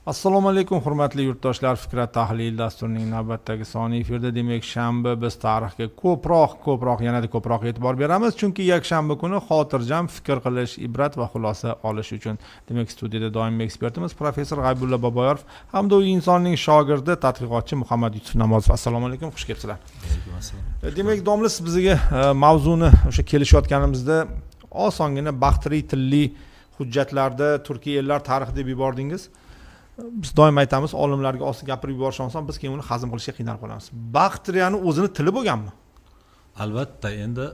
Assalomu alaykum hurmatli yurtdoshlar, Fikrat tahlil dasturining navbatdagi soni efirda. Demak, shanba biz tarixga ko'proq yanada ko'proq e'tibor beramiz, chunki yakshanba kuni xotirjam fikr qilish, ibrat va xulosa olish uchun. Demak, studiyada doimiy ekspertimiz professor G'aybulla Boboyorov hamda u insonning shogirdi, tadqiqotchi Muhammad Yusuf Namozov. Assalomu alaykum, xush kelibsizlar. Demak, domla, siz bizga mavzuni o'sha kelishayotganimizda osongina baxtli tilli hujjatlarda Turkiya ellar tarixi deb yubordingiz. Biz doim aytamiz, olimlarga osti gapirib yuborishdan biz keyin uni hazm qilishga qiynalib qolamiz. Baxtriyani o'zini tili bo'lganmi? Albatta, endi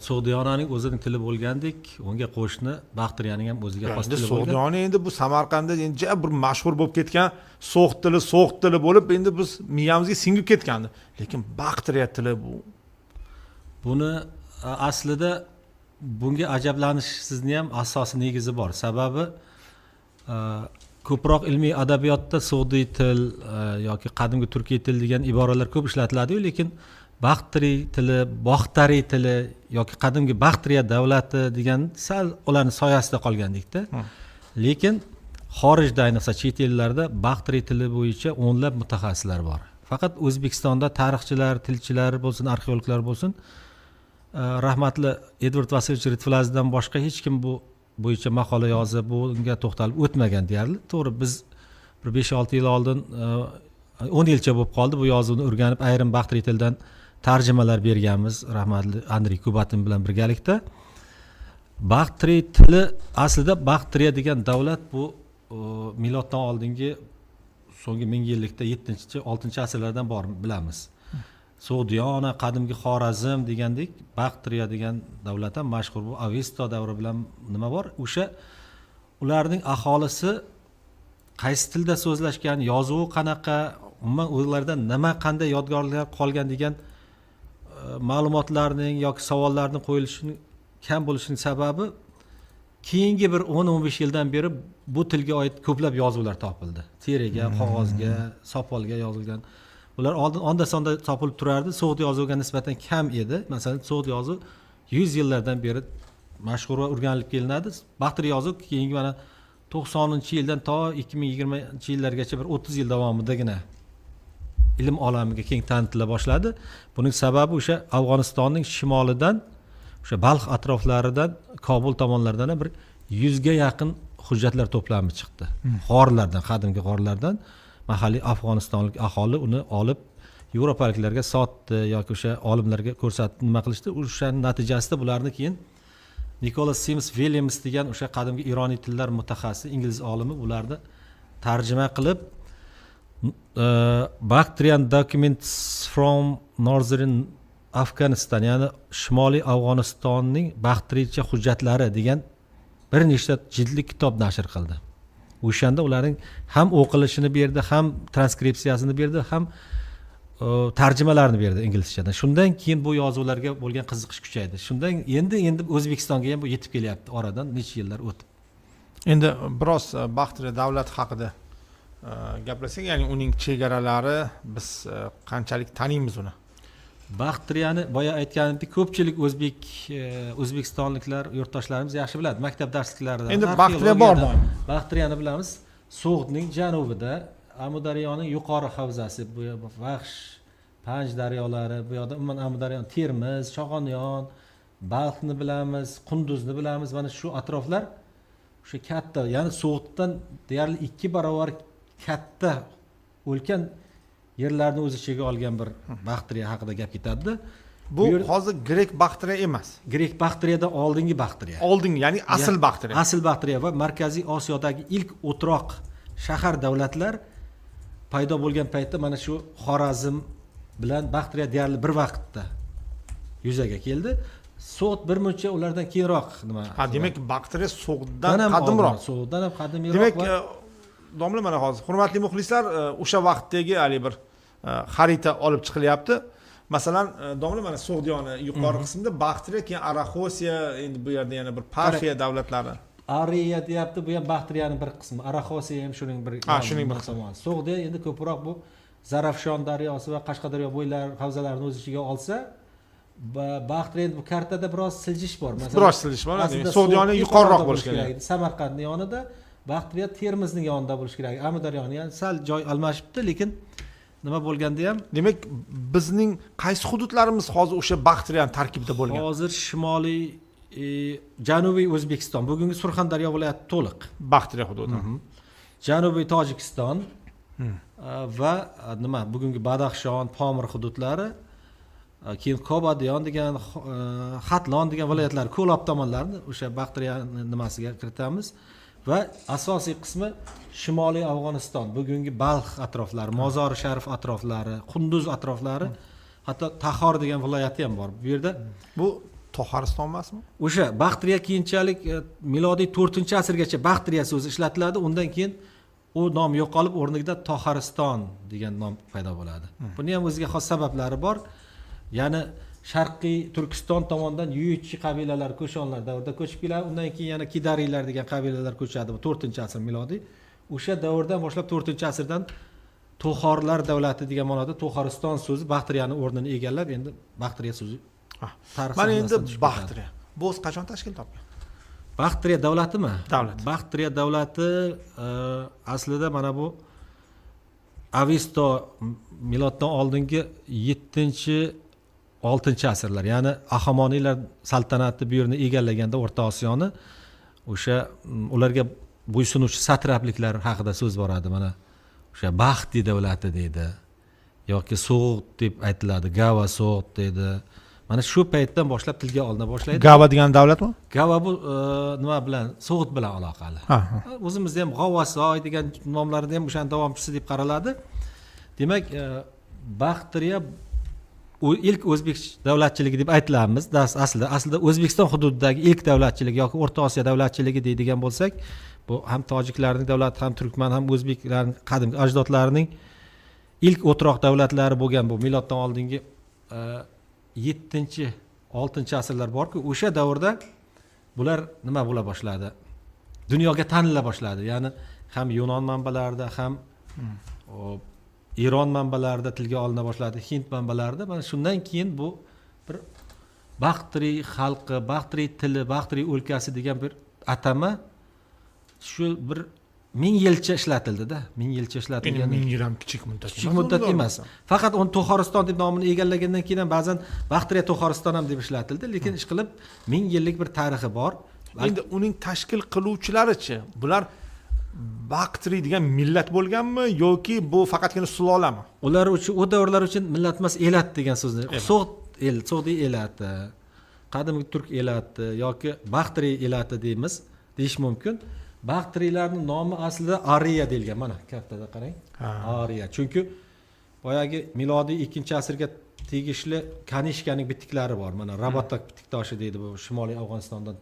Sug'diyonaning o'zining tili bo'lgandek, unga qo'shni Baxtriyaning ham o'ziga xos tili bo'lgan. Sug'diyona endi bu Samarqandda endi bir mashhur bo'lib ketgan so'q tili bo'lib, endi biz miyamizga singib ketgandi. Lekin Baxtriya tili bu. Buni aslida bunga ajablanishsizni ham asosiy negizi bor. Sababi ko'proq ilmiy adabiyotda Sug'diy til yoki qadimgi turkiy til degan iboralar ko'p ishlatiladi, lekin Baxtriy tili, Baxtariy tili yoki qadimgi Baxtriya davlati degan sal ularning soyasida qolgandikda. Lekin xorijda, ayniqsa chet ellarda Baxtriy tili bo'yicha o'nlab mutaxassislar bor. Faqat O'zbekistonda tarixchilar, tilchilar bo'lsin, arxeologlar bo'lsin, rahmatli Edvard Vasilyevich Ritvlazdan boshqa hech kim bu bo'yicha maqola yozib, bunga to'xtalib o'tmagan deyarli. To'g'ri, biz bir 5-6 yil oldin 10 yilcha bo'lib qoldi bu yozuvni o'rganib, ayrim Baxtriy tildan tarjimalar berganmiz rahmatli Andrey Kubatin bilan birgalikda. Baxtriy tili aslida Baxtriya degan davlat bu miloddan oldingi so'nggi 1000 yillikda 7-6-asrlardan bor bilamiz. Sug'diyona, qadimgi Xorazm degandek, Baxtriya degan davlat ham mashhur. Bu Avesto davri bilan nima bor? O'sha ularning aholisi qaysi tilda so'zlashgan, yozuvi qanaqa, umuman ulardan nima qanday yodgorliklar qolgan degan ma'lumotlarning yoki savollarning qo'yilishining kam bo'lishining sababi keyingi bir 10-15 yildan beri bu tilga oid ko'plab yozuvlar topildi. Teriga, qog'ozga, sopolga yozilgan. Ular oldin onda-sonda topilib turardi, Sug'di yozuviga nisbatan kam edi. Masalan, Sug'di yozuvi 100 yillardan beri mashhur va o'rganilib kelinadi. Baxtriy yozuv keyingi mana 90-yildan to 2020-yillargacha bir 30 yil davomidagina ilm olamiga keng tanitila boshladi. Buning sababi o'sha Afg'onistonning shimolidan, o'sha Balx atroflaridan, Kobul tomonlaridan bir 100 ga yaqin hujjatlar to'plami chiqdi. G'orlardan, qadimgi g'orlardan mahalliy afg'onistonlik aholi uni olib yevropaliklarga sotdi yoki o'sha olimlarga ko'rsatdi, nima qilishdi. O'shaning natijasida bularni keyin Nicholas Sims Williams degan o'sha qadimgi ironiy tillar mutaxassisi ingliz olimi ularni tarjima qilib Bactrian Documents from Northern Afghanistan, ya'ni Shimoliy Afg'onistonning Baxtriycha hujjatlari degan bir nechta jildli kitob nashr qildi. O'shanda ularning ham o'qilishini berdi, ham transkripsiyasini berdi, ham tarjimalarni berdi inglizchadan. Shundan keyin bu yozuvlarga bo'lgan qiziqish kuchaydi. Shundan endi O'zbekistonga ham bu yetib kelyapti, oradan necha yillar o'tib. Endi biroz Baxtriya davlati haqida gaplashsak, ya'ni uning chegaralari biz qanchalik taniymiz uni? Baxtriyani boya aytganimdek, ko'pchilik o'zbekistonliklar, yurtdoshlarimiz yaxshi biladi. Maktab darsliklarida. Endi Baxtriya bor. Baxtriyani bilamiz. So'g'dning janubida, Amudaryoning yuqori havzasi, bu Baxsh, Panj daryolari, bu yoqda umuman Amudaryo, Termiz, Chog'onyon, Balxni bilamiz, Qunduzni bilamiz. Mana shu atroflar o'sha katta, ya'ni So'g'ddan deyarli 2 barobar katta o'lkan yerlarni o'z ichiga olgan bir Baxtriya haqida gap ketadi. Bu hozir Grek Baxtriya emas. Grek Baxtriyadan oldingi Baxtriya. Oldingi, ya'ni asl Baxtriya. Asl Baxtriya va Markaziy Osiyodagi ilk o'troq shahar davlatlar paydo bo'lgan paytda mana shu Xorazm bilan Baxtriya deyarli bir vaqtda yuzaga keldi. So'g'd bir muncha ulardan keyinroq nima? Demak, Baxtriya So'g'ddan qadimroq. So'g'ddan ham qadimroq. Demak, domla, mana hozir hurmatli muxlislar, o'sha vaqtdagi hali bir xarita olib chiqilyapti. Masalan, domla, mana Sug'diyona yuqori qismida Baxtriya, keyin Araxosiya, endi bu yerda yana bir Parfiya davlatlari. Ariya deyapti, bu ham Baxtriyaning bir qismi. Araxosiya ham shuning bir qismi. So'g'da endi ko'proq bu Zarafshon daryosi va Qashqadaryo bo'ylari havzalarini o'z ichiga olsa, Baxtriya bu kartada biroz siljish bor. Masalan, biroz siljish bor. Sug'diyona yuqoriroq bo'lishi kerak. Samarqandning yonida Baktriya Termizning yonida bo'lishi kerak. Amudaryoni ham sal joy almashibdi, lekin nima bo'lganda ham demak bizning qaysi hududlarimiz hozir o'sha bakteriyaning tarkibida bo'lgan? hozir shimoliy janubiy O'zbekiston, bugungi Surxondaryo viloyati to'liq. Bakteriya hududi. Janubiy Tojikiston va nima bugungi Badaxshon, Pomir hududlari, keyin Kobadiyon degan, Xatlon degan viloyatlar, Ko'lob tomonlarini o'sha bakteriyani nimasiga kiritamiz va asosiy qismi Shimoliy Afg'oniston, bugungi Balx atroflari, Mozori Sharif atroflari, Qunduz atroflari, hatto Taxor degan viloyati ham bor. Bu yerda Bu Toxariston emasmi? o'sha bakteriya keyinchalik milodiy 4-asrgacha bakteriya so'zi ishlatiladi. Undan keyin u nom yo'qolib, o'rniga Toxariston degan nom paydo bo'ladi. Buni ham o'ziga xos sabablari bor. Ya'ni Sharqiy Turkiston tomonidan Yuyutchi qabilalari ko'shonlar davrida ko'chib keladi. Undan keyin yana Kidariylar degan qabilalar ko'chadi. Bu 4-asr milodiy. O'sha davrdan boshlab 4-asrdan To'xorlar davlati degan ma'noda To'xariston so'zi bakteriyani o'rnini egallab, endi bakteriya so'zi Mana endi bakteriya bu o'z qachon tashkil topgan? Bakteriya davlatimi? Davlat. Bakteriya davlati aslida mana bu Avisto miloddan oldingi 7-6-asrlar, ya'ni Ahamoniylar saltanati bu yerni egallaganda O'rta Osiyoni, o'sha ularga bo'ysunuvchi satrapliklar haqida so'z boradi. Mana o'sha Baxti davlati deydi yoki So'g'd deb aytiladi, Gava So'g'd deydi. Mana shu paytdan boshlab tilga olina boshlaydi. Gava degan davlatmi? Gava bu nima bilan? So'g'd bilan aloqali. O'zimizda ham G'avosoy degan nomlarni ham o'shaning davomchisi deb qaraladi. Demak, bakteriya ilk o'zbek davlatchiligi deb aytilamiz. Aslida O'zbekiston hududidagi ilk davlatchilik yoki O'rta Osiyo davlatchiligi deydigan bo'lsak, bu ham tojiklarning davlati, ham turkman, ham o'zbeklarning qadimgi ajdodlarining ilk o'troq davlatlari bo'lgan bu miloddan oldingi 7-6-asrlar borku, o'sha davrda bular nima bo'la boshladi? Dunyoga tanila boshladi. Ya'ni ham Yunon manbalarida, ham Eron manbalarida tilga olina boshladi, Hind manbalarida. Mana shundan keyin bu bir Baktri xalqi, Baktri tili, Baktri o'lkasi degan bir atama shu bir 1000 yilcha ishlatildi-da. 1000 yilcha ishlatilgan. 1000 yil ham kichik muddat. Kichik muddat emas. Faqat uni To'xoriston deb nomini egallagandan keyin ba'zan Bakteriya To'xoriston ham deb ishlatildi, lekin ishqilib 1000 yillik bir tarixi bor. Endi uning tashkil qiluvchilari-chi? Bular Baktri degan millat bo'lganmi yoki bu faqatgina sulolami? Ular uchun, o davrlar uchun millat emas, elat degan so'zni. So'g'd elati, qadimgi turk elati yoki Baktri elati deyish mumkin. Bakteriyalarning nomi aslida Ariya deyilgan. Mana kartada qarang. Ariya. Chunki boyagi milodiy 2-asrga tegishli Kanishkaning bittiklari bor. Mana Rabatak bitiktoshi deydi, bu Shimoliy Afg'onistondan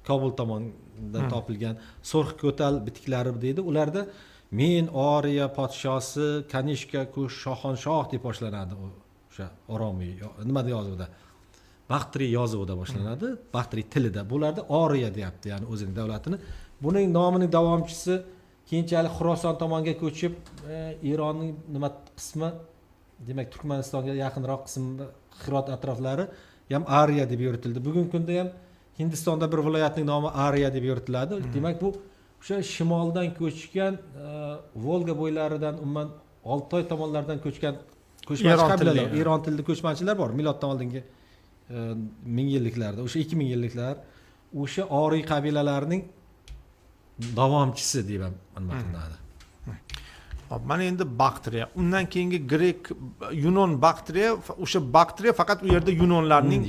Kobul tomonidan topilgan So'rx ko'tal bitiklari deydi. Ularda men Ariya podshosi Kanishka Shohonshoh deb boshlanadi. O'sha Oromiy nima yozuvda? Baktri yozuvida boshlanadi, Baktri tilida. Bularda Ariya deyapti, ya'ni o'zining davlatini. Buning nomining davomchisi keyinchalik Xuroson tomonga ko'chib, Eronning nima qismi, demak Turkmanistonga yaqinroq qismi, Hirot atroflari ham Ariya deb yuritildi. Bugungi kunda ham Hindistonda bir viloyatning nomi Ariya deb yuritiladi. Demak bu o'sha shimoldan ko'chgan, Volga bo'ylaridan, umuman Oltoy tomonlaridan ko'chgan ko'chmanchi qabilalar, Eron tilli ko'chmanchilar bor miloddan oldingi 1000 yilliklarda, o'sha 2000 yilliklar, o'sha Oriy qabilalarining davomchisi deb ham qilinadi. Mana endi bakteriya, undan keyingi Grek, Yunon bakteriya, o'sha bakteriya faqat u yerda Yunonlarning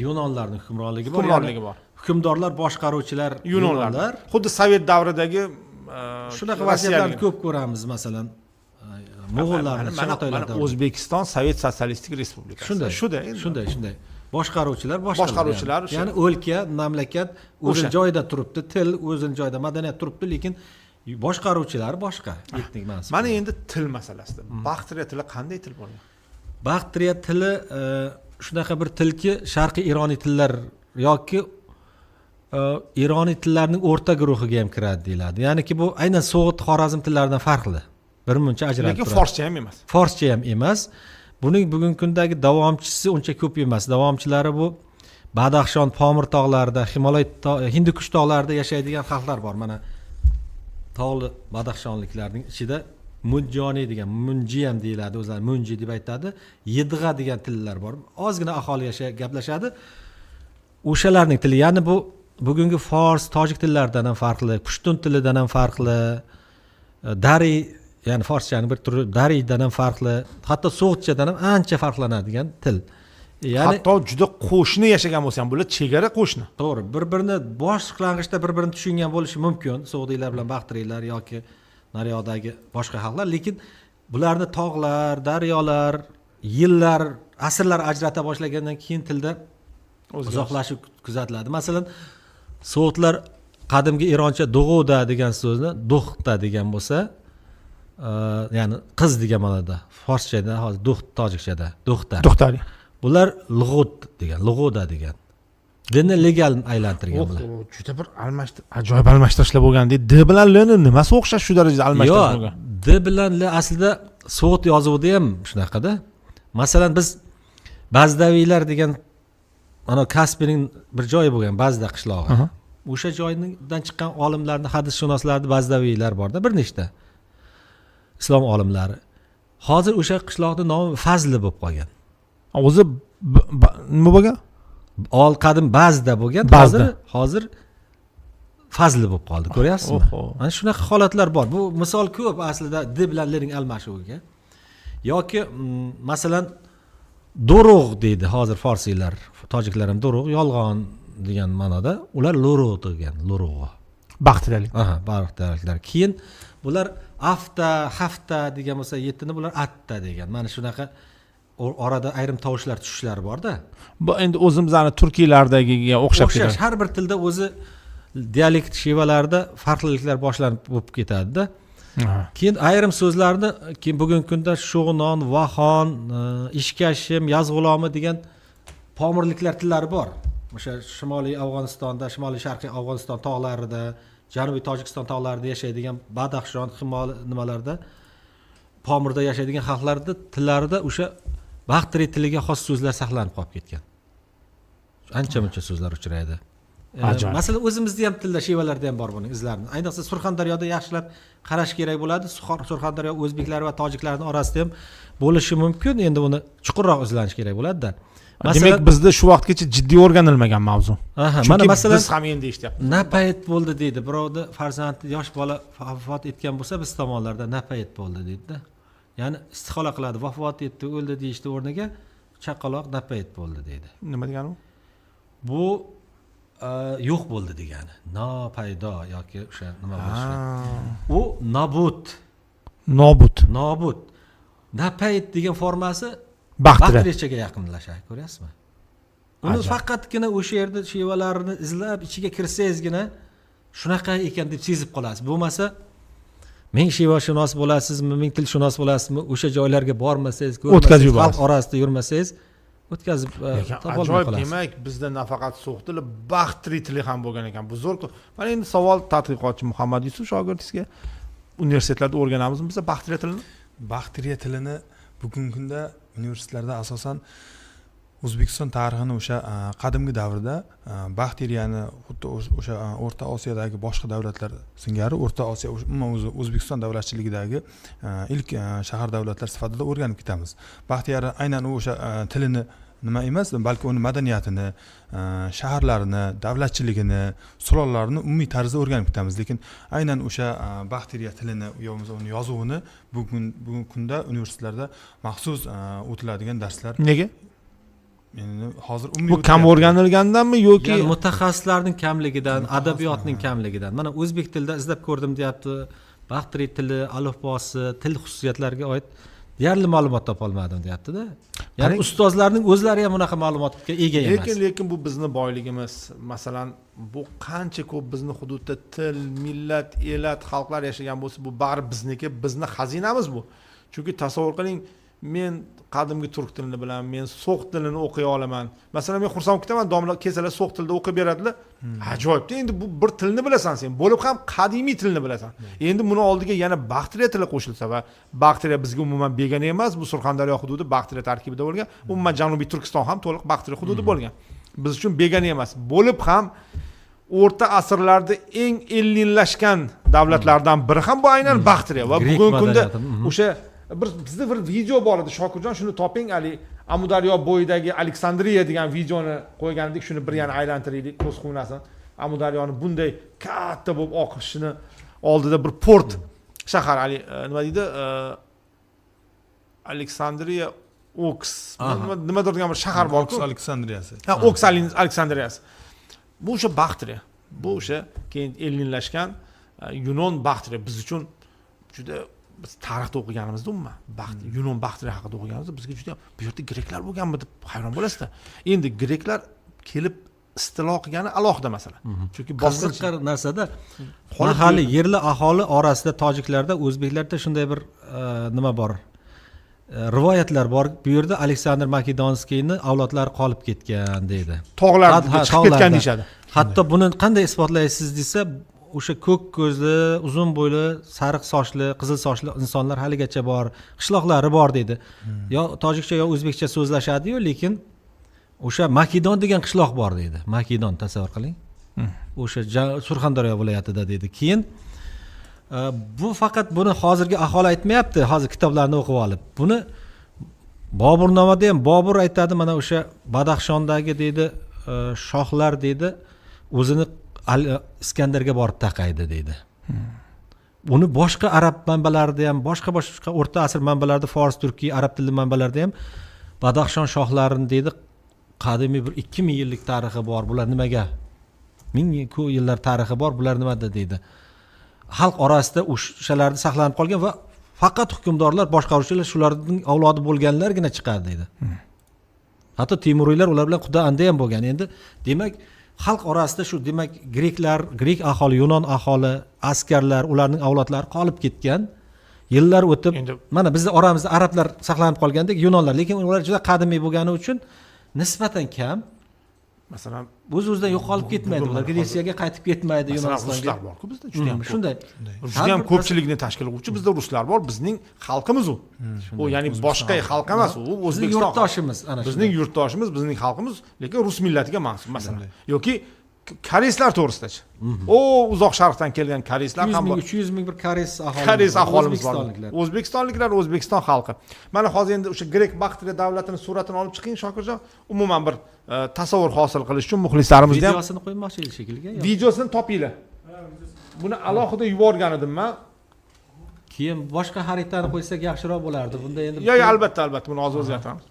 hukmronligi bor. Hukmdorlar, boshqaruvchilar Yunonlar. Xuddi Sovet davridagi shunaqa vaziyatlarni ko'p ko'ramiz, masalan, Mo'g'ullarning Chig'atoylarda. O'zbekiston Sovet Sotsialistik Respublikasi. Shunday. Boshqaruvchilar, ya'ni o'lka, mamlakat o'zining joyida turibdi, til o'zining joyida, madaniyat turibdi, lekin boshqaruvchilar boshqa, etnik mansub. Mana endi til masalasida. Bakteriya tili qanday til bo'lgan? Bakteriya tili shunaqa bir tilki, Sharqiy Ironiy tillar yoki Ironiy tillarning o'rta guruhiga ham kiradi deyiladi. Ya'niki bu aynan So'g'd, Xorazm tillaridan farqli. Bir muncha ajralib turadi. Lekin forscha ham emas. Forscha ham emas. Buning bugungi kundagi davomchisi uncha ko'p emas. Davomchilari bu Badaxshon, Pomir tog'larida, Himolay, Hindukush tog'larida yashaydigan xalqlar bor. Mana tog'li badaxshonliklarning ichida munjoniy degan, munji ham deyiladi, o'zlari munji deb aytadi, yidg'a degan tillar bor. Ozgina aholi gaplashadi. O'shalarning tili, ya'ni bu bugungi fors, tojik tillaridan ham farqli, pushtun tilidan ham farqli, dari, ya'ni forschaning bir turi daridan ham farqli, hatto so'g'itchadan ham ancha farqlanadigan til. Ya'ni hatto juda qo'shni yashagan bo'lsa ham, bular chegara qo'shni. To'g'ri, bir-birini boshlang'ich bir-birini tushungan bo'lishi mumkin, so'g'diylar bilan baxtiriylar yoki naryodagi boshqa xalqlar, lekin bularni tog'lar, daryolar, yillar, asrlar ajrata boshlagandan keyin tilda uzoqlashib kuzatiladi. Masalan, so'g'itlar qadimgi eroncha dug'uda degan so'zni duxta degan bo'lsa, ya'ni qiz degan ma'noda, forschada, hozir duxt tojikchada, duxtar. Duxtari. Bular lug'ut degan, lug'uda degan. Dinni legal aylantirgan bular. Juda bir ajoyib almashtirishlar bo'lganda, d bilan l ni nimasi o'xshash shu darajada almashtirib bo'lgan? D bilan l aslida so'g'it yozuvida ham shunaqada. Masalan, biz Bazdaviylar degan ana Kaspiyning bir joyi bo'lgan, Bazda qishlog'i. O'sha joydan chiqqan olimlarning, hadisshunoslarning Bazdaviylar borda, bir nechta islom olimlari. Hozir o'sha qishloqning nomi Fazli bo'lib qolgan. O'zi nima bo'lgan? Qadim Bazda bo'lgan, hozir Fazli bo'lib qoldi, ko'ryapsizmi? Mana shunaqa holatlar bor. Bu misol ko'p aslida d bilan l ning almashuviga. Yoki masalan Durug' deydi hozir forsiylar, tojiklar ham durug', yolg'on degan ma'noda, ular lurug' degan, lurug'. Baxtiriyalik. Baxtiriyaliklar. Keyin bular hafta degan bo'lsa, 7 ni bular atta degan. Mana shunaqa orada ayrim tovushlar tushishlar bor-da. Bu endi o'zimizning turkiylardagiga o'xshab ketadi. Har bir tilda o'zi dialekt shevalarida farqliliklar boshlanib bo'lib ketadi-da. Keyin ayrim so'zlarni bugungi kunda sho'g'non, vahon, ishkashim, yazg'ulomi degan pomirliklar tillari bor. O'sha Shimoliy Afg'onistonda, Shimoliy Sharqiy Afg'oniston tog'larida, Janubiy Tojikiston tog'larida yashaydigan Badaxshon, Himol nimalarda, Pomirda yashaydigan xalqlarda tillarida o'sha baxtiriy tiliga xos so'zlar saqlanib qolib ketgan. Ancha-muncha so'zlar uchraydi. Masalan, o'zimizda ham tilda, shevalarda ham bor buning izlarini. Ayniqsa Surxondaryoda yaxshilab qarash kerak bo'ladi. Surxondaryo o'zbeklar va tojiklarning orasida ham bo'lishi mumkin. Endi buni chuqurroq izlanish kerak bo'ladi-da. Demak, bizda shu vaqtgacha jiddiy o'rganilmagan mavzu. Mana masalan, biz ham endi eshityapmiz. Napayt bo'ldi deydi. Birovda farzandi yosh bola vafot etgan bo'lsa, biz tomonlarda napayt bo'ldi deydi-da. Ya'ni istihola qiladi, vafot etdi, o'ldi deyishdi o'rniga chaqaloq napayt bo'ldi deydi. Nima degani u? Bu yo'q bo'ldi degani. Nopaydo yoki o'sha nima bo'lishi. U nobud. Napayt degan formasi baxtiriyachaga yaqinlashadi, ko'ryapsizmi? Uni faqatgina o'sha yerda shevalarni izlab ichiga kirsangizgina shunaqa ekan deb sezib qolasiz. Bo'lmasa ming shevashunos bo'lasizmi, ming tilshunos bo'lasizmi, o'sha joylarga bormasangiz, ko'rmasangiz, xalq orasida yurmasangiz, o'tkazib ajoyib. Demak, bizda nafaqat so'q tili, baxtiriy tili ham bo'lgan ekan. Bu zo'r. Mana endi savol tadqiqotchi Muhammad Yusuf shogirdingizga, universitetlarda o'rganamizmi biz baxtiriy tilini? Baxtiriy tilini bugungi kunda universitetlarda asosan O'zbekiston tarixini o'sha qadimgi davrda baxteriyani xuddi o'sha O'rta Osiyodagi boshqa davlatlar singari O'rta Osiyo umuman o'zi O'zbekiston davlatchiligidagi ilk shahar davlatlar sifatida o'rganib ketamiz. Baxtiyari aynan o'sha tilini nima emas, balki uni madaniyatini, shaharlarini, davlatchiligini, sulolalarini umumiy tarzda o'rganib ketamiz. Lekin aynan o'sha baxteriya tilini yoki uni yozuvini bugungi kunda universitetlarda maxsus o'tiladigan darslar. Nega? Hozir bu kam o'rganilgandanmi yoki mutaxassislarning kamligidan, adabiyotning kamligidan? Mana o'zbek tilida izlab ko'rdim deyapti. Baxtiriy tili, alifbosi, til xususiyatlariga oid deyarli ma'lumot topa olmadim deyapti-da. Ya'ni ustozlarning o'zlari ham bunaqa ma'lumotga ega emas. Lekin bu bizning boyligimiz. Masalan, bu qancha ko'p bizning hududda til, millat, elat, xalqlar yashagan bo'lsa, bu bari bizniki, bizning xazinamiz bu. Chunki tasavvur qiling, men qadimgi turk tilini bilan, men so'q tilini o'qiy olaman. Masalan, men xursand ketaman, domla kesalar so'q tilida o'qib beradilar. Ajoyib. Endi bu bir tilni bilasan sen, bo'lib ham qadimiy tilni bilasan. Endi buni oldiga yana baxtiriya tili qo'shilsa va baxtiriya bizga umuman begona emas, bu Surxondaryo hududi baxtiriya tarkibida bo'lgan. Umuman Janubiy Turkiston ham to'liq baxtiriya hududi bo'lgan. Biz uchun begona emas. Bo'lib ham o'rta asrlarda eng ellinlashgan davlatlardan biri ham bu aynan Baxtriya va Grek bugungi kunda madaniyati. o'sha bizda bir video bor edi, Shokirjon shuni toping, Amudaryo bo'yidagi Aleksandriya degan videoni qo'ygandik, shuni bir yana aylantiraylik ko'z quvnasin. Amudaryoni bunday katta bo'lib oqishini oldida bir port shahar, nima deydi, Aleksandriya Oks, nimadir degan bir shahar bor-ku, Aleksandriyasi. Ha, Oks Aleksandriyasi. Bu o'sha Baxtriya. Bu o'sha keyin ellinlashgan Yunon Baxtriya biz uchun juda, biz tarixda o'qiganimizda umuman Yunon Baxtriya haqida o'qiganimizda bizga juda bu yerda greklar bo'lganmi deb hayron bo'lasizda. Endi greklar kelib istilo qilgani alohida masala. Chunki boshqa narsada mahalliy yerli aholi orasida tojiklarda, o'zbeklarda shunday bir nima bor. Rivoyatlar bor. Bu yerda Aleksandr Makedonskiyni avlodlari qolib ketgan deydi. Tog'larga chiqib ketgan deyshadi. Hatto buni qanday isbotlaysiz desa, o'sha ko'k ko'zli, uzun bo'yli, sariq sochli, qizil sochli insonlar haligacha bor, qishloqlari bor deydi. Yo tojikcha yo o'zbekcha so'zlashadi-yu, lekin o'sha Makedon degan qishloq bor deydi. Makedon tasavvur qiling. O'sha Surxondaryo viloyatida deydi. Keyin bu faqat buni hozirgi aholi aytmayapti, hozir kitoblarni o'qib olib. Buni Boburnomada ham Bobur aytadi, mana o'sha Badaxshondagi deydi, shohlar deydi, o'zini Iskandarga borib taqaydi deydi. Uni boshqa arab manbalarida ham, boshqa o'rta asr manbalarida, fors, turkiy, arab tilli manbalarda ham Badaxshon shohlarini deydi, qadimiy bir 2000 yillik tarixi bor. Bular nimaga? 1000 yillar tarixi bor. Bular nimada deydi. Xalq orasida o'shalarda saqlanib qolgan va faqat hukmdorlar, boshqaruvchilar shularning avlodi bo'lganlargina chiqadi deydi. Hatto Temuriylar ular bilan xudo anda ham bo'lgan. Endi demak, xalq orasida shu, demak, greklar, grek aholi, yunon aholi, askarlar, ularning avlodlari qolib ketgan. Yillar o'tib, mana bizning oramizda arablar saqlanib qolgandek, yunonlar, lekin ular juda qadimiy bo'lgani uchun nisbatan kam. Masalan, o'z-o'zidan yo'qolib ketmaydi. Ular Gretsiyaga qaytib ketmaydi, Yunonistonga. Ruslar bor-ku bizda, juda ham shunday. Juda ham ko'pchilikni tashkil qiluvchi bizda ruslar bor, bizning xalqimiz u. U ya'ni boshqa xalq emas, u O'zbekiston yurtdoshimiz, ana shu. Bizning yurtdoshimiz, bizning xalqimiz, lekin rus millatiga mansub masalan. Yoki koreyslar to'g'risida-chi. O uzoq sharqdan kelgan koreyslar ham bor. 300 ming bir koreys aholimiz bor. O'zbekistonliklar, O'zbekiston xalqi. Mana hozir endi o'sha Grek Baxtriya davlatining suratini olib chiqing Shokirjon. Umuman bir tasavvur hosil qilish uchun muxlislarimizga ham videosini qo'ymoqchi edi shekilli. Videosini topinglar. Buni alohida yuborgan edim men. Keyin boshqa xaritani qo'ysak yaxshiroq bo'lardi. Bunda endi albatta, buni hozir o'zgartiramiz.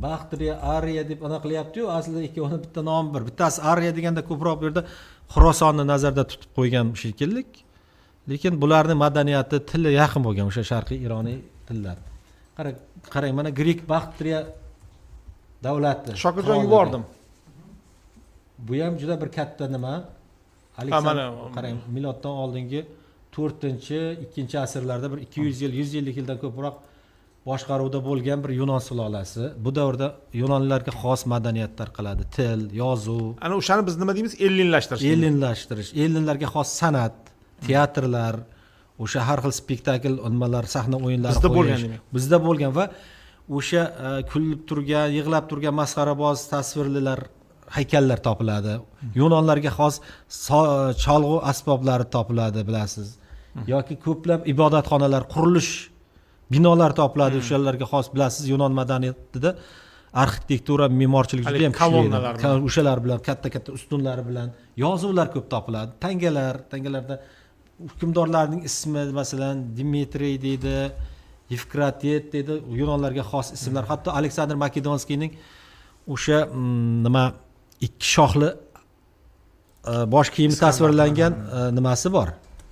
Baxtriya, Ariya deb aniq qilyapti-yu, aslida ikkovini bitta nomi bir. Bittasi Ariya deganda ko'proq bu yerda Xorosonni nazarda tutib qo'ygan shekilli. Lekin bularning madaniyati, tili yaqin bo'lgan o'sha sharqiy ironiy tillar. Qarang, mana Grek Baxtriya davlati. Shokirjon yubordim. Bu ham juda bir katta nima. Aleksandr, qarang, miloddan oldingi 4-2 asrlarda bir 200 yil, 100 yildan ko'proq boshqaruvda bo'lgan bir Yunon sulolasi. Bu davrda Yunonlarga xos madaniyatlar qiladi, til, yozuv. Ana o'shani biz nima deymiz? Ellinlashtirish. Ellinlarga xos san'at, teatrlar, o'sha har xil spektakl, nimalar, sahna o'yinlari bizda bo'lgan demak. Bizda bo'lgan va o'sha kulib turgan, yig'lab turgan masxaraboz tasvirlilar, haykallar topiladi. Yunonlarga xos cholg'u asboblari topiladi, bilasiz. Yoki ko'plab ibodatxonalar, qurilish binolar topiladi, o'shalarga xos, bilasiz, Yunon madaniyatida arxitektura, me'morchilik juda ham kuchli. O'shalar bilan katta-katta ustunlari bilan yozuvlar ko'p topiladi. Tangalarda hukmdorlarning ismi, masalan, Dimitriy deydi, Yevkratet deydi, Yunonlarga xos ismlar. Hatto Aleksandr Makedonskiyning o'sha nima ikki shohli bosh kiyimi tasvirlangan nimasi bor.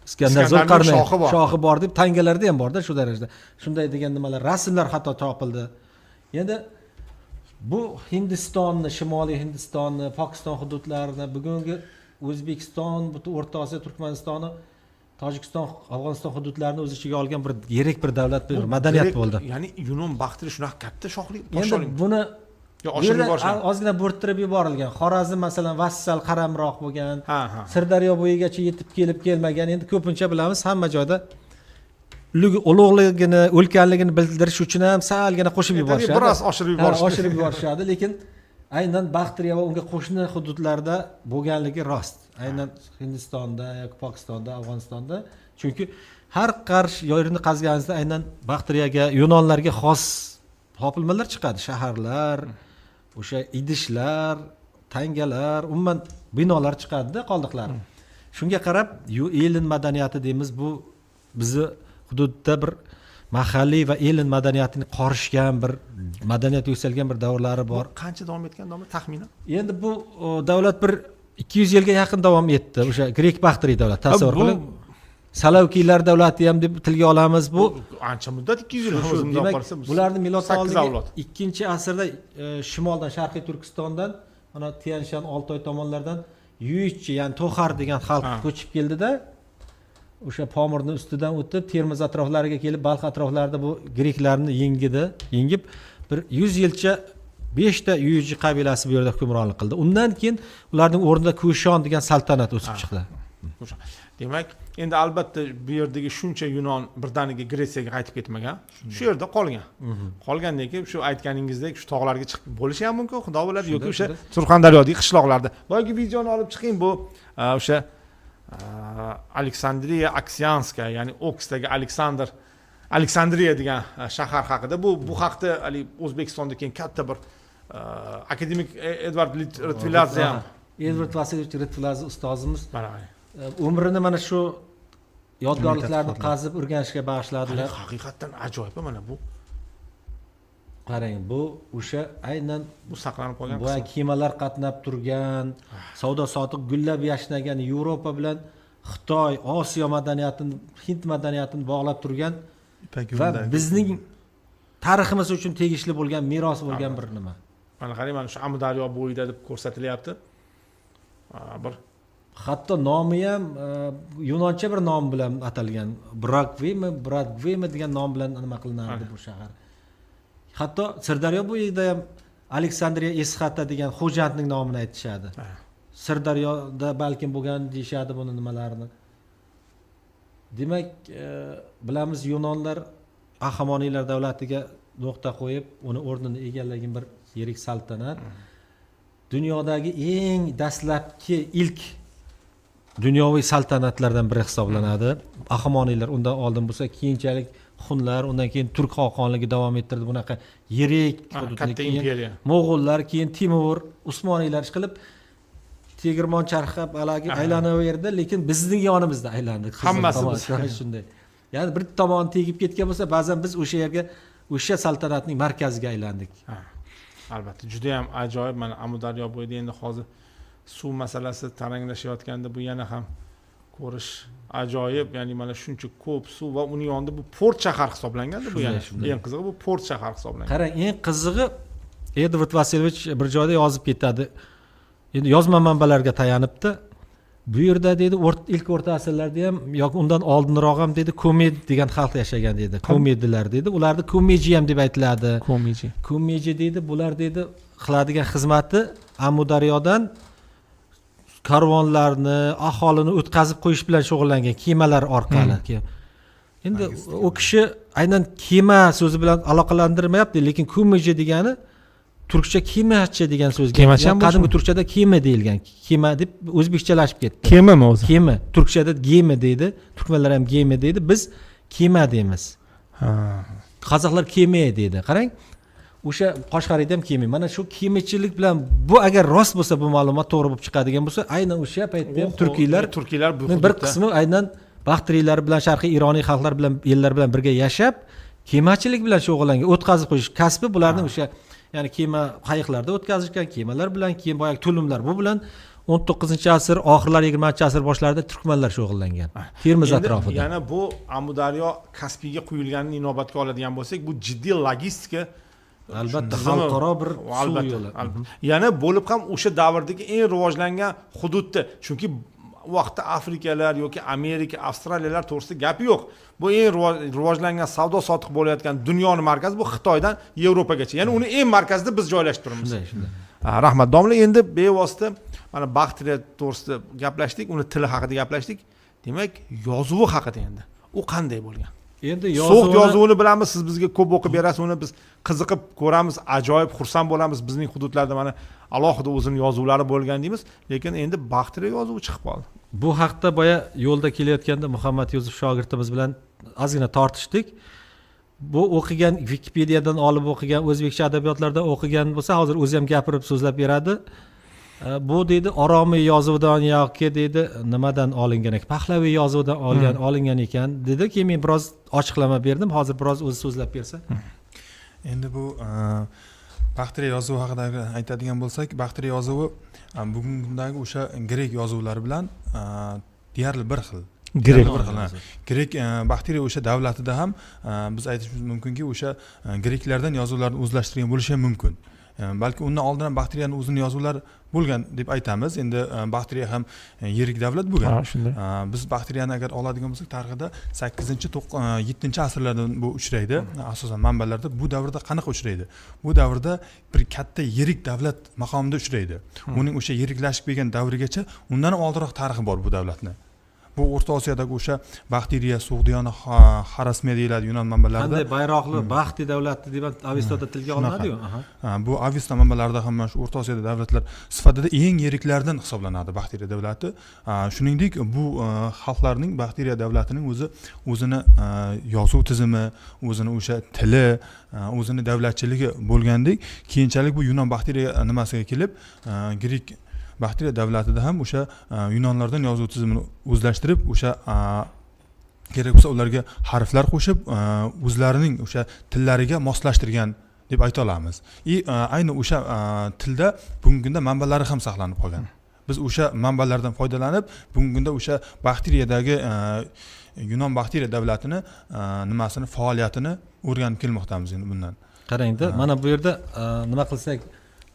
Iskandar Zulqarnayn shohi bor deb tangalarda ham borda shu darajada. Shunday degan nimalar, rasmlar hatto topildi. Endi bu Hindistonni, Shimoliy Hindistonni, Pokiston hududlarini, bugungi O'zbekiston, butun O'rta Osiyo, Turkmanistonni, Tojikiston, Afg'oniston hududlarini o'z ichiga olgan bir yirik bir davlat, bir madaniyat bo'ldi. Ya'ni Yunon Baxtriya shunaqa katta shohli. Endi buni ozgina bo'rttirib yuborilgan. Xorazm masalan vassal qaramroq bo'lgan. Sirdaryo bo'yigacha yetib kelmagan. Endi ko'pincha bilamiz, hamma joyda ulug'ligini, ulkanligini bildirish uchun ham salgina qo'shib yuborishadi. Biroz oshirib yuborishadi. Lekin aynan Baxtriya va unga qo'shni hududlarda bo'lganligi rost. Aynan Hindistonda yoki Pokistonda, Afg'onistonda, chunki har qarsh yerini qazganingizda aynan Baxtriyaga, Yunonlarga xos topilmalar chiqadi, shaharlar, o'sha idishlar, tangalar, umuman binolar chiqadi-da qoldiqlari. Shunga qarab, elin madaniyati deymiz, bu bizni hududda bir mahalliy va elin madaniyatini qorishgan bir madaniyat yuksalgan bir davrlari bor. Qancha davom etgan taxminan? Endi bu davlat bir 200 yilga yaqin davom etdi. O'sha Grek Baxtriy davlat. Tasavvur qiling. Salavkiylar davlati ham deb tilga olamiz. Bu ancha muddat 200 yil o'zimda qolsa. Bularni miloddan oldingi 2-asrda shimoldan, Sharqiy Turkistondan, mana Tianshan, Oltoy tomonlardan Yuychi, ya'ni To'xar degan xalq ko'chib keldida, o'sha Pomirni ustidan o'tib, Termiz atroflariga kelib, Balx atroflarida bu greklarni yengib bir 100 yilcha 5 ta Yuychi qabilasi bu yerda hukmronlik qildi. Undan keyin ularning o'rnida Kushon degan saltanat o'sib chiqdi. Demak, endi albatta bu yerdagi shuncha Yunon birdaniga Gretsiyaga qaytib ketmagan. Shu yerda qolgan. Qolgandan keyin shu aytganingizdek shu tog'larga chiqib bo'lishi ham mumkin, xudo biladi, yoki o'sha Surxondaryodagi qishloqlarda. Boyagi videoni olib chiqing, bu o'sha Aleksandriya Aksianska, ya'ni Oksdagi Aleksandriya degan shahar haqida. Bu haqda O'zbekistonda keyin katta bir akademik Edvard Ritviladze ham, Edvard Vasilyevich Ritviladze ustozimiz umrini mana shu yodgorliklarni qazib o'rganishga bag'ishladilar. Haqiqatan ajoyib mana bu. Qarang, bu o'sha aynan bu saqlanib qolgan bu kemalar qatnab turgan, savdo sotiq gullab yashnagan Yevropa bilan Xitoy, Osiyo madaniyatini, Hind madaniyatini bog'lab turgan va bizning tariximiz uchun tegishli bo'lgan, meros bo'lgan bir nima. Mana qarang, mana shu Amudaryo bo'yida deb ko'rsatilyapti. Bir hatto nomi ham yunoncha bir nom bilan atalgan. Bradvemi degan nom bilan nima qilinardi bu shahar. Hatto Sirdaryo bo'yida ham Aleksandriya Esxata degan xo'jandning nomini aytishadi. Sirdaryoda balkim bo'lgan deyshadi buni nimalarni. Demak, bilamiz Yunonlar Ahamoniylar davlatiga nuqta qo'yib, uni o'rnini egallagan bir yirik saltanat. Dunyodagi eng dastlabki ilk dunyoviy saltanatlardan biri hisoblanadi. Ahamoniylar undan oldin bo'lsa, keyinchalik Xunlar, undan keyin Turk xoqonligi davom ettirdi bunaqa yirik hududni. Keyin Mo'g'ullar, keyin Timur, Usmoniylar qilib tegirmon charxab aylanaverdi, lekin bizning yonimizda aylandi. Hammasi shunday. Ya'ni bir tomon tegib ketgan bo'lsa, ba'zan biz o'sha yerga, o'sha saltanatning markaziga aylandik. Albatta, juda ham ajoyib. Mana Amudaryo bo'yida endi hozir suv masalasi taranglashayotganda bu yana ham ko'rish ajoyib. Ya'ni mana shuncha ko'p suv va uning yonida bu port shahar hisoblanganda bu yana eng qizig'i bu port shahar hisoblangan. Qarang, eng qizig'i Edvard Vasilyevich bir joyda yozib ketadi. Endi yozma manbalarga tayanibdi. Bu yerda dedi, ilk o'rta asrlarda ham yoki undan oldinroq ham dedi, Komed degan xalq yashagan dedi. Komedilar dedi. Ularni Komeji ham deb aytiladi. Komeji dedi, bular dedi qiladigan xizmati Amudaryodan karvonlarni, aholini o'tkazib qo'yish bilan shug'ullangan, kemalar orqali. Endi u kishi aynan kema so'zi bilan aloqalantirmayapti, lekin Komeji degani turkcha kemachi degan so'zga. Qadimgi turkchada kema deyilgan. Kema deb o'zbekchalashib ketdi. Kemami o'zi? Kema. Turkchada gema deydi, turkmanlar ham gema deydi, biz kema deymiz. Qozoqlar kema deydi. Qarang, o'sha Qoshg'ariyda ham kema. Mana shu kemachilik bilan bu agar rost bo'lsa, bu ma'lumot to'g'ri bo'lib chiqadigan bo'lsa, aynan o'sha paytda ham turkiylar bu bir qismi aynan Baxtriylar bilan, sharqiy Ironiy xalqlar bilan, ellar bilan birga yashab, kemachilik bilan shug'ullangan, o'tkazib qo'yish kasbi bularning o'sha, ya'ni kema qayiqlarda o'tkazishgan, kemalar bilan, keyin boyagi tulumlar bu bilan 19-asr oxirlar 20-asr boshlarida turkmanlar shug'ullangan. Termiz atrofida. Yana bu Amudaryo Kaspiyga quyilganini inobatga oladigan bo'lsak, bu jiddiy logistika, albatta xalqaro bir suv yo'li. Yana bo'lib ham o'sha davrdagi eng rivojlangan hududda, chunki u vaqtda Afrikalar yoki Amerika, Avstraliyalar to'g'risida gap yo'q. Bu eng rivojlangan savdo sotiq bo'layotgan dunyoning markazi bu Xitoydan Yevropagacha. Ya'ni uni eng markazida biz joylashib turibmiz. Shunday. Rahmat domla, endi bevosita mana Baxtriya to'g'risida gaplashdik, uni tili haqida gaplashdik. Demak, yozuvi haqida endi. U qanday bo'lgan? Endi so'q yozuvini bilamiz, siz bizga ko'p o'qib berasiz, uni biz qiziqib ko'ramiz, ajoyib xursand bo'lamiz. Bizning hududlarda mana alohida o'zini yozuvlari bo'lgan deymiz, lekin endi Baxtiriya yozuvi chiqib qoldi. Bu haqda boya yo'lda kelayotganda Muhammad Yusuf shogirdimiz bilan ozgina tortishdik. Bu o'qigan Wikipediyadan olib o'qigan, o'zbekcha adabiyotlardan o'qigan bo'lsa, hozir o'zi ham gapirib so'zlab beradi. Bu deydi Oromiy yozuvidan yoki deydi nimadan olingan ekan, Pahlaviy yozuvidan olingan ekan dedi. Keyin men biroz ochiqlama berdim. Hozir biroz o'zi so'zlab bersa. Endi bu Baxtiriya yozuvi haqida aytadigan bo'lsak, Baxtiriya yozuvi bugungi kundagi o'sha grek yozuvlari bilan deyarli bir xil. Grek Baxtiriya o'sha davlatida ham biz aytishimiz mumkinki, o'sha greklardan yozuvlarni o'zlashtirgan bo'lishi ham mumkin. Balki undan oldin ham Baxtiriyani o'zining yozuvlari bo'lgan deb aytamiz. Endi Baxtiriya ham yirik davlat bo'lgan. Biz Baxtiriyani agar oladigan bo'lsak, tarixida 8-7 asrlardan bu uchraydi. Asosan manbalarda bu davrda qanaqa uchraydi? Bu davrda bir katta yirik davlat maqomida uchraydi. Uning o'sha yiriklashib kelgan davrigacha undan ham oldinroq tarixi bor bu davlatni. Bu O'rta Osiyodagi o'sha Baxtiriya, Sug'diyona, Xarasmiya deyiladi Yunon manbalarida. Qanday bayroqli Baxti davlati deb Avistoda tilga olinadi-yu. Bu Avesta manbalarida ham mana shu O'rta Osiyoda davlatlar sifatida eng yiriklaridan hisoblanadi Baxtiriya davlati. Shuningdek, bu xalqlarning Baxtiriya davlatining o'zini yozuv tizimi, o'zini o'sha tili, o'zini davlatchiligi bo'lgandek, keyinchalik bu Yunon Baxtiriya nimasiga kelib, Grek Baxtiriya davlatida ham o'sha Yunonlardan yozuv tizimini o'zlashtirib, o'sha kerak bo'lsa ularga harflar qo'shib, o'zlarining o'sha tillariga moslashtirgan deb ayta olamiz. Ayni o'sha tilda bugungi kunda manbalari ham saqlanib qolgan. Biz o'sha manbalardan foydalanib, bugungi kunda o'sha Baxtiriyadagi Yunon Baxtiriya davlatini nimasini, faoliyatini o'rganib kelmoqdamiz endi bundan. Qarangda, mana bu yerda nima qilsak,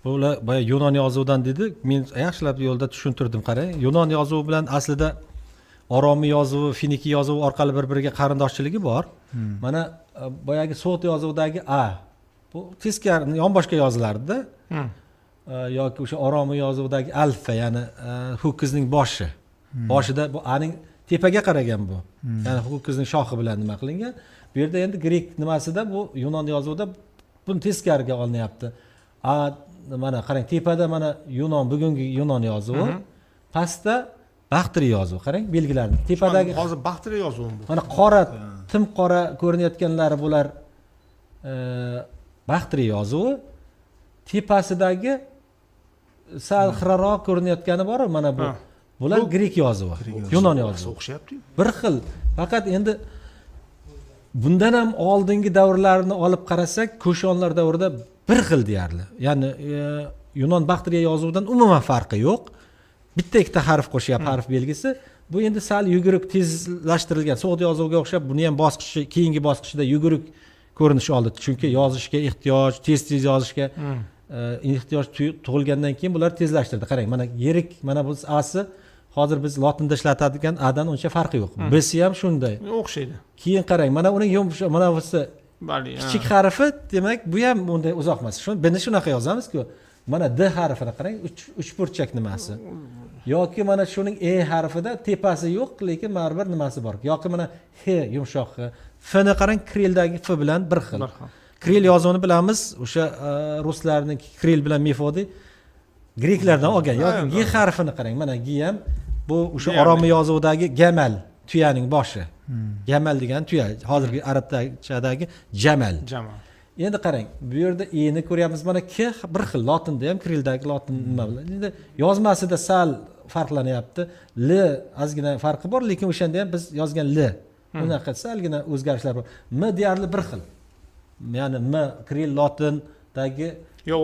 bular boya Yunon yozuvidan dedi. Men yaxshilab yo'lda tushuntirdim, qarang. Yunon yozuvi bilan aslida Oromiy yozuvi, Finiki yozuvi orqali bir-biriga qarindoshchiligi bor. Mana boyagi So'g'd yozuvidagi A bu teskari yonboshqa yozilarda yoki o'sha Oromiy yozuvidagi alfa, ya'ni ho'kizning boshi. Boshida bu Aning tepaga qaragan bu. Ya'ni ho'kizning shoxi bilan nima qilingan. Bu yerda endi grek nimasida bu Yunon yozuvida buni teskariga olinyapti. Mana qarang, tepada mana Yunon, bugungi Yunon yozuvi, pastda Baxtiriya yozuvi. Qarang belgilarni. Tepadagi hozir Baxtiriya yozuvi bu. Mana qora, tim qora ko'rinayotganlari bular Baxtiriya yozuvi. Tepasidagi sal xiraroq ko'rinayotgani bor, mana bu. Bular grek yozuvi, Yunon yozuvi. O'xshayapti-yu. Bir xil. Faqat endi bundan ham oldingi davrlarni olib qarasak, Ko'shonlar davrida bir xil deyarli. Ya'ni Yunon Baxtiriya yozuvidan umuman farqi yo'q. Bitta ikkita harf qo'shyapti, harf belgisi. Bu endi sal yuguruk tezlashtirilgan. So'g'd yozuviga o'xshab, buni ham bosqichi, keyingi bosqichda yuguruk ko'rinish oldi. Chunki yozishga ehtiyoj, tez yozishga ehtiyoj tug'ilgandan keyin bular tezlashtirdi. Qarang, mana yirik, mana bu A'si hozir biz lotinda ishlatadigan A'dan uncha farqi yo'q. B'si ham shunday. O'xshaydi. Keyin qarang, mana uning mana busi kichik harfi, demak bu ham bunday uzoq emas. Buni shunaqa yozamiz-ku. Mana D harfini qarang, uch burchak nimasi. Yoki mana shuning E harfida tepasi yo'q, lekin baribir nimasi bor. Yoki mana H yumshoq H. F ni qarang, Kirildagi F bilan bir xil. Kiril yozuvini bilamiz, o'sha ruslarning Kiril bilan Mefodiy greklardan olgan. Yoki G harfini qarang, mana G ham bu o'sha Oromiy yozuvidagi gamal, tuyaning boshi. Gamal degan tuya, hozirgi arabchadagi jamal. Endi qarang, bu yerda E ni ko'ryapmiz, mana K bir xil, lotinda ham, Kirildagi lotin nima bilan. Endi yozmasida sal farqlanyapti. L ozgina farqi bor, lekin o'shanda ham biz yozgan L. Unaqa salgina o'zgarishlar bor. M deyarli bir xil. Ya'ni M Kiril lotindagi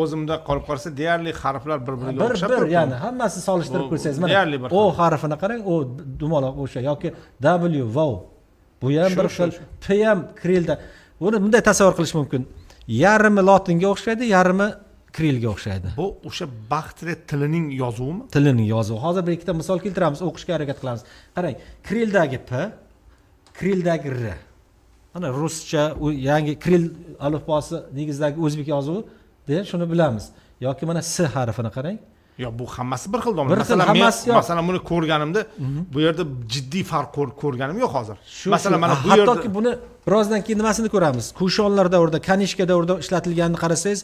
o'zimda qolib qolsa deyarli harflar bir-biriga o'xshab turibdi. Ya'ni hammasi solishtirib ko'rsangiz, mana O harfini qarang, O dumaloq o'sha yoki W wow. Bu ham bir xil, P ham Kirilda. Buni bunday tasavvur qilish mumkin. Yarimi lotinga o'xshaydi, yarimi Kirilga o'xshaydi. Bu o'sha Baxtiriya tilining yozuvimi? Tilining yozuvi. Hozir bir ikkita misol keltiramiz, o'qishga harakat qilamiz. Qarang, Kirildagi P, Kirildagi R. Mana ruscha yangi Kiril alifbosi negizidagi o'zbek yozuvi deya shuni bilamiz. Yoki mana S harfini qarang. Yo, bu hammasi bir xil domla. Masalan, buni ko'rganimda bu yerda jiddiy farq ko'rganim yo'q hozir. Masalan, mana bu yerda hattoki buni birozdan keyin nimasini ko'ramiz. Kushonlar davrida, Kanishka davrida ishlatilganini qarasangiz,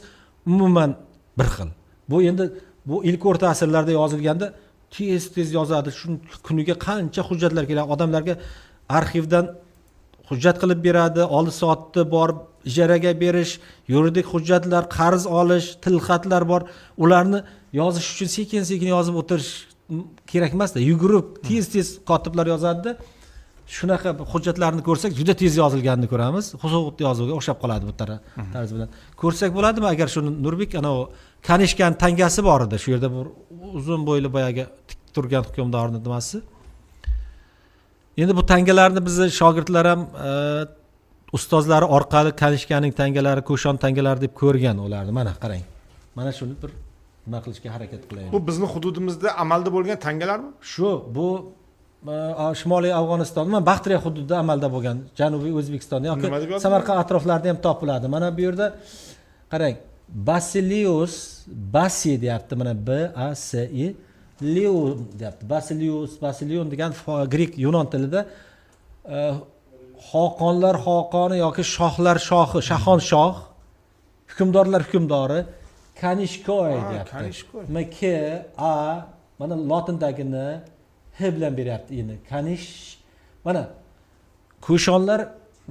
umuman bir xil. Bu endi bu ilk o'rta asrlarda yozilganda tez yozadi. Shu kuniga qancha hujjatlar keladi, odamlarga arxivdan hujjat qilib beradi, oldi soatni borib ijaraga berish, yuridik hujjatlar, qarz olish, tilxatlar bor. Ularni yozish uchun sekin yozib o'tirish kerak emasda. Yugurib tez kotiblar yozadi. Shunaqa hujjatlarni ko'rsak, juda tez yozilganini ko'ramiz. Xususiy yozuvga o'xshab qoladi bu tarz bilan. Ko'rsak bo'ladimi agar shuni Nurbek ana u Kanishkan tangasi bor edi. Shu yerda bir uzun bo'yli boyaga tik turgan hukmdorning nimasi. Endi bu tangalarni bizni shogirdlar ham ustozlari orqali Kanishkanning tangalari, Ko'shon tangalari deb ko'rgan ularni. Mana qarang. Mana shuni bir nima qilishga harakat qilaylik. Bu bizning hududimizda amalda bo'lgan tangalarmi? Shu bu Shimoliy Afg'oniston, mana Baxtriya hududida amalda bo'lgan, Janubiy O'zbekistonda yoki Samarqand atroflarida ham topiladi. Mana bu yerda qarang, Basilius Basi deyapti, mana B A S I Leon deyapti. Basilion degan grek Yunon tilida xoqonlar xoqoni yoki shohlar shohi, shahon shoh, hukmdorlar hukmdori, Kanishkoy deyapti. Mana K A mana lotindagini H bilan beryapti endi. Kanish mana Ko'shonlar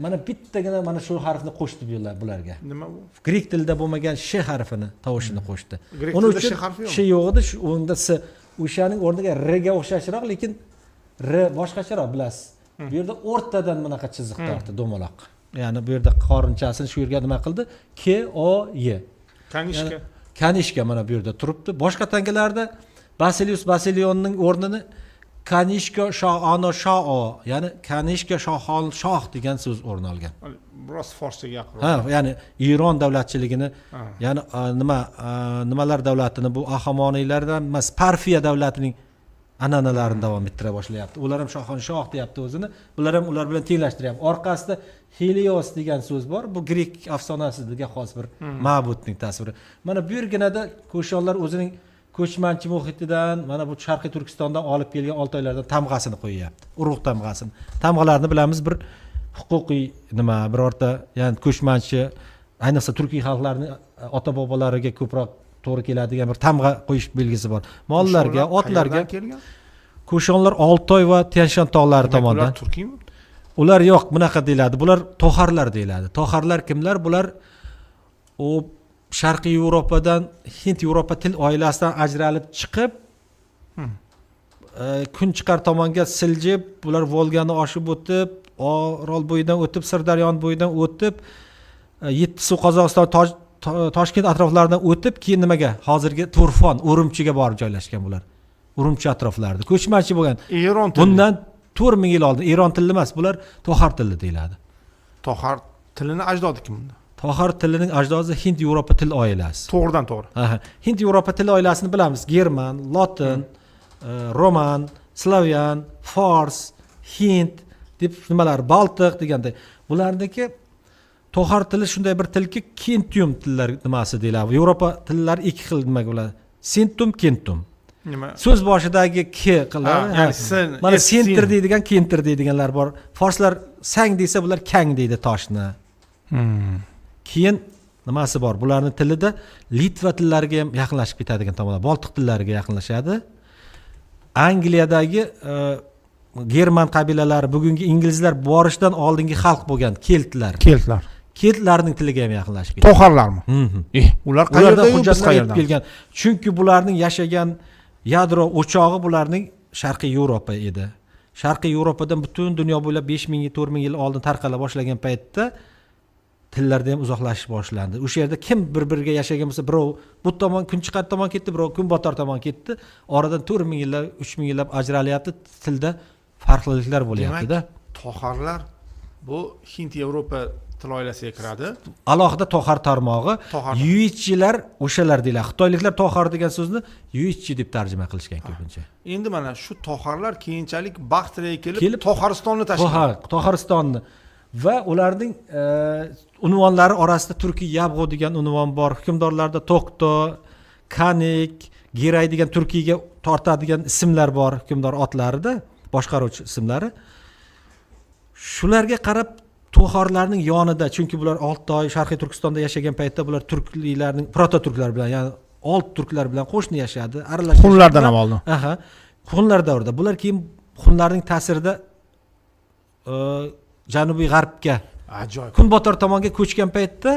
mana bittagina mana shu harfni qo'shdi bularga. Nima bu? Grek tilida bo'lmagan sh harfini, tovushini qo'shdi. Uning uchun sh yo'q edi, unda s o'shaning o'rniga r ga o'xshashroq, lekin r boshqacharoq bilasiz. Bu yerda o'rtadan bunaqa chiziq tortdi, do'maloq. Ya'ni bu yerda qorinchasini shu yerga nima qildi? K O Y. Kanishka. Kanishka mana bu yerda turibdi. Boshqa tangalarda Basilius Basilionning o'rnini Kanishka sho'ano sho'o, ya'ni Kanishka sho'xon shoh degan so'z o'rin olgan. Biroz forschaga yaqin. Ha, ya'ni Eron davlatchiligini, ya'ni nimalar davlatini, bu Ahamoniylardan emas, Parfiya davlatining an'analarini davom ettira boshlayapti. Ular ham sho'xon shoh deyapti o'zini. Bular ham ular bilan tenglashtiryapti. Orqasida Helios degan so'z bor. Bu grek afsonasiga xos bir ma'budning tasviri. Mana bu yerginada Ko'shonlar o'zining ko'chmanchi muhitidan mana bu Sharqiy Turkistondan olib kelgan Oltoylardan tamg'asini qo'yyapti. Urug' tamg'asini. Tamg'alarni bilamiz, bir huquqiy nima, birorta, ya'ni ko'chmanchi, ayniqsa turkiy xalqlarning ota-bobolariga ko'proq to'g'ri keladigan bir tamg'a qo'yish belgisi bor. Mollarga, otlarga Ko'shonlar Oltoy va Tianshan tog'lari tomonidan. Ular turkiymi? Ular yo'q, bunaqa deyiladi. Bular toharlar deyiladi. Toharlar kimlar? Bular o Sharqiy Yevropadan, Hind Yevropa til oilasidan ajralib chiqib, Kunchiqar tomonga siljib, bular Volgani oshib o'tib, Orol bo'yidan o'tib, Sirdaryo bo'yidan o'tib, Yettisuv Qozog'iston, Toshkent atroflaridan o'tib, keyin nimaga? Hozirgi Turfon, Urumchiga borib joylashgan bular. Urumchi atroflarida ko'chmanchi bo'lgan. Eron tili. Bundan 4000 yil oldin Eron tili emas, bular Tohar tili deyiladi. Tohar tilining ajdodi kim bunda? Tohar tilining ajdodi Hind Yevropa til oilasi. To'g'ridan to'g'ri. Hind Yevropa til oilasini bilamiz. German, Lotin, Roman, Slavyan, Fors, Hind deb nimalar, Baltiq deganday. Bularniki Tohar tili shunday bir tilki, Kentium tillar nimasi deyiladi. Yevropa tillari ikki xil nima bo'ladi. Sentum, Kentum. Nima? So'z boshidagi k qiladi. Mana sentir deydigan, kentir deydiganlar bor. Forslar sang desa, bular kang deydi toshni. Keyin nimasi bor? Bularning tilida Litva tillariga ham yaqinlashib ketadigan tomonlar, Baltiq tillariga yaqinlashadi. Angliyadagi German qabilalari, bugungi inglizlar borishdan oldingi xalq bo'lgan keltlar. Keltlarning tiliga ham yaqinlashib ketadi. Toharlarmi? Ular qayerdan hujjatlar kelgan? Chunki bularning yashagan yadro o'chog'i bularning Sharqiy Yevropa edi. Sharqiy Yevropadan butun dunyo bo'ylab 5000 yil, 4000 yil oldin tarqala boshlagan paytda tillarda ham uzoqlashish boshlandi. O'sha yerda kim bir-biriga yashagan bo'lsa, birov bu tomon Kunchiqar tomon ketdi, birov Kunbotar tomon ketdi. Oradan 4000 yillab, 3000 yillab ajralyapti, tilda farqliliklar bo'lyapti-da. Toharlar bu Hind Yevropa til oilasiga kiradi. Alohida tohar tarmog'i. Yuichilar o'shalar deyiladi. Xitoyliklar tohar degan so'zni yuichi deb tarjima qilishgan ko'pincha. Endi mana shu toharlar keyinchalik Baxtriyaga kelib Toharistonni tashkil qildi. Toharistonni va ularning unvonlari orasida Turkiy Yabg'o degan unvon bor. Hukmdorlarda To'qto, Kanik, Geray degan Turkiyga tortadigan ismlar bor, hukmdor otlarida, boshqaruvchi ismlari. Shularga qarab Toharlarning yonida, chunki bular Oltoy, Sharqiy Turkistonda yashagan paytda bular turklarning proto-turklar bilan, ya'ni old turklar bilan qo'shni yashadi, aralashib. Hunlardan ham oldin. Aha. Hunlar davrida. Bular keyin hunlarning ta'sirida janubiy g'arbga, Ajoyib. kunbotar tomonga ko'chgan paytda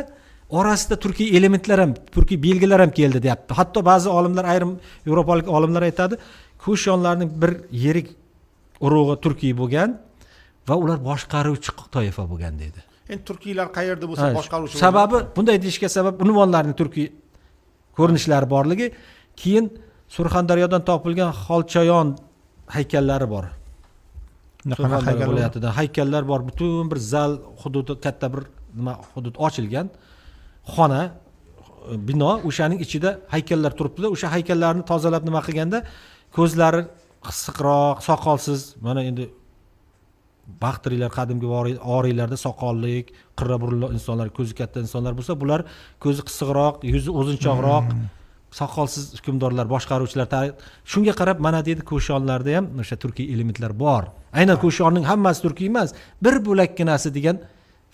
orasida turkiy elementlar ham, turkiy belgilar ham keldi deyapti. Hatto ba'zi olimlar, ayrim yevropalik olimlar aytadi, Kushonlarning bir yirik urug'i turkiy bo'lgan va ular boshqaruvchi toifa bo'lgan deydi. Endi turkiylar qayerda bo'lsa boshqaruvchi. Sababi bunday deyishga sabab unvonlarning turkiy ko'rinishlari borligi, keyin Surxondaryodan topilgan Xolchayon haykallari bor. Surxondaryo viloyatida haykallar bor, butun bir zal hududi, katta bir hudud ochilgan. Xona, bino, o'shaning ichida haykallar turibdi. O'sha haykallarni tozalab nima qilganda ko'zlari qisiqroq, soqolsiz, mana endi Baxtirilar qadimgi oriylarda soqollik, qirra burunli insonlar, ko'zi katta insonlar bo'lsa, bular ko'zi qisiqroq, yuzi o'zinchoqroq, soqolsiz hukmdorlar, boshqaruvchilar. Shunga qarab mana deydi Kushonlarda ham o'sha turkiy elementlar bor. Aynan Kushonning hammasi turkiy emas, bir bo'lakginasi degan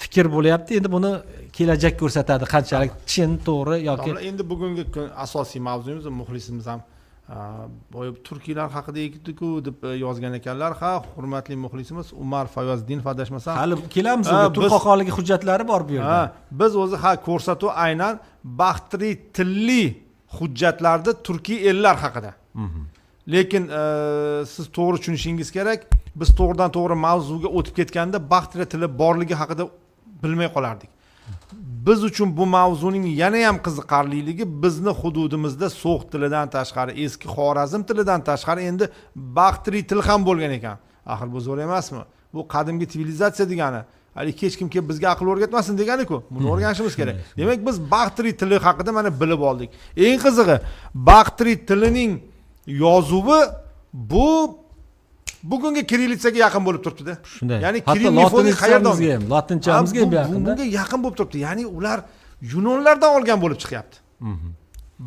fikr bo'lyapti. Endi buni kelajak ko'rsatadi, qanchalik chin, to'g'ri yoki. Endi bugungi asosiy mavzuyimiz muxlisimiz ham turkiylar haqida edi-ku deb yozgan ekanlar. Ha, hurmatli muxlisimiz Umar Fayozdinov adashmasam. Hali kelamiz, turk xoqonligi hujjatlari bor bu yerda. Biz o'zi ko'rsatuv aynan Baxtri tilli hujjatlarda turkiy ellar haqida. Lekin siz to'g'ri tushunishingiz kerak. Biz to'g'ridan to'g'ri mavzuga o'tib ketganda Baxtri tili borligi haqida bilmay qolardik. Biz uchun bu mavzuning yana ham qiziqarliligi bizni hududimizda so'x tilidan tashqari, eski Xorazm tilidan tashqari endi Baxtri til ham bo'lgan ekan. Axir bu zo'r emasmi? Bu qadimgi sivilizatsiya degani. Hali hech kim kelib bizga aql o'rgatmasin degani-ku. Buni o'rganishimiz kerak. Demak, biz Baxtri tili haqida mana bilib oldik. Eng qizig'i, Baxtri tilining yozuvi bu bugungi kirillitsaga yaqin bo'lib turibdi-da. Shunday. Ya'ni kirillitsaga qayerdan ham, latinchamizga ham yaqin. Bunga yaqin bo'lib turibdi. Ya'ni ular Yunonlardan olgan bo'lib chiqyapti.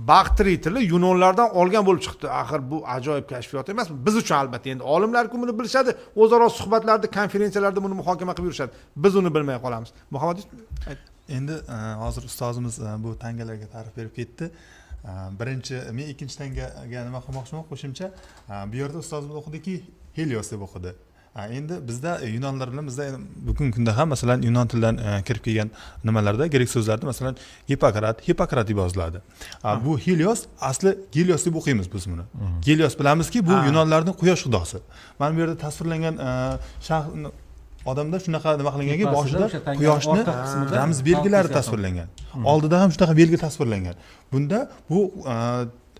Baxtri tili Yunonlardan olgan bo'lib chiqdi. Axir bu ajoyib kashfiyot emasmi? Biz uchun albatta endi olimlar-ku buni bilishadi, o'zaro suhbatlarda, konferensiyalarda buni muhokama qilib yurishadi. Biz uni bilmay qolamiz. Muhammad endi hozir ustozimiz bu tangalarga ta'rif berib ketdi. Birinchi, men ikkinchi tangaga nima qilmoqchiman qo'shimcha. Bu yerda ustozimiz o'qidiki, Helios deb o'qidi. Endi bizda yunonlar bilan bizda bugungi kunda ham masalan yunon tilidan kirib kelgan nimalarda grek so'zlarda masalan Hippokrat deb yoziladi. Bu Helios asli Helios deb o'qiymiz biz buni. Helios bilamizki, bu yunonlarning quyosh xudosi. Mana bu yerda tasvirlangan odamda shunaqa nima qilinganki, boshida quyoshni ramz belgilari tasvirlangan. Oldida ham shunaqa belgi tasvirlangan. Bunda bu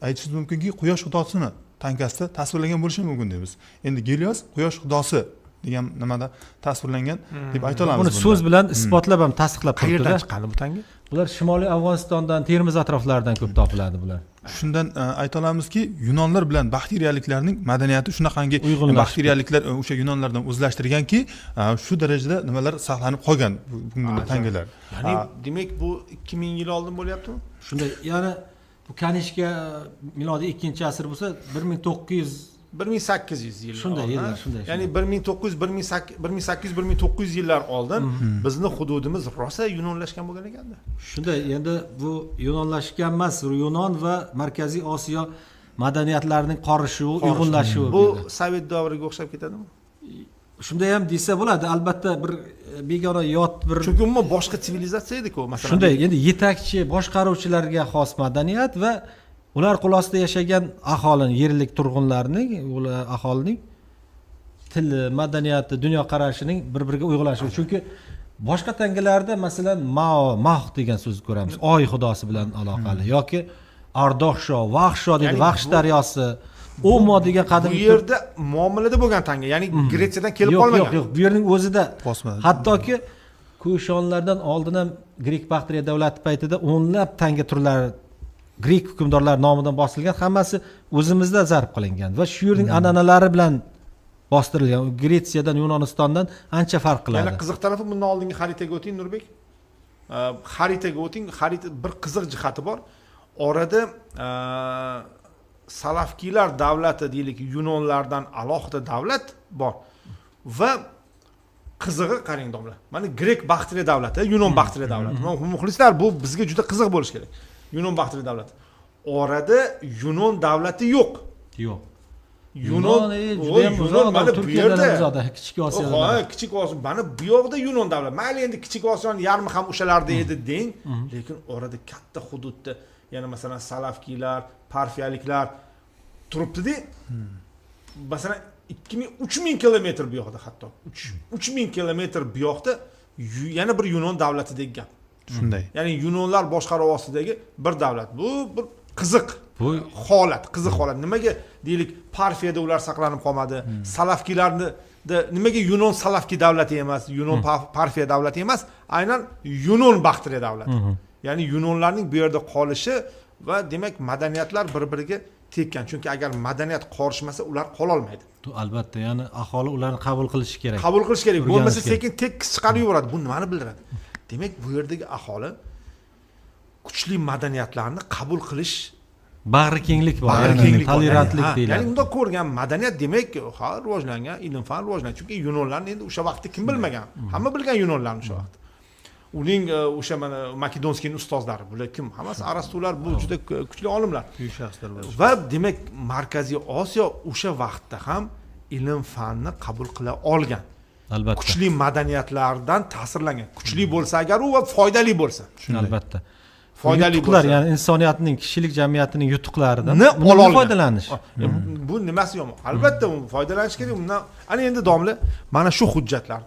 aytishimiz mumkinki, quyosh xudosini tankasida tasvirlangan bo'lishi mumkin deymiz. Endi Helios quyosh xudosi degan nimada tasvirlangan deb ayta olamiz. Buni so'z bilan isbotlab ham tasdiqlab turibdi. qayerdan chiqqani bu tanga? Bular Shimoliy Afg'onistondan, Termiz atroflaridan ko'p topiladi bular. Shundan ayta olamizki, yunonlar bilan baxteriyaliklarning madaniyati shunaqangi baxteriyaliklar o'sha yunonlardan o'zlashtirganki, shu darajada nimalar saqlanib qolgan bugungi tangalar. Ya'ni demak bu 2000 yil oldin bo'lyaptimi? Shunday, ya'ni bu Kanishka milodiy 2-asr bo'lsa 1800 yil. Shunday yillar, shunday. Ya'ni 1800-1900 yillar oldin bizni hududimiz rosa yunonlashgan bo'lgan ekanda. Shunday, endi bu yunonlashgan emas, Yunon va Markaziy Osiyo madaniyatlarining qorishuvi, uyg'unlashuvi. Bu Sovet davriga o'xshab ketadimi? Shunday ham desa bo'ladi, albatta bir begona yot bir. Chunki umuman boshqa sivilizatsiya edi-ku, masalan. Shunday, endi yetakchi, boshqaruvchilarga xos madaniyat va ular qo'l ostida yashagan aholining, yerlik turg'unlarning, ular aholining tili, madaniyati, dunyoqarashining bir-biriga uyg'unlashuvi. Chunki boshqa tangalarda masalan Mao degan so'zni ko'ramiz, oy xudosi bilan aloqali yoki Ardoqsho, Vahsho deydi, Vahsh daryosi, Omo degan qadimgi bu yerda muomalada bo'lgan tanga, ya'ni Gretsiyadan kelib qolmagan. Yo'q, bu yerning o'zida hattoki Kushonlardan oldin ham Grek Baktriya davlati paytida o'nlab tanga turlari Grek hukmdorlar nomidan bosilgan, hammasi o'zimizda zarb qilingan va shu yerning an'analari bilan bostirilgan. Gretsiyadan, Yunonistondan ancha farq qiladi. Yana qiziq tarafi, bundan oldingi xaritaga o'ting Nurbek. Xaritaga o'ting, xarita bir qiziq jihati bor. Orada Salafkiylar davlati deylik, Yunonlardan alohida davlat bor va qizig'i qarang domla. Mana Grek Baktriya davlati, Yunon Baktriya davlati. Muxlislar, bu bizga juda qiziq bo'lish kerak. Yunon Baktriya davlati. orada Yunon davlati yo'q. yo'q. Yunon judayam uzoq, mana bu Turkiyadan yerda. uzoqda, Kichik Osiyoda. Ha, Kichik Osiyo, mana bu yoqda Yunon davlati. Mayli endi Kichik Osiyoning yarmi ham o'shalarda edi deng, lekin orada katta hududda, yana masalan Salafkiylar, Parfiyaliklar turibdi-da. Masalan 3000 kilometr bu yoqda, hatto 3000 kilometr bu yoqda yana bir Yunon davlatidagi gap. Shunday. Ya'ni Yunonlar boshqaruv ostidagi bir davlat. Bu bir qiziq Bu holat, qiziq holat. Nimaga deylik Parfiyada ular saqlanib qolmadi? Salafkilarni nimaga Yunon Salafki davlati emas, Yunon Parfiya davlati emas, aynan Yunon Baktriya davlati. Ya'ni Yunonlarning bu yerda qolishi va demak madaniyatlar bir-biriga tekkan. Chunki agar madaniyat qorishmasa, ular qola olmaydi. albatta, ya'ni aholi ularni qabul qilishi kerak. Qabul qilish kerak. O'rganish Bo'lmasa kerak. sekin tekis chiqarib yuboradi. Bu nimani bildiradi? Demak, bu yerdagi aholi kuchli madaniyatlarni qabul qilish, Bag'rikenglik bor, bag'rikenglik, tolerantlik ya'ni deyiladi. unda ko'rgan madaniyat demak, ha, rivojlangan, ilm-fan rivojlangan. Chunki Yunonlarni endi o'sha vaqtda kim bilmagan? Hamma bilgan Yunonlarni o'sha vaqtda. Uning o'sha mana Makedonskiyning ustozlari, bular kim? Hammasi Arastular, bu juda kuchli olimlar. Buyuk shaxslar bor. Va demak, Markaziy Osiyo o'sha vaqtda ham ilm-fanni qabul qila olgan. Albatta. Kuchli madaniyatlardan ta'sirlangan. Kuchli bo'lsa agar u va foydali bo'lsa. Albatta. Foydali Yutuqlar, bo'lsa. ya'ni insoniyatning, kishilik jamiyatining yutuqlaridan Bundan ololgan. foydalanish. Bu nimasi yomon? Albatta u foydalanish kerak. Undan ana endi domla mana shu hujjatlar.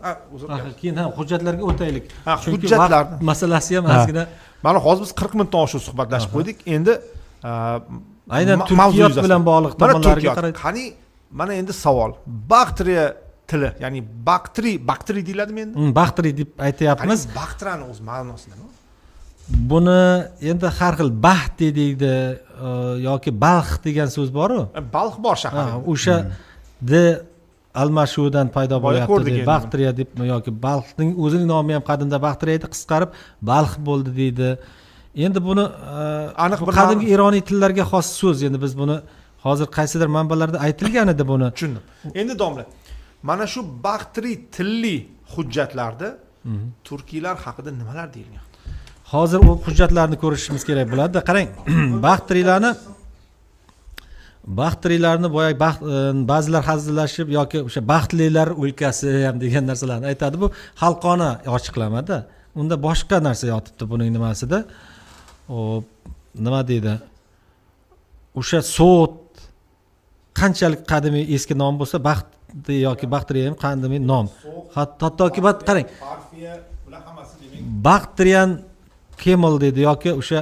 Keyin ham hujjatlarga o'taylik. Ha, Chunki hujjatlar vaqt masalasi ham ozgina mana hozir biz 40 minutdan oshiq suhbatlashib qo'ydik. Endi aynan mavzu Turkiyot yuzasidan. bilan bog'liq Mana tomonlarga Turkiyot. qaraydi. Qani mana endi savol. Baktriya tili, ya'ni Baktri deyiladimi endi? Baxtri deb aytyapmiz. Qani Baktrani o'z ma'nosi nima? Buni endi har xil baxt deydi yoki balx degan so'z bor-ku. Balx bor shahar. O'sha d almashuvidan paydo ko'rdik bo'lyapti. endi. Baktriya deb yoki balxning o'zining nomi ham qadimda Baktriya edi, qisqarib balx bo'ldi deydi. Endi buni Aniq bir qadimgi Ironiy tillarga xos so'z. Endi biz buni hozir qaysidir manbalarda aytilgan edi buni. Tushundim. Endi domla, mana shu Baktri tilli hujjatlarda turkiylar haqida nimalar deyilgan? Hozir u hujjatlarni ko'rishimiz kerak bo'ladi. Qarang, Baktrilarni boya ba'zilar hazillashib yoki o'sha baxtlilar o'lkasi ham degan narsalarni aytadi. Bu xalqona ochiqlamada. Unda boshqa narsa yotibdi buning nimasida. Nima deydi? O'sha So't qanchalik qadimiy eski nom bo'lsa, Baxtli yoki Baktriya ham qadimiy nom. Hattoki qarang. Parfiya bular hammasi demak Baktriyan Camel dedi yoki o'sha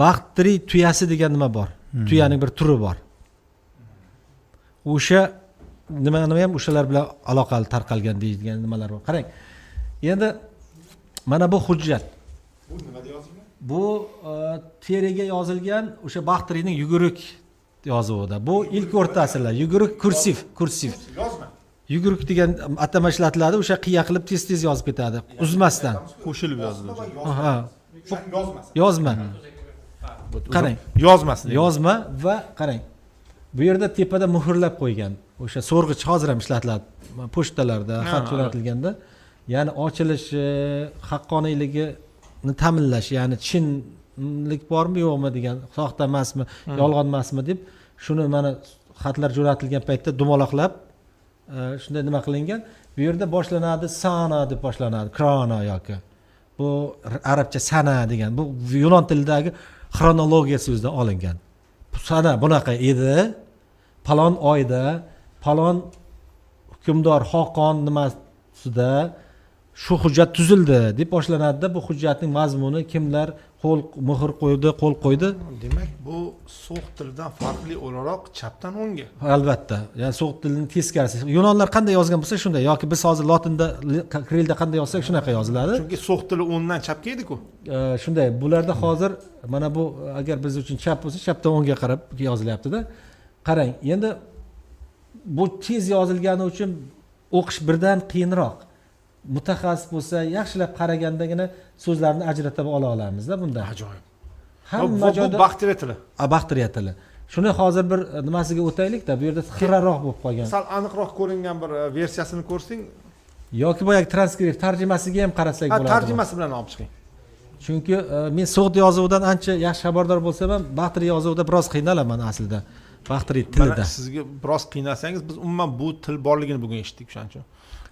Baktri tuyasi degan nima bor? Tuyaning bir turi bor. O'sha nima ham o'shalar bilan aloqali tarqalgan deydigan nimalar bor. Qarang. Endi mana bu hujjat. bu nimada yozilgan? Bu teriga yozilgan o'sha Baktrining yuguruk yozuvida. Bu ilk o'rta asrlar. Yuguruk kursiv. Yozma. Yuguruk degan atama ishlatiladi. O'sha qiya qilib tez yozib ketadi, uzmasdan. Qo'shilib yoziladi. Ha. Yozmasin. Yozma. Qarang. Yozmasin. Yozma va qarang. Bu yerda tepada muhrlab qo'ygan. O'sha so'rg'ich hozir ham ishlatiladi. Pochtalarda xat jo'natilganda, ya'ni ochilishi, haqqoniyligini ta'minlash, ya'ni chinlik bormi yo'qmi degan, soxta emasmi, yolg'on emasmi deb shuni mana xatlar jo'natilgan paytda dumaloqlab shunday nima qilingan. Bu yerda boshlanadi sana deb boshlanadi, krona yoki. Bu arabcha sana degan. Bu Yunon tilidagi xronologiya so'zidan olingan. Bu sana bunaqa edi. Palon oyda, palon hukmdor Xoqon nimasida shu hujjat tuzildi deb boshlanadi-da. Bu hujjatning mazmuni kimlar muhr qo'ydi, qo'l qo'ydi. Demak, bu so'q tilidan farqli o'laroq chapdan o'ngga. Albatta. Ya'ni so'q tilining teskarisi. Yunonlar qanday yozgan bo'lsa shunday yoki biz hozir lotinda, kirilda qanday yozsak shunaqa yoziladi. Chunki so'q tili o'ngdan chapga edi-ku. Shunday. Bularda hozir mana bu agar biz uchun chap bo'lsa, chapdan o'ngga qarab yozilyapti-da. Qarang, endi bu tez yozilgani uchun o'qish birdan qiyinroq. Mutaxassis bo'lsa, yaxshilab qaragandagina so'zlarni ajratib ola olamiz-da bunda. Ajoyib. Hamma joyda bu Baktriya tili. Baktriya tili. Shuni hozir bir nimasiga o'taylik-da. Bu yerda xiraroq bo'lib qolgan. Sal aniqroq ko'ringan bir versiyasini ko'rsang, yoki boyagi transkript tarjimasiga ham qarasak bo'ladi. tarjimasi bilan olib chiqing. chunki men So'g'd yozuvidan ancha yaxshi xabardor bo'lsam ham Baxtri yozuvida biroz qiynalaman aslida. Baxtri tilida. Sizga biroz qiynalsangiz, biz umuman bu til borligini bugun eshitdik o'shaning uchun.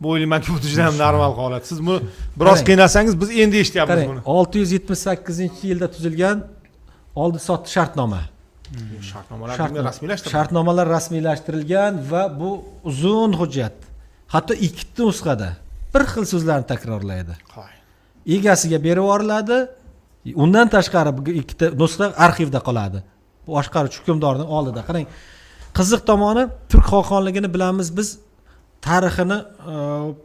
Bu o'ylaymanki bu juda ham normal holat. Siz buni biroz qiynalsangiz, biz endi eshityapmiz buni. 678-yilda tuzilgan oldi sotdi shartnoma. Shartnomalar rasmiylashtirilgan va bu uzun hujjat. Hatto ikkita nusxada bir xil so'zlarni takrorlaydi. Egasiga berib yuboriladi. Undan tashqari ikkita nusxa arxivda qoladi. Boshqaruvchi hukmdorning oldida. Qarang, qiziq tomoni Turk xoqonligini bilamiz biz. Tarixini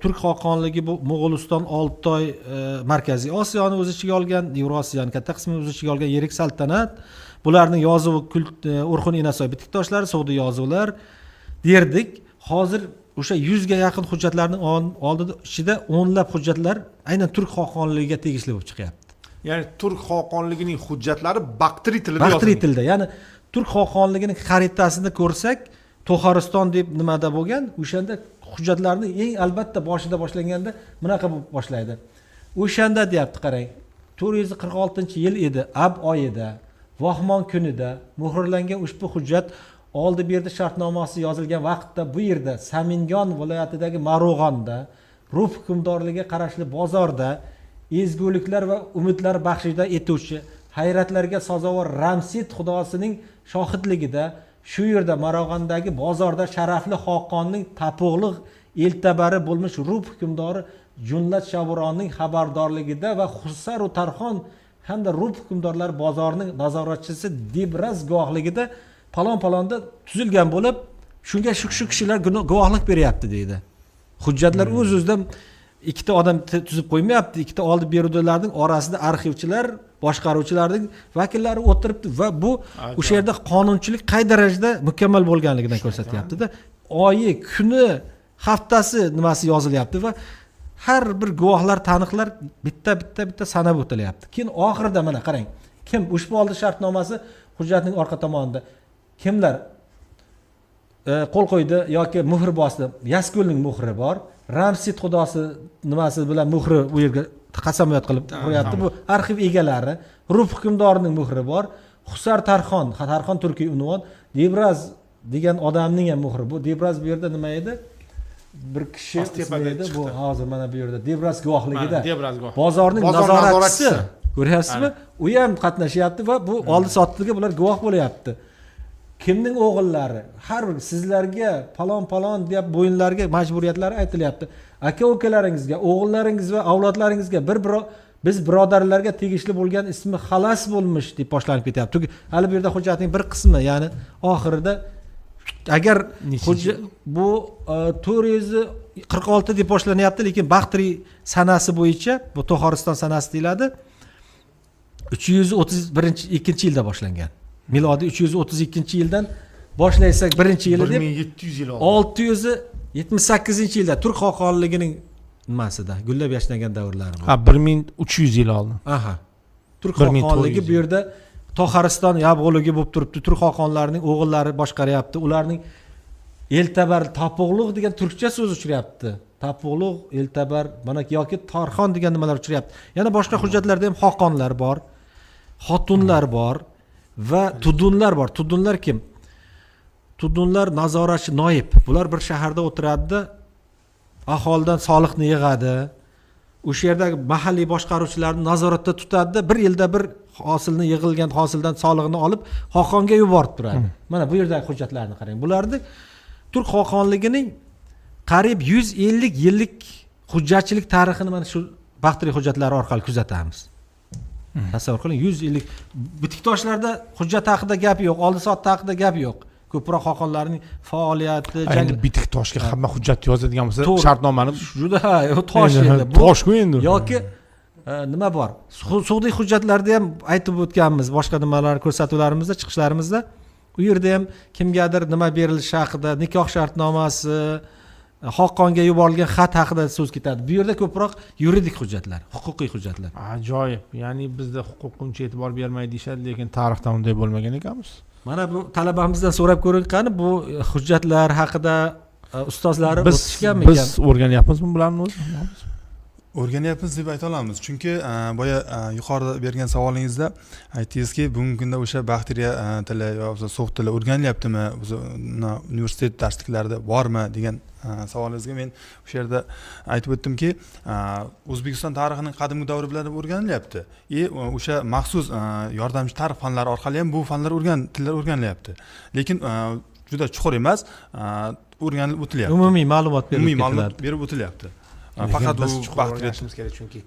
Turk xoqonligi bu Mo'g'uliston, Oltoy, Markaziy Osiyoni o'z ichiga olgan, Yevrosiyoning katta qismini o'z ichiga olgan yirik saltanat. Bularning yozuvi Urxun Inasoy bitikdoshlari, So'g'di yozuvlar derdik. Hozir o'sha 100 ga yaqin hujjatlarning oldida ichida o'nlab hujjatlar aynan Turk xoqonligiga tegishli bo'lib chiqyapti. Ya'ni Turk xoqonligining hujjatlari Baxtri tilida yozilgan. Baxtri tilida. Ya'ni Turk xoqonligining xaritasini ko'rsak, To'xariston deb nimada bo'lgan, o'shanda hujjatlarning eng albatta boshida boshlanganda bunaqa bo'lib boshlaydi. O'shanda deyapti, qarang. 446-yil edi, ab oyida, Vohmon kunida muhrlangan ushbu hujjat oldi berdi shartnomasi yozilgan vaqtda bu yerda Samingon viloyatidagi Marug'onda Ruf hukmdorligiga qarashli bozorda ezguliklar va umidlar baxshida etuvchi hayratlarga sazovor Ramsid xudosining shohidligida shu yerda Marug'ondagi bozorda sharafli xoqonning tapuqliq eltabari bo'lmish Ruf hukmdori Junlat Shaburonning xabardorligida va Xusaru Tarxon hamda Ruf hukmdorlar bozorining nazoratchisi Dibraz guvohligida palon-palonda tuzilgan bo'lib, shunga shu kishilar guvohlik beryapti deydi. Hujjatlar o'z-o'zidan ikkita odam tuzib qo'ymayapti. Ikkita oldi beruvchilarning orasida arxivchilar, boshqaruvchilarning vakillari o'tiribdi va bu o'sha yerda qonunchilik qay darajada mukammal bo'lganligidan ko'rsatyapti-da. Oyi, kuni, haftasi nimasi yozilyapti va har bir guvohlar, taniqlar bitta sanab o'tilyapti. Keyin oxirida mana qarang. Kim ushbu oldi shartnomasi hujjatning orqa tomonida kimlar qo'l qo'ydi yoki muhr bosdi? Yaskulning muhri bor. Ramsid xudosi nimasi bilan muhri u yerga qasamyod qilib qo'yapti. Bu arxiv egalari. Ruf hukmdorining muhri bor. Xusar Tarxon turkiy unvon. Debraz degan odamning ham muhri. Bu Debraz bu yerda nima edi? Bir kishi edi. Bu hozir mana bu yerda Debraz guvohligida. Bozorning nazoratchisi. Ko'ryapsizmi? U ham qatnashyapti va bu oldi sotdiga bular guvoh bo'lyapti. Kimning o'g'illari, har bir sizlarga palon deb bo'yinlarga majburiyatlari aytilyapti. Aka-ukalaringizga, o'g'illaringiz va avlodlaringizga biz birodarlarga tegishli bo'lgan ismi xalas bo'lmish deb boshlanib ketyapti. Hali bu yerda hujjatning bir qismi, ya'ni oxirida agar bu 446 deb boshlanyapti, lekin Baxtri sanasi bo'yicha, bu To'xariston sanasi deyiladi. 332-yilda boshlangan. Milodiy 332-yildan boshlaysak, birinchi yili deb 1700 yil oldin. 678-yilda Turk xoqonligining nimasida gullab yashnagan davrlari bor. 1300 yil oldin. Aha. Turk xoqonligi bu yerda To'xariston yabg'uligi bo'lib turibdi. Turk xoqonlarining o'g'illari boshqaryapti. Ularning eltabar, tapuqliq degan turkcha so'z uchrayapti. Tapuqliq, eltabar, mana yoki Tarxon degan nimalar uchrayapti. Yana boshqa hujjatlarda ham xoqonlar bor, xotunlar bor va tudunlar bor. Tudunlar kim? Tudunlar nazoratchi, noyib. Bular bir shaharda o'tiradi, aholidan soliqni yig'adi. O'sha yerdagi mahalliy boshqaruvchilarni nazoratda tutadi, bir yilda bir hosilni yig'ilgan hosildan soliqni olib xoqonga yuborib turadi. Mana bu yerdagi hujjatlarni qarang. Bularni Turk xoqonligining qariyb 150 yillik hujjatchilik tarixini mana shu Baxtri hujjatlari orqali kuzatamiz. Tasavvur qiling, 100 yillik bitikdoshlarda hujjat haqida gap yo'q, oldi sotdi haqida gap yo'q. Ko'proq xoqonlarning faoliyati, endi bitik toshga hamma hujjat yozadigan bo'lsa, shartnomani juda tosh endi. Tosh-ku endi. Yoki nima bor? Sug'diy hujjatlarda ham aytib o'tganmiz, boshqa nimalar ko'rsatuvlarimizda, chiqishlarimizda. U yerda ham kimgadir nima berilishi haqida, nikoh shartnomasi, xoqonga yuborilgan xat haqida so'z ketadi. Bu yerda ko'proq yuridik hujjatlar, huquqiy hujjatlar. Ajoyib. Ya'ni bizda huquqqa uncha e'tibor bermaydi deyshadi, lekin tarixda unday bo'lmagan ekanmiz. Mana bu talabamizdan so'rab ko'ring, qani bu hujjatlar haqida ustozlari o'tishganmi ekan? Biz o'rganyapmizmi bularni o'zi? o'rganyapmiz deb ayta olamiz, chunki boya yuqorida bergan savolingizda aytdingizki, bugungi kunda o'sha bakteriya tili yoki so'q tili o'rganilyaptimi, universitet darsliklarida bormi degan savolingizga men o'sha yerda aytib o'tdimki, O'zbekiston tarixining qadimgi davri bilan o'rganilyapti. O'sha maxsus yordamchi tarix fanlari orqali ham bu fanlar tillar o'rganilyapti. Lekin juda chuqur emas, o'rganilib o'tilyapti. Umumiy ma'lumot berib o'tilyapti. Faqat biz bu chuqur o'rganishimiz kerak, chunki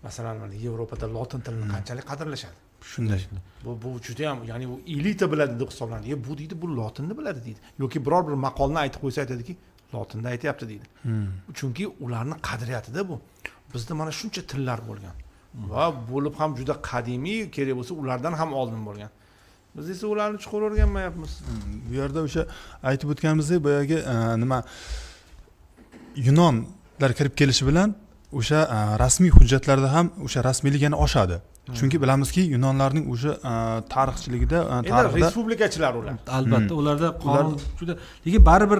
masalan mana Yevropada lotin tilini qanchalik qadrlashadi. Shunday. Bu juda ham, ya'ni u elita biladi deb hisoblanadi. Bu deydi, bu lotinni biladi deydi. Yoki biror bir maqolni aytib qo'ysa aytadiki, lotinda aytyapti deydi. Chunki ularni qadriyatida bu. Bizda mana shuncha tillar bo'lgan. Va bo'lib ham juda qadimiy, kerak bo'lsa ulardan ham oldin bo'lgan. Biz esa ularni chuqur o'rganmayapmiz. Bu yerda o'sha aytib o'tganimizdek, boyagi Yunonlar kirib kelishi bilan o'sha rasmiy hujjatlarda ham o'sha rasmiylik yana oshadi. Chunki bilamizki, Yunonlarning o'sha tarixchiligida, tarixida respublikachilar ular. Albatta, ularda qonun juda, lekin baribir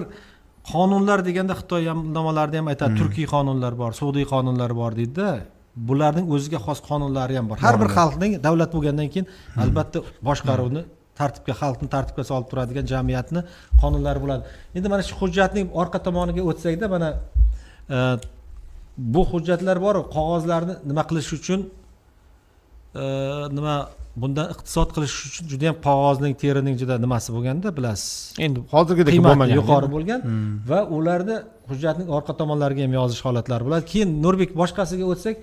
qonunlar deganda Xitoy ham nomalarida ham aytadi, turkiy qonunlar bor, saudiy qonunlar bor deydi-da. Bularning o'ziga xos qonunlari ham bor. Har bir xalqning davlat bo'lgandan keyin albatta boshqaruvni xalqni tartibga solib turadigan jamiyatni qonunlari bo'ladi. Endi mana shu hujjatning orqa tomoniga o'tsakda, mana bu hujjatlar bor, qog'ozlarni nima qilish uchun bundan iqtisod qilish uchun juda ham qog'ozning, terining juda nimasi bo'lganda, bilasiz. Endi hozirgidek qiymati yuqori bo'lgan va ularda hujjatning orqa tomonlariga ham yozish holatlari bo'ladi. Keyin Nurbek boshqasiga o'tsak,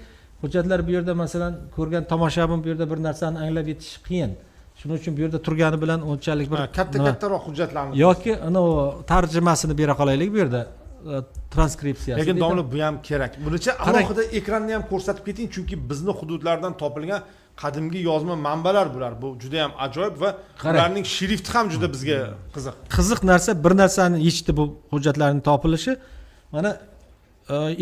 hujjatlar bu yerda masalan ko'rgan tomoshabin bu yerda bir narsani anglab yetish qiyin. Shuning uchun bu yerda turgani bilan unchalik bir kattaroq hujjatlarni yoki tarjimasini bera qolaylik bu yerda, transkripsiyasi. Lekin domla bu ham kerak. Bunacha alohida ekranni ham ko'rsatib keting, chunki bizni hududlardan topilgan qadimgi yozma manbalar bular. Bu juda ham ajoyib va ularning shrifti ham juda bizga qiziq. Qiziq narsa, bir narsani yechdi bu hujjatlarning topilishi. Mana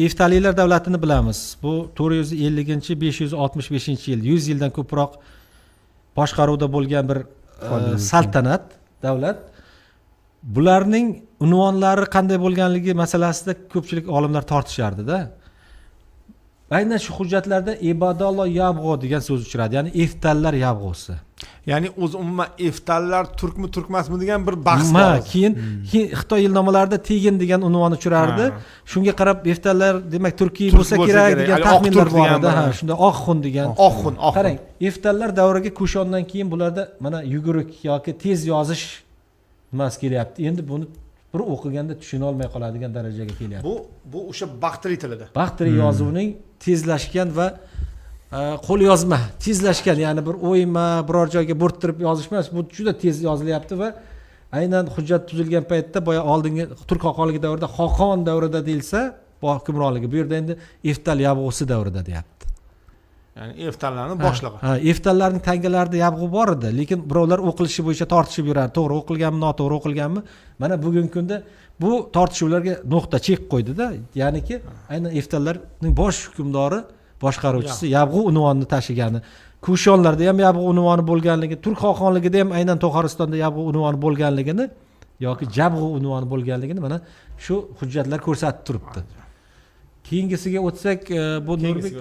Eftalilar davlatini bilamiz. Bu 450-565-yil, 100 yildan ko'proq boshqaruvda bo'lgan bir saltanat, davlat. Bularning unvonlari qanday bo'lganligi masalasida ko'pchilik olimlar tortishardi-da. Aynan shu hujjatlarda Ibadalloh Yabg'o degan so'z uchradi, ya'ni Eftallar Yabg'osi. Ya'ni o'zi umuman Eftallar turkmi, turkmasmi degan bir bahs bor. Keyin Xitoy yilnomalarida Tegin degan unvon uchrardi. Shunga qarab Eftallar demak Turkiy bo'lsa kerak degan taxminlar bor edi. Shunda Oqxun degan. Oqxun. Qarang, Eftallar davriga ko'shondan keyin bularda mana yugurik yoki tez yozish nimasi kelyapti. Endi buni bir o'qiganda tushuna olmay qoladigan darajaga kelyapti. Bu o'sha Baxtri tilida. Baxtri yozuvining tezlashgan va qo'l yozma tezlashgan, ya'ni bir o'yma biror joyga bo'rttirib yozish emas, bu juda tez yozilyapti va aynan hujjat tuzilgan paytda boya oldingi turk xoqonligi davrida Xoqon davrida deyilsa, bu hukmronligi, bu yerda endi Eftal Yabg'osi davrida deyapti. Ya'ni Eftallarning boshlig'i. Eftallarning tangalarida Yabg'o bor edi, lekin birovlar o'qilishi bo'yicha tortishib yurardi, to'g'ri o'qilganmi, noto'g'ri o'qilganmi. Mana bugungi kunda bu tortishuvlarga nuqta chek qo'ydi-da, ya'niki aynan Eftallarning bosh hukmdori, boshqaruvchisi Yabg'o unvonini tashigani. Kushonlarda ham Yabg'o unvoni bo'lganligi, Turk xoqonligida ham aynan To'g'ristonda Yabg'o unvoni bo'lganligini yoki Jabg'o unvoni bo'lganligini mana shu hujjatlar ko'rsatib turibdi. Keyingisiga o'tsak, bu Nurbek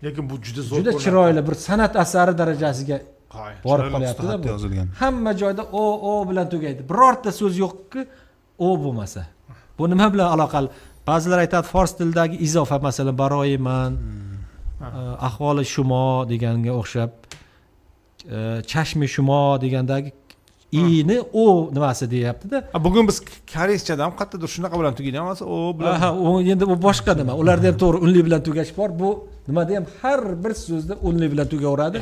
lekin bu juda zo'r, juda chiroyli bir san'at asari darajasiga borib qolyapti-da bu. Hamma joyda o bilan tugaydi. Birorta so'z yo'qki o bo'lmasa. Bu nima bilan aloqali? Ba'zilar aytadi fors tilidagi izofa, masalan, baroyiman, ahvoli shumo deganga o'xshab, chashmi shumo degandagi i'ni o nimasi deyapti-da. Bugun biz koreyschadan ham qayerdadir shunaqa bilan tugaydi, emas o bilan. Endi bu boshqa nima. Ularda ham to'g'ri unli bilan tugash bor. Bu nimada ham har bir so'zda unli bilan tugaveradi.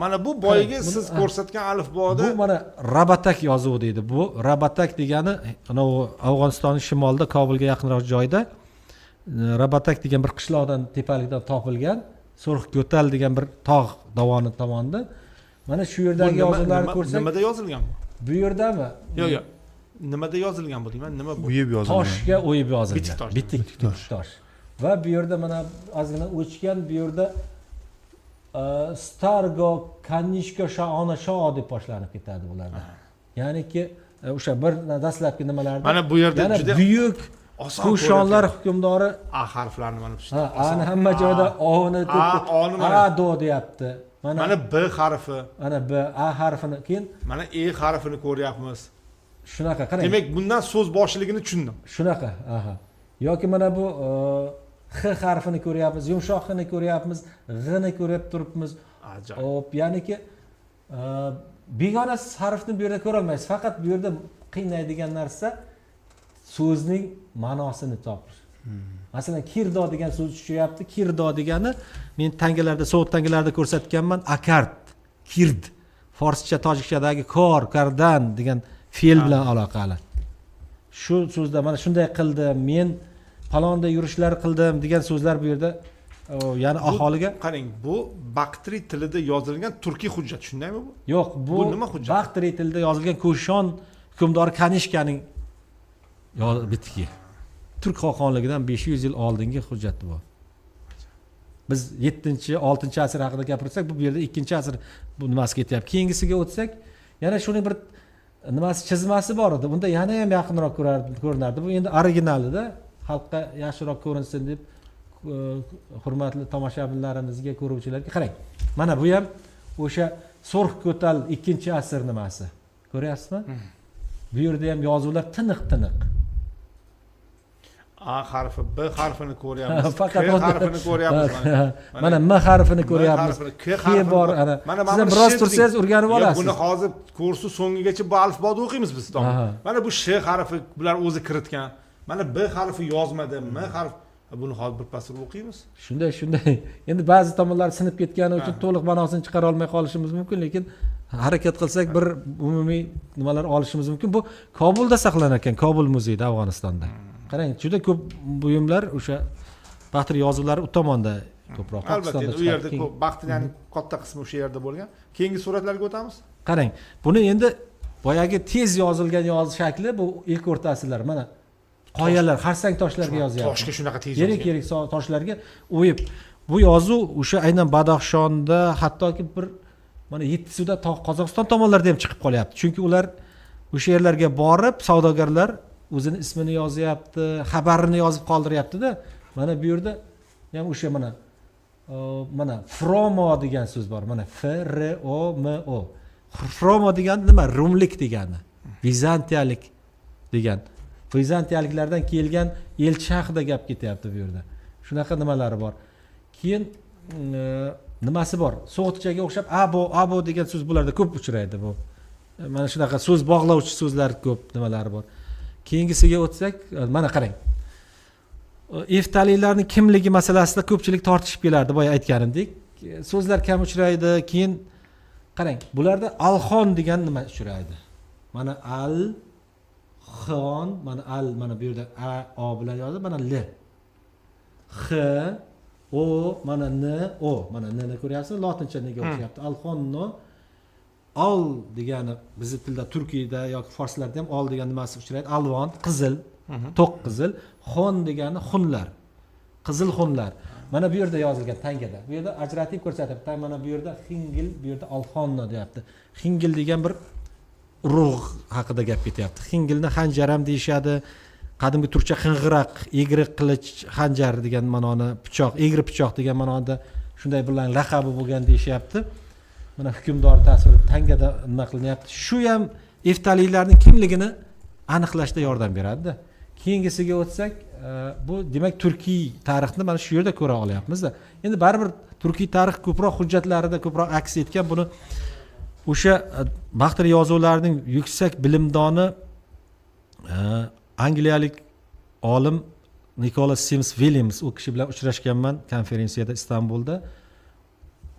Mana bu boyagi siz ko'rsatgan alifboda bu mana Rabatak yozuvi deydi. Bu Rabatak degani ana Afg'onistonning shimolida, Kobulga yaqinroq joyda Rabatak degan bir qishloqdan, tepalikdan topilgan, So'rxko'tal degan bir tog' dovoni tomonidan. Mana shu yerdagi yozuvlarni ko'rsak, nimada yozilgan bu? Bu yerdami? Yo'q. Nimada yozilgan bu deyman? Nima bu? O'yib yozilgan. Toshga o'yib yozilgan. Bitik tosh. Bitik tosh. Va bu yerda mana ozgina o'chgan, bu yerda Stargo Kanishka Shaona Sho deb boshlanib ketadi bularda. Ya'niki o'sha bir dastlabki nimalarda mana bu yerda juda buyuk oson kushonlar hukmdori a harflarini mana bu ha ani hamma joyda o'ni O'ni mana. a do deyapti. mana b harfi, Ana b a harfini keyin mana e harfini ko'ryapmiz. shunaqa qarang. Demak, bundan so'z boshligini tushundim. Shunaqa, aha. Yoki mana bu x harfini ko'ryapmiz, yumshoq xni ko'ryapmiz, g'ni ko'rib turibmiz. Ajoyib. Hop, ya'niki begona harfni bu yerda ko'ra olmaysiz. Faqat bu yerda qiynaydigan narsa so'zning ma'nosini topish. Masalan, kirdo degan so'z tushyapti. Kirdo degani men tangalarda, so'z tangalarda ko'rsatganman, akart, kird. Forscha, tojikchadagi kor, kardan degan fe'l bilan aloqali. Shu so'zda mana shunday qildim, men palonda yurishlar qildim degan so'zlar bu yerda ya'ni aholiga qarang, bu Baqtri tilida yozilgan turkiy hujjat, shundaymi bu? yo'q, bu nima hujjat? Baqtri tilida yozilgan Ko'shon hukmdori Kanishkaning bitki. Turk xoqonligidan 500 yil oldingi hujjat bu. Biz 7-6 asr haqida gapirsak, bu yerda 2-asr bu nimasi ketyapti. Keyingisiga o'tsak, yana shuning bir nimasi chizmasi bor edi. Unda yana ham yaqinroq ko'rinardi. Bu endi originalida xalqqa yaxshiroq ko'rinsin deb hurmatli tomoshabinlarimizga, ko'ruvchilarga qarang. Mana bu ham o'sha So'rx ko'tal 2-asr nimasi. Ko'ryapsizmi? Bu yerda ham yozuvlar tiniq-tiniq. A harfi, B harfini ko'ryapmiz. Faqat K harfini ko'ryapmiz. Mana M harfini ko'ryapmiz. K harfi bor ana. Mana Siz ham biroz tursangiz o'rganib olasiz. Buni hozir kursi so'ngigacha bu alifboda o'qiymiz biz tom. Mana bu sh harfi bular o'zi kiritgan. Mana B harfi yozmadi, M harfi buni hozir birpasda o'qiymiz. Shunday. Endi ba'zi tomonlar sinib ketgani uchun to'liq ma'nosini chiqara olmay qolishimiz mumkin, lekin harakat qilsak bir umumiy nimalar olishimiz mumkin. Bu Kobulda saqlanar ekan, Kobul muzeyida Afg'onistonda. Qarang, juda ko'p buyumlar o'sha Baqtri yozuvlari u tomonda ko'proq. Albatta, u yerda ko'p Baqtrining katta qismi o'sha yerda bo'lgan. Keyingi suratlarga o'tamiz. Qarang, buni endi boyagi tez yozilgan yozish shakli bu ilk o'rta asrlar. Mana qoyalar, xarsang toshlarga yozyapti. Toshga shunaqa tez yozgan. Yirik toshlarga o'yib. Bu yozuv o'sha aynan Badaxshonda, hattoki bir mana Yettisuda Qozog'iston tomonlarida ham chiqib qolyapti. Chunki ular o'sha yerlarga borib, savdogarlar o'zini ismini yozyapti, xabarini yozib qoldiryapti-da. Mana bu yerda ham o'sha mana Fromo degan so'z bor. Mana F R O M O. Fromo degani nima? Rumlik degani. Vizantiyalik degan. Vizantiyaliklardan kelgan elchi haqida gap ketyapti bu yerda. Shunaqa nimalari bor. Keyin nimasi bor? So'g'itchaga o'xshab abo degan so'z bularda ko'p uchraydi bu. Mana shunaqa so'z bog'lovchi so'zlar ko'p nimalari bor. Keyingisiga o'tsak, mana qarang. Eftalilarning kimligi masalasida ko'pchilik tortishib kelardi, boya aytganimdek. So'zlar kam uchraydi. Keyin qarang, bularda alxon degan nima uchraydi. Mana al xon, mana bu yerda a o bilan yoziladi, mana l. X o, mana n o, mana n ni ko'ryapsiz, lotincha nega o'xshayapti. Alxonno al degani bizning tilda Turkiyada yoki forslarda ham al degan nimasi uchraydi. Alvon, qizil, to'q qizil, xon degani xunlar. Qizil xunlar. Mana bu yerda yozilgan tangada. Bu yerda ajratib ko'rsatyapti. Mana bu yerda xingil, bu yerda alxonno deyapti. Xingil degan bir urug' haqida gap ketyapti. Xingilni xanjar ham deyshadi. Qadimgi turkcha xing'iraq, egri qilich, xanjar degan ma'noni, pichoq, egri pichoq degan ma'noda shunday bilan laqabi bo'lgan deyishyapti. Mana hukmdor tasviri tangada nima qilinyapti. Shu ham eftalilarning kimligini aniqlashda yordam beradi-da. Keyingisiga o'tsak, bu demak turkiy tarixni mana shu yerda ko'ra olyapmiz-da. Endi baribir turkiy tarix ko'proq hujjatlarida ko'proq aks etgan. Buni o'sha Baqtri yozuvlarining yuksak bilimdoni angliyalik olim Nicholas Sims Williams, u kishi bilan uchrashganman konferensiyada Istanbulda.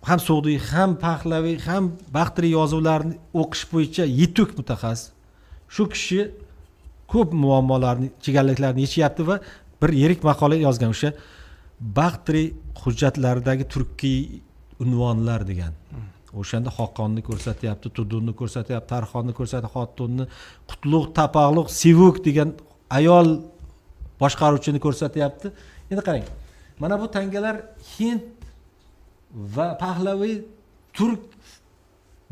Ham Sug'diy, ham Pahlaviy, ham Baqtri yozuvlarini o'qish bo'yicha yetuk mutaxassis. Shu kishi ko'p muammolarni, chigalliklarni yechyapti va bir yirik maqola yozgan o'sha Baqtri hujjatlaridagi turkiy unvonlar degan. O'shanda Xoqonni ko'rsatyapti, Tudunni ko'rsatyapti, Tarxonni ko'rsatyapti, Xotunni, Qutlug', Tapaqluq, Sivuk degan ayol boshqaruvchini ko'rsatyapti. Endi qarang. Mana bu tangalar Hind va Pahlaviy turk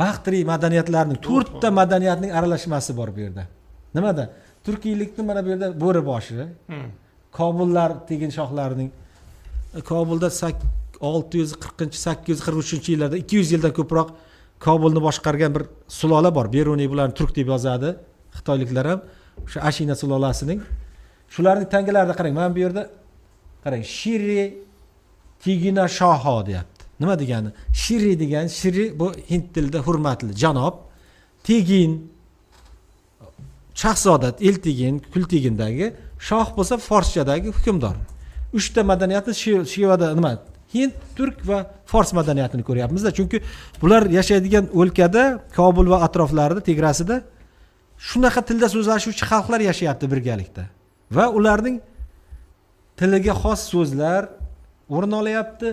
Baqtri madaniyatlarining 4 ta madaniyatning aralashmasi bor bu yerda. Nimada? turkiylikni mana bu yerda bo'ri boshi, Kobullar tegin shohlarining Kobulda 640-843-yillarda 200 yildan ko'proq Kobulni boshqargan bir sulola bor. Beruniy bularni turk deb yozadi. Xitoyliklar ham o'sha Ashina sulolasining shularning tangalarida qarang. Mana bu yerda qarang, Shiri Tigina Shoho deyapti. Nima degani? Shiri degan, Shiri bu hind tilida hurmatli janob, Tegin shahzoda, Eltigin, Kultigindagi, shoh bo'lsa forschadagi hukmdor. 3 ta madaniyatni Shivada nima? Hind, turk va fors madaniyatini ko'ryapmiz-da. Chunki bular yashaydigan o'lkada, Kobul va atroflarida, tegrasida shunaqa tilda so'zlashuvchi xalqlar yashayapti birgalikda. Va ularning tiliga xos so'zlar o'rin olyapti.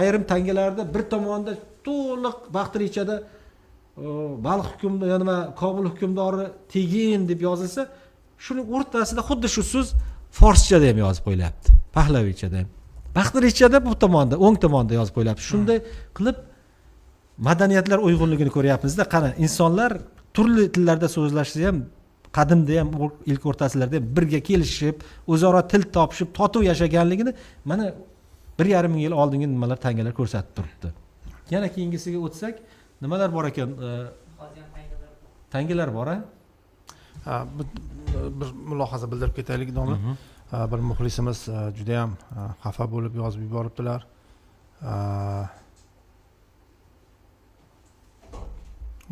Ayrim tangalarda bir tomonda to'liq Baxtirichada Balx hukmdori, nima, Kobul hukmdori Tegin deb yozilsa, shuning o'rtasida xuddi shu so'z forschada ham yozib qo'yilyapti. Pahlavichada ham. Baxtirichada bu tomonda, o'ng tomonda yozib qo'yilyapti. Shunday qilib madaniyatlar uyg'unligini ko'ryapmiz-da. Qani insonlar turli tillarda so'zlashsa ham, qadimda ham, ilk o'rtasilarda ham birga kelishib, o'zaro til topishib, totuv yashaganligini mana 1,5 ming yil oldingi nimalar tangalar ko'rsatib turibdi. Yana keyingisiga o'tsak, nimalar bor ekan? Tangalar bor-a? Bir mulohaza bildirib ketaylik, domla. Bir muxlisimiz juda ham xafa bo'lib yozib yuboribdilar.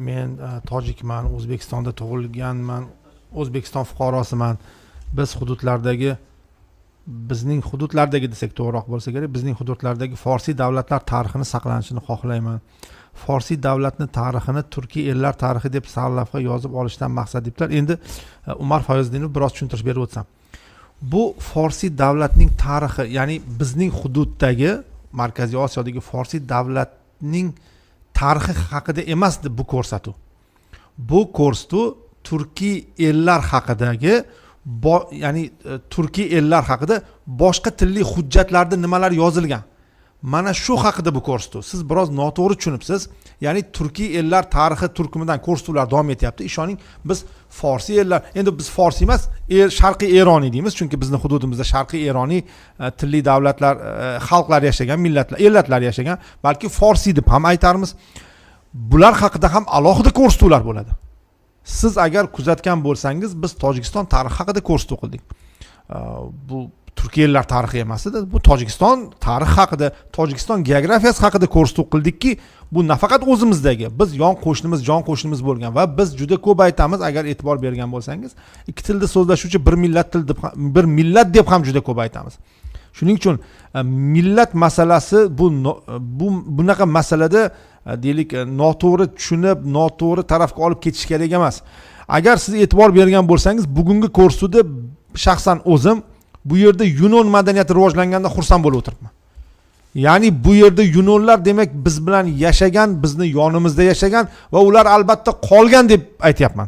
Men tojikman, O'zbekistonda tug'ilganman, O'zbekiston fuqarosiman. Bizning hududlardagi desak to'g'riroq bo'lsa kerak, bizning hududlardagi Forsiy davlatlar tarixini saqlanishini xohlayman. Forsiy davlatni tarixini turkiy ellar tarixi deb sarlavha yozib olishdan maqsad debdilar. Endi Umar Foyozdinov biroz tushuntirish berib o'tsam. Bu Forsiy davlatning tarixi, ya'ni bizning hududdagi Markaziy Osiyodagi Forsiy davlatning tarixi haqida emasdi bu ko'rsatuv. Bu ko'rsatuv turkiy ellar haqidagi ya'ni turkiy ellar haqida boshqa tilli hujjatlarda nimalar yozilgan. Mana shu haqida bu ko'rsatuv. Siz biroz noto'g'ri tushunibsiz. Ya'ni turkiy ellar tarixi turkumidan ko'rsatuvlar davom etyapti. Ishoning, biz Forsiy ellar, endi biz Forsiy emas, Sharqiy Eroniy deymiz, chunki bizning hududimizda Sharqiy Eroniy tilli davlatlar, xalqlar yashagan, millatlar, ellatlar yashagan, balki Forsiy deb ham aytarmiz. Bular haqida ham alohida ko'rsatuvlar bo'ladi. Siz agar kuzatgan bo'lsangiz, biz Tojikiston tarixi haqida ko'rsatuv qildik. Bu turkiy ellar tarixi emas edi, bu Tojikiston tarixi haqida, Tojikiston geografiyasi haqida ko'rsatuv qildikki, bu nafaqat o'zimizdagi, biz jon qo'shnimiz bo'lgan va biz juda ko'p aytamiz, agar e'tibor bergan bo'lsangiz, ikki tilda so'zlashuvchi bir millat deb ham juda ko'p aytamiz. Shuning uchun millat masalasi bunaqa masalada deylik noto'g'ri tushunib, noto'g'ri tarafga olib ketish kerak emas. Agar siz e'tibor bergan bo'lsangiz, bugungi ko'rsatuvda shaxsan o'zim bu yerda Yunon madaniyati rivojlanganda xursand bo'lib o'tiribman. Ya'ni bu yerda Yunonlar demak biz bilan yashagan, bizni yonimizda yashagan va ular albatta qolgan deb aytayapman.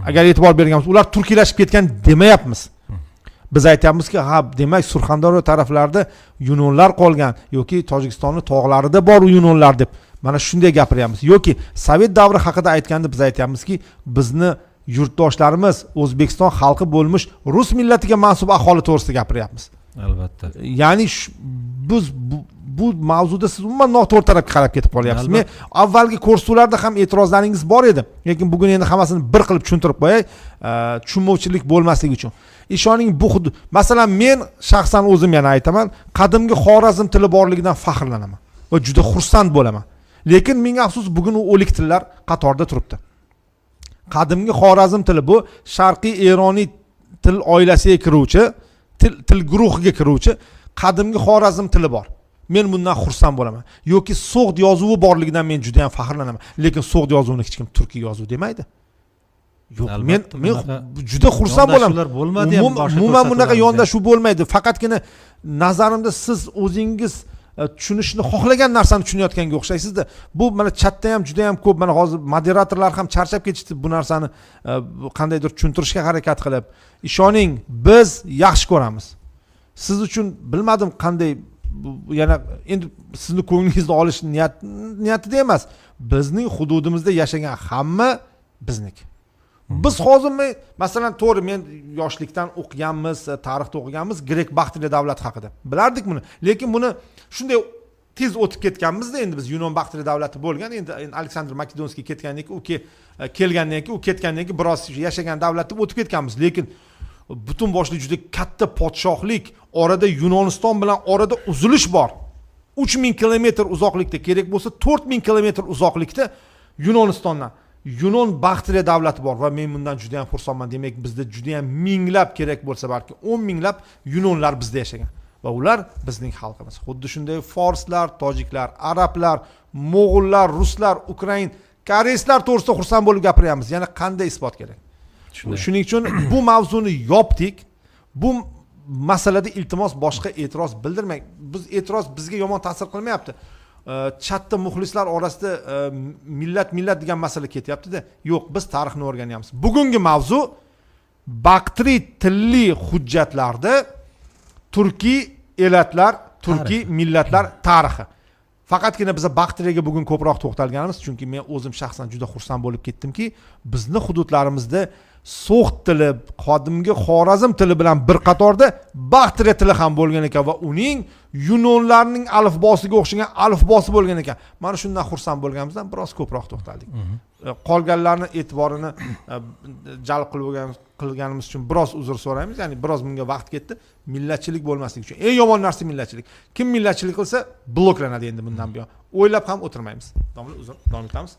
Agar e'tibor bergan bo'lsangiz, ular turkiylashib ketgan demayapmiz. Biz aytayapmizki, ha, demak Surxondaryo taraflarida Yunonlar qolgan yoki Tojikistonning tog'larida bor Yunonlar deb mana shunday gapiryapmiz. Yoki Sovet davri haqida aytganda biz aytayapmizki, bizni yurtdoshlarimiz O'zbekiston xalqi bo'lmuş Rus millatiga mansub aholi to'g'risida gapiryapmiz. Albatta. Ya'ni biz bu mavzuda siz umuman noto'g'ri tarafga qarab ketib qolyapsiz. Men avvalgi ko'rsatuvlarda ham e'tirozlaringiz bor edi, lekin bugun endi hammasini bir qilib tushuntirib qo'yay, tushunmovchilik bo'lmasligi uchun. Ishoning, bu masalan men shaxsan o'zim yana aytaman, qadimgi Xorazm tili borligidan faxrlanaman va juda xursand bo'laman. Lekin ming afsus, bugun u o'lik tillar qatorida turibdi. Qadimgi Xorazm tili bu Sharqiy Eroniy til oilasiga kiruvchi, til guruhiga kiruvchi qadimgi Xorazm tili bor. Men bundan xursand bo'laman. Yoki So'g'd yozuvi borligidan men juda ham faxrlanaman. Lekin So'g'd yozuvini hech kim turkiy yozuv demaydi. Yo'q, men juda xursand bo'laman. Umuman bunaqa yondashuv bo'lmaydi. Faqatgina nazarimda siz o'zingiz tushunishni xohlagan narsani tushunayotganga o'xshaysizda. Bu mana chatda ham juda ham ko'p, mana hozir moderatorlar ham charchab ketishdi bu narsani qandaydir tushuntirishga harakat qilib. Ishoning, biz yaxshi ko'ramiz. Siz uchun bilmadim qanday, yana endi sizni ko'nglingizni olish niyatida emas. Bizning hududimizda yashagan hamma bizniki. Biz hozir masalan to'g'ri men yoshlikdan o'qiganmiz, tarixda o'qiganmiz grek Baktriya davlati haqida. Bilardik buni. Lekin buni shunday tez o'tib ketganmizda endi biz Yunon Baktriya davlati bo'lgan, endi Aleksandr Makedonskiy ketgandan keyin kelgandan keyin u ketgandan keyin biroz yashagan davlat deb o'tib ketganmiz. Lekin butun boshli juda katta podshohlik, orada Yunoniston bilan orada uzilish bor. 3000 kilometr uzoqlikda, kerak bo'lsa 4000 kilometr uzoqlikda Yunonistondan Yunon Baktriya davlati bor va men bundan juda ham xursandman. Demak, bizda juda ham minglab, kerak bo'lsa balki 10 minglab yunonlar bizda yashagan va ular bizning xalqimiz. Xuddi shunday forslar, tojiklar, arablar, mo'g'ullar, ruslar, ukrain, koreyslar to'g'risida xursand bo'lib gapiryapmiz. Yana qanday isbot kerak? Shuning uchun bu mavzuni yopdik. Bu masalada iltimos boshqa e'tiroz bildirmang. Biz e'tiroz bizga yomon ta'sir qilmayapti. Chatda muxlislar orasida millat degan masala ketyapti-da. Yo'q, biz tarixni o'rganyapmiz. Bugungi mavzu Baktri tilli hujjatlarda turkiy elatlar, turkiy millatlar tarixi. Faqatgina biz Baktriyaga bugun ko'proq to'xtalganimiz, chunki men o'zim shaxsan juda xursand bo'lib ketdimki, bizni hududlarimizda So'x tili, qadimgi Xorazm tili bilan bir qatorda Baktriya tili ham bo'lgan ekan va uning yunonlarning alifbosiga o'xshagan alifbosi bo'lgan ekan. Mana shundan xursand bo'lganimizdan biroz ko'proq to'xtaldik. Qolganlarni e'tiborini jalb qilganimiz uchun biroz uzr so'raymiz. Ya'ni biroz bunga vaqt ketdi. Millatchilik bo'lmasligi uchun. Eng yomon narsa millatchilik. Kim millatchilik qilsa, bloklanadi endi bundan buyon. O'ylab ham o'tirmaymiz. Davom etamiz.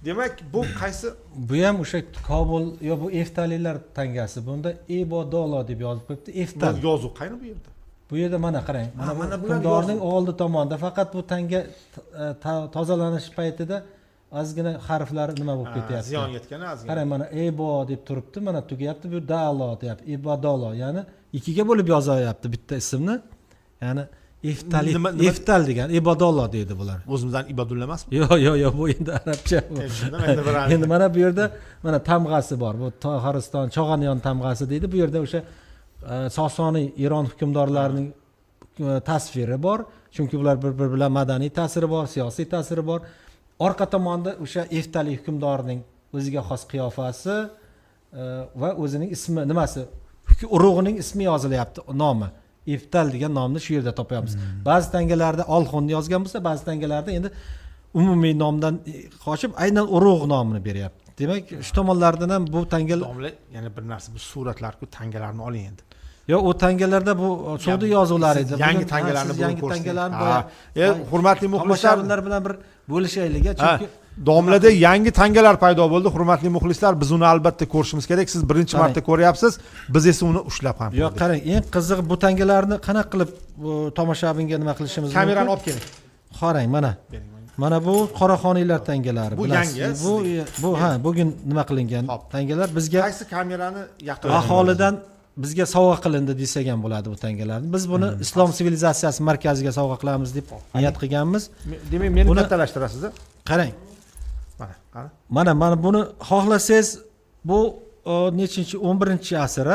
Demak, bu qaysi? Bu ham o'sha Kobul yo bu Eftalilar tangasi. Bunda Ebodolo deb yozib qo'yibdi. Eftal. Bu yozuv qayni bu yerda? Bu yerda mana qarang. Mana hukmdorning oldi tomonda faqat bu tanga tozalanish paytida ozgina harflar nima bo'lib ketyapti. Ziyon yetgan ozgina. Qarang, mana Ebo deb turibdi, mana tugayapti. Bu Dalo deyapti. Ebodolo, ya'ni ikkiga bo'lib yozyapti bitta ismni. Ya'ni Eftal degan Ebodolo deydi bular. O'zimizdan Ibodulla emasmi? Yo'q, bu endi arabcha bu. Endi mana bu yerda mana tamg'asi bor. Bu Tohariston, Chog'aniyon tamg'asi deydi. Bu yerda o'sha Sosoniy Eron hukmdorlarining tasviri bor. Chunki ular bir-biri bilan madaniy ta'siri bor, siyosiy ta'siri bor. Orqa tomonda o'sha Eftali hukmdorining o'ziga xos qiyofasi va o'zining ismi nimasi? Urug'ining ismi yozilyapti, nomi. Eftal degan nomni shu yerda topamiz. Ba'zi tangalarda Olxonni yozgan bo'lsa, ba'zi tangalarda endi umumiy nomdan qochib aynan urug' nomini beryapti. Demak, shu tomonlardan ham bu tangalar yana bir narsa, bu suratlar-ku tangalarni oling endi. Yo, o tangalarda bu sudi yozuvlar edi. Yangi tangalarni yangi tangalarni hurmatli muxlislar bilan bir bo'lishaylik, chunki domlada yangi tangalar paydo bo'ldi. Hurmatli muxlislar, biz uni albatta ko'rishimiz kerak. Siz birinchi marta ko'ryapsiz, biz esa uni ushlab ham. Yo'q, qarang, eng qizig'i bu tangalarni qanaqa qilib tomoshabinga nima qilishimiz mumkin? Kamerani olib keling. Qarang, mana bu qoraxoniylar tangalari. Bu yangi. Bu bugun nima qilingan tangalar bizga qaysi kamerani yaqin aholidan bizga sovg'a qilindi desak ham bo'ladi bu tangalarni. Biz buni Islom sivilizatsiyasi markaziga sovg'a qilamiz deb niyat qilganmiz. Demak, meni kattalashtirasiz. Qarang. Mana. Mana buni xohlasangiz bu nechinchi 11-asr,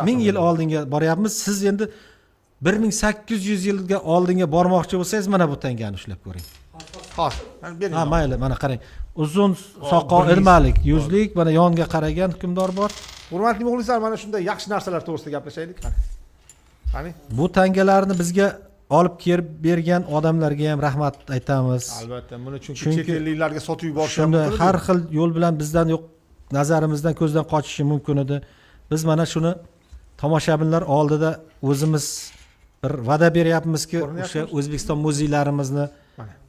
1000 yil oldinga boryapmiz. Siz endi 1800 yilga oldinga bormoqchi bo'lsangiz, mana bu tangani ushlab ko'ring. Xo'sh, bering. Ha, mayli, mana qarang. Uzun soqol, ilmalik, yuzlik, mana yonga qaragan hukmdor bor. Hurmatli muxlislar, mana shunday yaxshi narsalar to'g'risida gaplashaylik. Qani? Bu tangalarni bizga olib kelib bergan odamlarga ham rahmat aytamiz. Albatta, buni chunki chet elliklarga sotib yuborishgan. Shunda har xil yo'l bilan bizdan yo'q, nazarimizdan ko'zdan qochishi mumkin edi. Biz mana shuni tomoshabinlar oldida o'zimiz bir va'da beryapmizki, o'sha O'zbekiston muzeylarimizni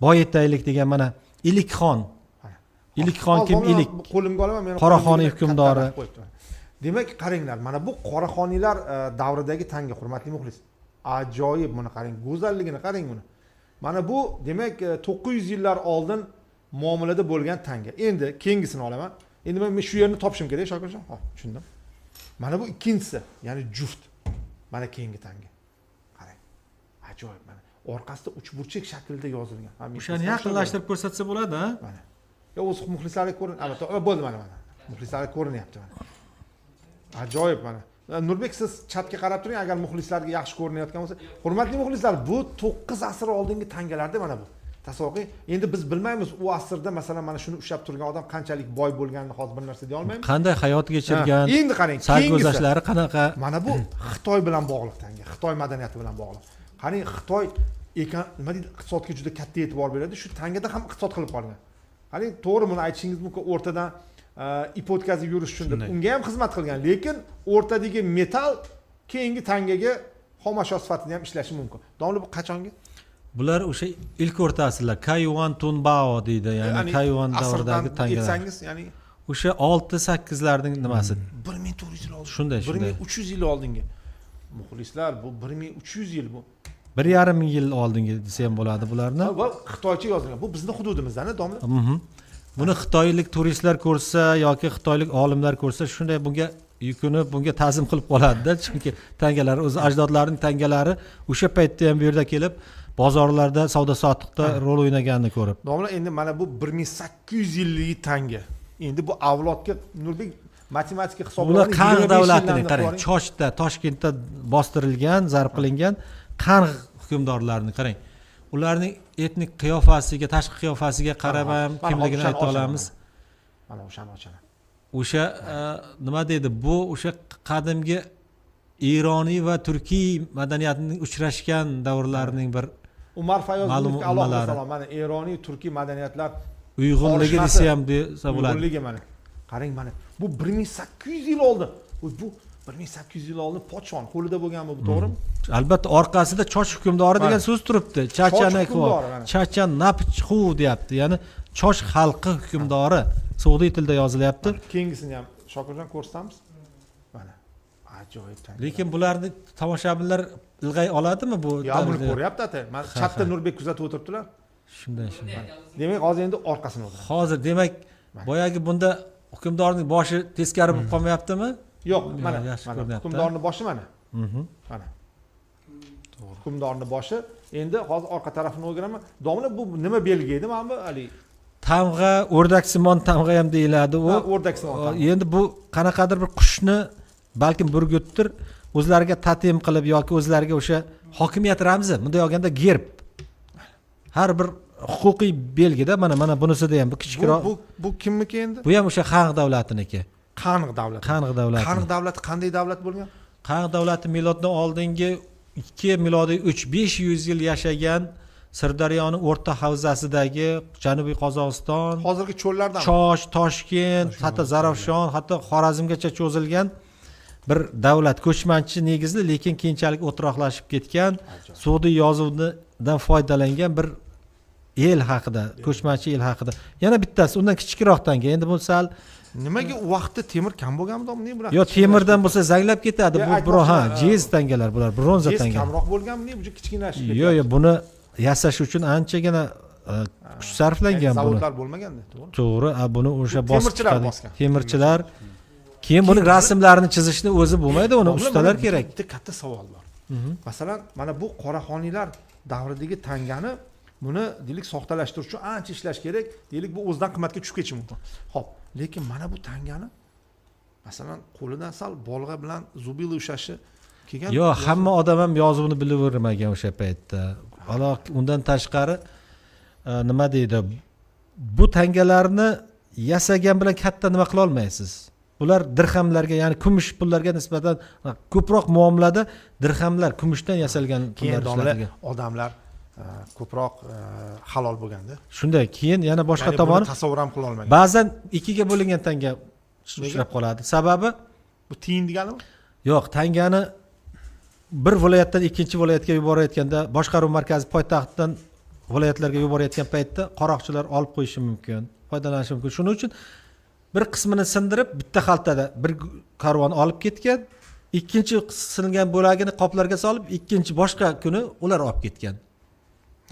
boyitaylik degan mana Ilikxon. Ilikxon kim? Ilik. Qo'limga olaman, men Qoraxoniy hukmdori. Demak, qaranglar, mana bu qoraxoniylar davridagi tanga, hurmatli muxlis. Ajoyib, buni qarang, go'zalligini qarang buni. Mana bu demak 900 yillar oldin muomalada bo'lgan tanga. Endi keyingisini olaman. Endi men shu yerni topishim kerak, Shokirjon. Ha, tushundim. Mana bu ikkinchisi, ya'ni juft. Mana keyingi tanga. Qarang. Ajoyib mana. Orqasida uchburchak shaklida yozilgan. O'shani yaqinlashtirib ko'rsatsa bo'ladi, ha? Mana. Yo, o'z muxlislarga ko'rin. Albatta, bo'ldi mana. Muxlislarga ko'rinyapti mana. Ajoyib mana. Nurbek, siz chatga qarab turing, agar muxlislarga yaxshi ko'rinayotgan bo'lsa. Hurmatli muxlislar, bu 9 asr oldingi tangalarda mana bu. tasavvur qiling. Endi biz bilmaymiz u asrda masalan mana shuni ushlab turgan odam qanchalik boy bo'lganini hozir bir narsa deya olmaymiz. qanday hayot kechirgan, Endi qarang, sarguzashtlari qanaqa. Mana bu Xitoy bilan bog'liq tanga, Xitoy madaniyati bilan bog'liq. Qarang, Xitoy nima deydi, iqtisodga juda katta e'tibor beradi, shu tangada ham iqtisod qilib qolgan. Qarang, to'g'ri buni aytishingiz mumkin, o'rtadan ip o'tkazib yurish uchun deb unga ham xizmat qilgan, lekin o'rtadagi metal keyingi tangaga xomashyo sifatida ham ishlashi mumkin. Domla bu qachonga? Bular o'sha ilk o'rta asrlar Kayuan Tunbao deydi, ya'ni Kayuan davridagi tangalar. Ketsangiz, ya'ni O'sha 6-8larning nimasi? 1400 yil oldin. Shunday. 1300 yil oldingi. Muxlislar, bu 1300 yil bu. 1,5 ming yil oldingi desa ham bo'ladi bularni. Va Xitoycha yozilgan. Bu bizning hududimizdan, domla. Buni xitoylik turistlar ko'rsa yoki xitoylik olimlar ko'rsa shunday bunga yukinib, bunga ta'zim qilib qoladi-da, chunki tangalar o'zi ajdodlarining tangalari o'sha paytda ham bu yerda kelib bozorlarda savdo sotiqda rol o'ynaganini ko'rib. Domla, endi mana bu 1800 yillik tanga. Endi bu avlodga Nurbek matematika hisoblarini Bular Qanq davlatining, qarang, Choshda, Toshkentda bostirilgan, zarb qilingan Qanq hukmdorlarini qarang. Ularning etnik qiyofasiga, tashqi qiyofasiga qarab ham kimligini ayta olamiz. Mana o'shani ochaman. O'sha nima deydi? Bu o'sha qadimgi Ironiy va turkiy madaniyatining uchrashgan davrlarining bir Umar Fayozovning alohida ummalari. salom. Mana Ironiy, turkiy madaniyatlar uyg'unligi desa ham desa bo'ladi. uyg'unligi mana. Qarang mana. Bu 1800 yil oldin. Bu 1800 yil oldin podshohning qo'lida bo'lganmi, bu to'g'rimi? Albatta orqasida Chosh hukmdori degan so'z turibdi. Chachanakvo, Chachan Napchxu deyapti. Ya'ni Chosh xalqi hukmdori Saudiy tilda yozilyapti. Keyingisini ham Shokirjon ko'rsatamiz. Mana. Ajoyib tanga. Lekin bularni tomoshabinlar ilg'ay oladimi bu? Ya buni ko'ryapti ata. Mana chatda Nurbek kuzatib o'tiribdilar. Shunday. Demak, hozir endi orqasini o'tiramiz. Hozir demak, boyagi bunda hukmdorning boshi teskari bo'lib qolmayaptimi? Yo'q, mana yaxshi mana ko'ryapti. hukmdorning boshi mana. Mana. Hukmdorning boshi. Endi hozir orqa tarafini o'giraman. Domla, bu nima belgi edi? Mana bu ali Tamg'a, o'rdaksimon tamg'a ham deyiladi u. o'rdaksimon. Endi bu qanaqadir bir qushni balkim burgutdir o'zlariga tatim qilib yoki o'zlariga o'sha hokimiyat ramzi, bunday olganda gerb. Har bir huquqiy belgida mana bunisida ham bu kichikroq. Bu kimniki endi? Bu ham o'sha Qanq davlatiniki. Qanq davlati. Qanq davlati. Qanq davlati qanday davlat bo'lgan? Qanq davlati miloddan oldingi 2 milodiy 3-500 yil yashagan Sirdaryoning o'rta havzasidagi Janubiy Qozog'iston, Hozirgi cho'llardan. Chosh, Toshkent, hatto Zarafshon, hatto Xorazmgacha cho'zilgan bir davlat, ko'chmanchi negizli, lekin keyinchalik o'troqlashib ketgan, Saudiy yozuvidan foydalangan bir el haqida, ko'chmanchi el haqida. Yana bittasi undan kichikroq tanga. Endi bu sal Nimaga u vaqtda temir kam bo'lganmi, domla? Bular. yo temirdan bo'lsa zanglab ketadi. Bu biroq jiz tangalar bular, bronza Jiz tangalar. kamroq bo'lganmi, bu kichkinalashib ketgan. Yo'q, buni yasash uchun anchagina kuch sarflangan buni. Zavodlar bo'lmaganda, to'g'ri. To'g'ri, buni o'sha temirchilar bosib bosgan. Temirchilar. Keyin buni rasmlarini chizishni o'zi bo'lmaydi, uni ustalar kerak. Bitta katta savol bor. Masalan, mana bu qoraxoniylar davridagi tangani buni deylik soxtalashtirish uchun ancha ishlash kerak. Deylik bu o'zidan qimmatga tushib ketishi mumkin. Xo'p, lekin mana bu tangani masalan qo'lidan sal bolg'a bilan zubili ushlashi kelgan. Yo'q, hamma odam ham yozuvni bilavermagan o'sha paytda. Aloq undan tashqari nima deydi? Bu tangalarni yasagan bilan katta nima qila olmaysiz. Bular dirhamlarga, ya'ni kumush pullarga nisbatan ko'proq muomalada dirhamlar, kumushdan yasalgan pullar ishlatilgan. Odamlar ko'proq halol bo'lganda. Shunday, keyin yana boshqa tomoni tasavvur ham qila olmagan. Ba'zan ikkiga bo'lingan tanga uchrab qoladi. Sababi bu tiyin deganimi? Yo'q, tangani bir viloyatdan ikkinchi viloyatga yuborayotganda, boshqaruv markazi poytaxtdan viloyatlarga yuborayotgan paytda qaroqchilar olib qo'yishi mumkin, foydalanishi mumkin. Shuning uchun bir qismini sindirib, bitta xaltada bir karvon olib ketgan, ikkinchi singan bo'lagini qoplarga solib, ikkinchi boshqa kuni ular olib ketgan.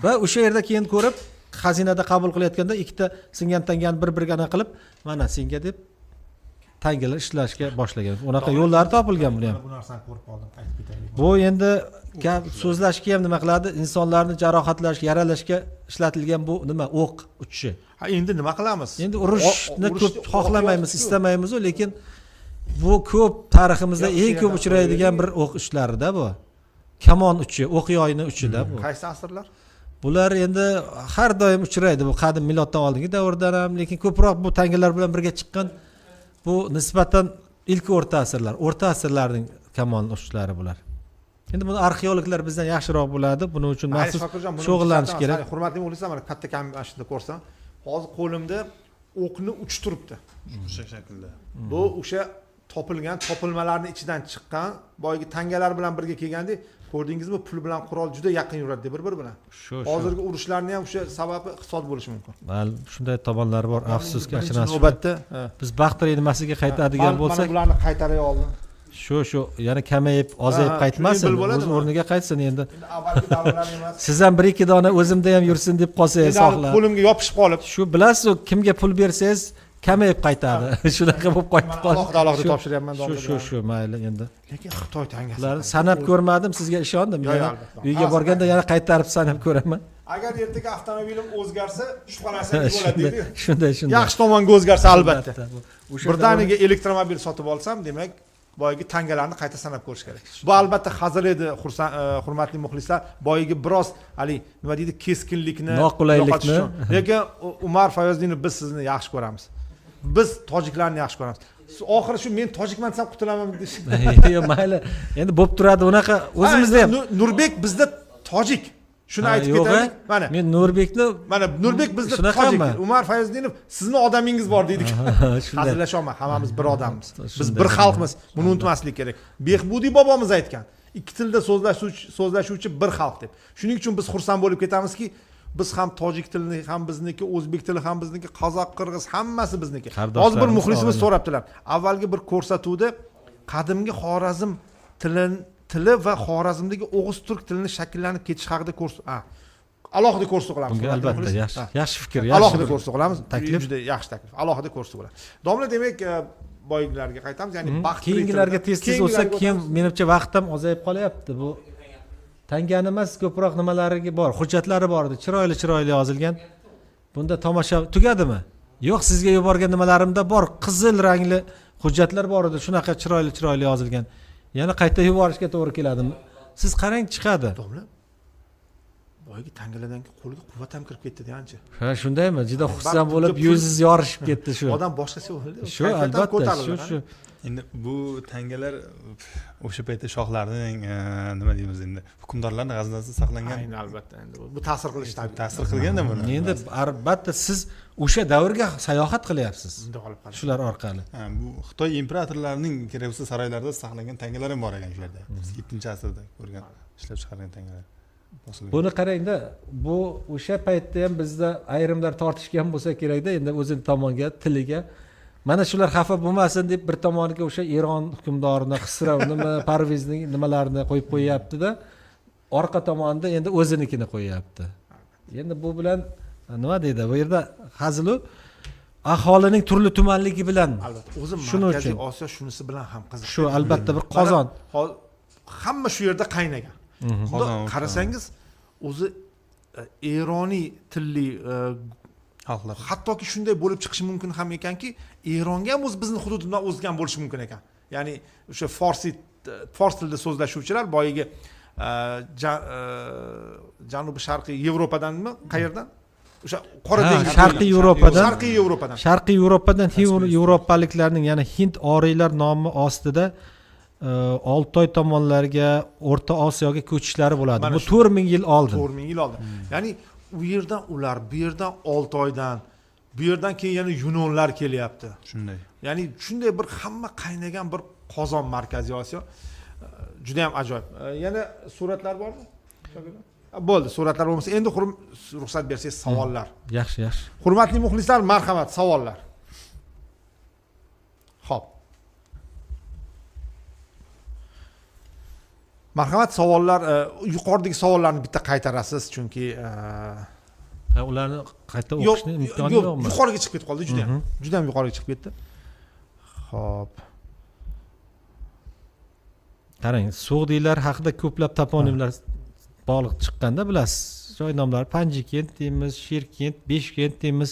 Va o'sha yerda keyin ko'rib, xazinada qabul qilayotganda ikkita singan tangani bir-biriga qilib, mana senga deb tangalar ishlashga boshlagan. Unaqa yo'llari topilgan buni ham. Bu narsani ko'rib qoldim, aytib ketaylik. Bu endi gap so'zlashga ham nima qiladi? Insonlarni jarohatlash, yaralashga ishlatilgan bu nima? O'q uchishi. Ha, endi nima qilamiz? Endi urushni ko'p xohlamaymiz, istamaymiz, lekin bu ko'p tariximizda eng ko'p uchraydigan bir o'q uchlarida bu. Kamon uchi, o'q yoyini uchida bu. Qaysi asrlar? bular endi har doim uchraydi. Bu qadim miloddan oldingi davrdan ham, lekin ko'proq bu tangalar bilan birga chiqqan bu nisbatan ilk o'rta asrlarning kamon o'qishlari bular. Endi buni arxeologlar bizdan yaxshiroq bo'ladi. Buning uchun maxsus shug'ullanish kerak. Hurmatli muxlislar, mana katta kamashni ko'rsam, hozir qo'limda o'qni uch turibdi. O'sha shaklda. Bu o'sha topilmalarning ichidan chiqqan boyagi tangalar bilan birga kelganda, ko'rdingizmi, pul bilan qurol juda yaqin yuradi bir-biri bilan. Hozirgi urushlarning ham o'sha sababi iqtisod bo'lishi mumkin. Shunday tomonlari bor. Afsuski, achinarli. Navbatda biz Baxtariy nimasiga qaytadigan bo'lsak, mana bularni qaytaray oldim. Shu yana kamayib, ozayib qaytmasin. O'z o'rniga qaytsin endi. Avvalgi davrlar emas. Siz ham 1-2 dona o'zimda ham yursin deb qolsangiz saqlab. Qo'limga yopishib qolib. Shu bilasiz, kimga pul bersangiz kamayib qaytadi. Shunaqa bo'lib qaytib qoldi. Alohida topshiryapman domlaga. Shu mayli endi. Lekin Xitoy tangasi. Ularni sanab ko'rmadim, sizga ishondim. Uyga borganda yana qaytarib sanab ko'raman. Agar ertaga avtomobilim o'zgarsa, shubhalasangiz bo'ladi deydi. Shunday. Yaxshi tomonga o'zgarsa albatta. Birdaniga elektromobil sotib olsam, demak, boyagi tangalarni qayta sanab ko'rish kerak. Bu albatta hazil edi, hurmatli muxlislar. Boyagi biroz, nima deydi, keskinlikni, noqulaylikni. Lekin Umar Fayozdinov, biz sizni yaxshi ko'ramiz. Biz tojiklarni yaxshi ko'ramiz. Oxiri shu men tojikman desam qutulaman deyish. Yo'q, mayli. Endi bo'lib turadi unaqa. O'zimizda ham Nurbek bizda tojik. Shuni aytib ketaylik. Mana men Nurbekni, Nurbek bizda tojik. Umar Fayozdinov sizni odamingiz bor deydik. Hazillashaman, hammamiz bir odammiz. Biz bir xalqmiz. Buni unutmaslik kerak. Behbudiy bobomiz aytgan. Ikki tilda so'zlashuvchi bir xalq deb. Shuning uchun biz xursand bo'lib ketamizki, biz ham tojik tilini ham bizniki, o'zbek tili ham bizniki, qozoq, qirg'iz hammasi bizniki. Hozir bir muxlisimiz so'rabdilar. Avvalgi bir ko'rsatuvda qadimgi Xorazm tili va Xorazmdagi o'g'iz turk tilini shakllanib ketish haqida alohida ko'rsatuv qilamiz. Bunga albatta yaxshi fikr, alohida ko'rsatuv qilamiz. Taklif juda yaxshi taklif. Alohida ko'rsatuv bo'ladi. Domla, demak, boygilarga qaytamiz, ya'ni baxt keyingilarga tez bo'lsa, keyin menimcha vaqt ham ozayib qolyapti. Bu tangani emas, ko'proq nimalariga bor, hujjatlari bor edi, chiroyli yozilgan. Bunda tomosha tugadimi? Yo'q, sizga yuborgan nimalarimda bor, qizil rangli hujjatlar bor edi, shunaqa chiroyli yozilgan. Yana qayta yuborishga to'g'ri keladimi? Siz qarang, chiqadi. Domla, boyagi tangalardan qo'lga quvvat ham kirib ketdi ancha. Ha, shundaymi? Juda xursand bo'lib, yuzingiz yorishib ketdi shu. Odam boshqacha bo'ldi. Shu albatta, shu. Endi bu tangalar o'sha paytda shohlarning nima deymiz endi, hukmdorlarning g'aznasida saqlangan. Aynan, albatta, endi bu ta'sir qilish tabiiy. Ta'sir qilganda buni. Endi albatta siz o'sha davrga sayohat qilyapsiz. Shular orqali. Bu Xitoy imperatorlarining kerak bo'lsa saroylarida saqlangan tangalar ham bor ekan shu yerda. 7-asrda ko'rgan, ishlab chiqargan tangalar. Buni qarangda, bu o'sha paytda ham bizda ayrimlar tortishgan bo'lsa kerakda, endi o'zini tomonga, tiliga. Mana shular xafa bo'lmasin deb bir tomoniga o'sha Eron hukmdorini, Xisravni, Parvizning nimalarini qo'yib qo'yapti-da, orqa tomonda endi o'zinikini qo'yapti. Endi bu bilan nima deydi? Bu yerda hazilu aholining turli tumanligi bilan. Albatta, o'zi Markaziy Osiyo shunisi bilan ham qiziq. Shu albatta bir qozon. Hamma shu yerda qaynagan. Qarasangiz, o'zi Eroniy tilli xalqlar hattoki shunday bo'lib chiqishi mumkin ham ekanki, Eronga ham o'z bizning hududimizdan o'zgan bo'lishi mumkin ekan. Ya'ni o'sha fors tilida so'zlashuvchilar boyagi janubi sharqiy Yevropadanmi, qayerdan? O'sha Qora dengiz, Sharqiy Yevropadan yevropaliklarning, ya'ni Hind oriylar nomi ostida Oltoy tomonlarga, O'rta Osiyoga ko'chishlari bo'ladi. Bu 4000 yil oldin. 4000 yil oldin. Ya'ni u yerdan ular, bu yerdan Oltoydan, bu yerdan keyin yana Yunonlar kelyapti. Shunday. Ya'ni shunday bir hamma qaynagan bir qozon Markaziy Osiyo. Juda ham ajoyib. Yana suratlar bormi? Bo'ldi, suratlar bo'lmasa, endi ruxsat bersangiz savollar. Yaxshi. Hurmatli muxlislar, marhamat, savollar. Xo'p. Marhamat, savollar, yuqoridagi savollarni bitta qaytarasiz, chunki ularni qayta o'qishning imkoni yo'qmi? Yuqoriga chiqib ketib qoldi, juda ham yuqoriga chiqib ketdi. Xo'p. Qarang, So'g'diylar haqida ko'plab toponimlar bog'liq chiqqanda bilasiz. Joy nomlari Panjikent deymiz, Sherkent, Beshkent deymiz.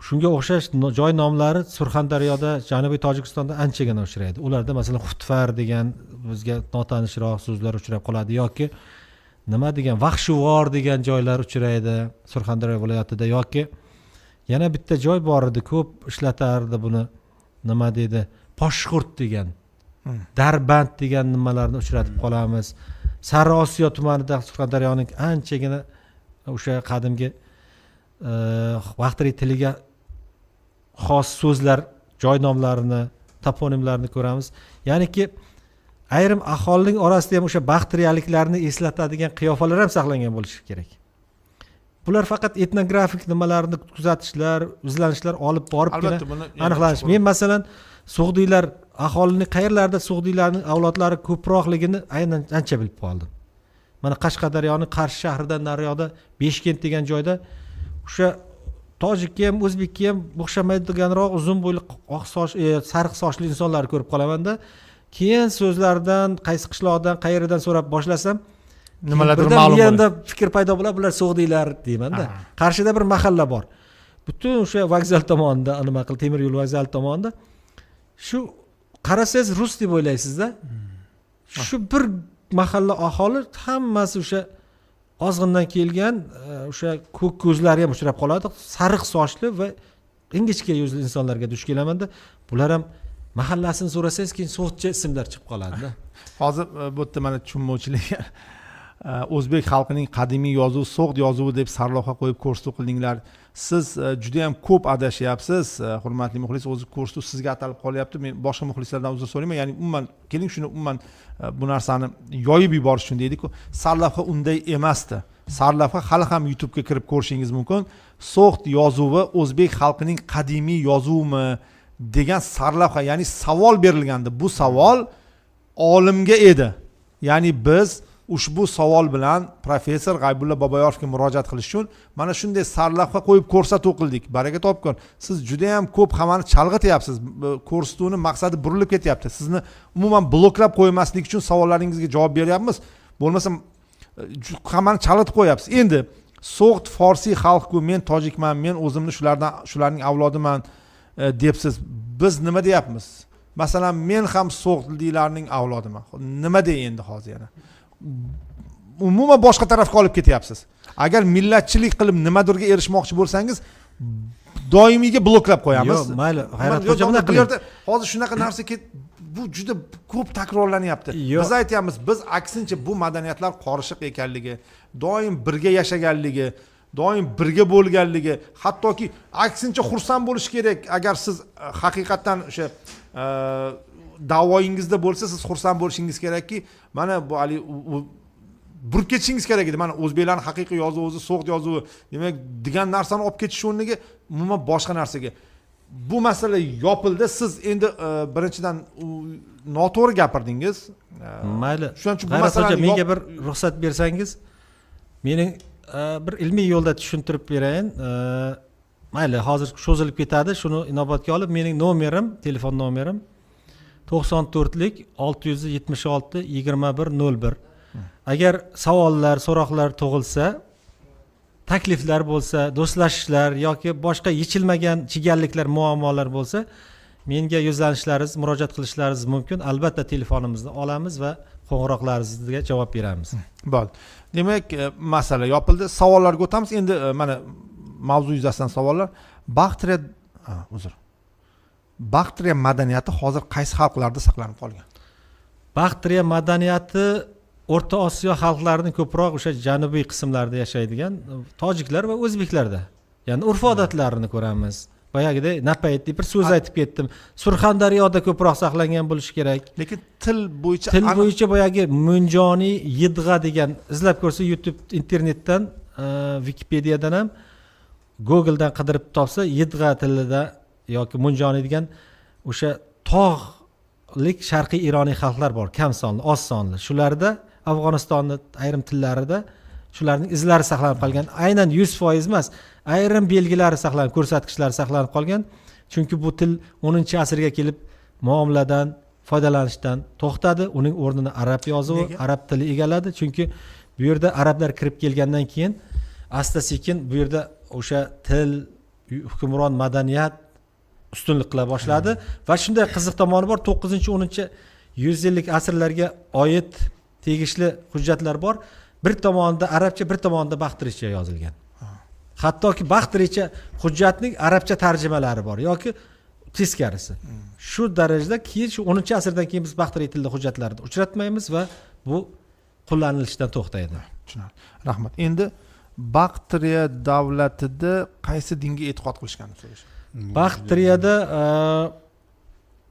Shunga o'xshash joy nomlari Surxondaryoda, Janubiy Tojikistonda anchagina uchraydi. Ularda masalan Xutfar degan bizga notanishroq so'zlar uchrab qoladi yoki nima degan vahshivor degan joylar uchraydi Surxondaryo viloyatida, yoki yana bitta joy bor edi, ko'p ishlatardi buni, nima deydi, Poshxurt degan, Darband degan nimalarni uchratib qolamiz. Sariosiyo tumanida Surxondaryoning anchagina o'sha qadimgi vaqtli tiliga xos so'zlar, joy nomlarini, toponimlarni ko'ramiz. Ya'niki ayrim aholining orasida ham o'sha baxtriyaliklarni eslatadigan qiyofalar ham saqlangan bo'lishi kerak. Bular faqat etnografik nimalarni kuzatishlar, izlanishlar olib boribgina aniqlanish. Men masalan Sug'diylar, aholining qayerlarda Sug'diylarning avlodlari ko'proqligini aynan ancha bilib qoldim. Mana Qashqadaryoning Qarshi shahridan nariyoqda Beshkent degan joyda o'sha tojikka ham, o'zbekka ham o'xshamaydiganroq uzun bo'yli oq soch, sariq sochli insonlarni ko'rib qolaman-da. Keyin so'zlardan, qaysi qishloqdan, qayerdan so'rab boshlasam, nimalardir ma'lum bo'ladi. Menda fikr paydo bo'ladi, bular Sug'diylar deyman-da. Qarshida bir mahalla bor. Butun o'sha vokzal tomonida, nima qil, temir yo'l vokzali tomonida shu qarasangiz rus deb o'ylaysiz-da. Shu bir mahalla aholi hammasi o'sha ozg'indan kelgan, o'sha ko'k ko'zlari ham uchrab qoladi, sariq sochli va ingichka yuzli insonlarga duch kelamanda. Bular ham mahallasini so'rasangiz, keyin so'tcha ismlar chiqib qoladi-da. Hozir bu yerda mana tushunmovchilik o'zbek xalqining qadimiy yozuvi So'g'd yozuvi deb sarlavha qo'yib ko'rsatuv qildinglar. Siz juda ham ko'p adashyapsiz, hurmatli muxlis. O'zi ko'rsatuv sizga atalib qolyapti. Men boshqa muxlislardan uzr so'rayman. Ya'ni umuman keling shuni umuman bu narsani yoyib yuborish uchun deydik-ku. Sarlavha unday emasdi. Sarlavha hali ham YouTube'ga kirib ko'rishingiz mumkin. So'g'd yozuvi o'zbek xalqining qadimiy yozuvimi degan sarlavha, ya'ni savol berilgandi. Bu savol olimga edi. Ya'ni biz ushbu savol bilan professor G'aybulla Boboyorovga murojaat qilish uchun mana shunday sarlavha qo'yib ko'rsatuv qildik. Baraka topgan. Siz juda ham ko'p hammani chalg'ityapsiz. Ko'rsatuvni maqsadi burilib ketyapti. Sizni umuman bloklab qo'ymaslik uchun savollaringizga javob beryapmiz. Bo'lmasa hammani chalg'itib qo'yapsiz. Endi So'g'd Forsiy xalq-ku, men tojikman, men o'zimni shularning avlodiman debsiz. Biz nima deyapmiz? Masalan, men ham So'g'diylarning avlodiman. Nima dey endi hozir yana? Umuman boshqa tarafga olib ketyapsiz. Agar millatchilik qilib nimadirga erishmoqchi bo'lsangiz, doimiyga bloklab qo'yamiz. Yo'q, mayli, G'ayrat xo'ja buni qiling. Hozir shunaqa narsa bu juda ko'p takrorlanyapti. Biz aytyapmiz, biz aksincha bu madaniyatlar qorishiq ekanligi, doim birga yashaganligi, doim birga bo'lganligi, hattoki aksincha xursand bo'lish kerak. Agar siz haqiqatan o'sha da'voyingizda bo'lsa, siz xursand bo'lishingiz kerakki, mana bu ali burib ketishingiz kerak edi. Mana o'zbeklarning haqiqiy yozuvi o'zi So'g'd yozuvi, demak, degan narsani olib ketish o'rniga umuman boshqa narsaga. Bu masala yopildi. Siz endi birinchidan noto'g'ri gapirdingiz. Mayli. Shuning uchun bu G'ayrat masalani xo'ja, menga bir ruxsat bersangiz, mening bir ilmiy yo'lda tushuntirib berayin. Mayli, hozir cho'zilib ketadi. Shuni inobatga olib, mening nomerim, telefon nomerim 94lik 676 2101. Agar savollar, so'roqlar tug'ilsa, takliflar bo'lsa, do'stlashishlar yoki boshqa yechilmagan chigalliklar, muammolar bo'lsa, menga yuzlanishlaringiz, murojaat qilishlaringiz mumkin. Albatta telefonimizni olamiz va qo'ng'iroqlaringizga javob beramiz. Bo'ldi. Demak, masala yopildi. Savollarga o'tamiz. Endi mana mavzu yuzasidan savollar. Baktriya madaniyati hozir qaysi xalqlarda saqlanib qolgan? Baktriya madaniyati O'rta Osiyo xalqlarining ko'proq o'sha janubiy qismlarida yashaydigan tojiklar va o'zbeklarda. Ya'ni urf-odatlarini ko'ramiz. Boyagiday napaytli bir so'z aytib ketdim. Surxondaryoda ko'proq saqlangan bo'lishi kerak. Lekin til bo'yicha boyagi Munjoniy Yidg'a degan, izlab ko'rsa YouTube, internetdan, Wikipediyadan ham, Googledan qidirib topsa, Yidg'a tilida yoki Munjoniy degan o'sha tog'lik sharqiy ironiy xalqlar bor, kam sonli, oz sonli. Shularda Afg'onistonning ayrim tillarida shularning izlari saqlanib qolgan. Aynan 100% emas, ayrim belgilari saqlanib, ko'rsatkichlari saqlanib qolgan. Chunki bu til 10-asrga kelib muomaladan, foydalanishdan to'xtadi. Uning o'rnini arab yozuvi, arab tili egalladi. Chunki bu yerda arablar kirib kelgandan keyin asta-sekin bu yerda o'sha til, hukmron madaniyat ustunlik qila boshladi va shunday qiziq tomoni bor. 9-10 yuz yillik asrlarga oid tegishli hujjatlar bor. bir tomonida arabcha, bir tomonida baxtiricha yozilgan. Hattoki baxtiricha hujjatning arabcha tarjimalari bor yoki teskarisi. Shu darajada keyin shu 10-asrdan keyin biz baxtiriy tilda hujjatlarni uchratmaymiz va bu qo'llanilishdan to'xtaydi. Tushunarli. Rahmat. Endi Baktriya davlatida qaysi dinga e'tiqod qilishganini so'rash. Baxtriyada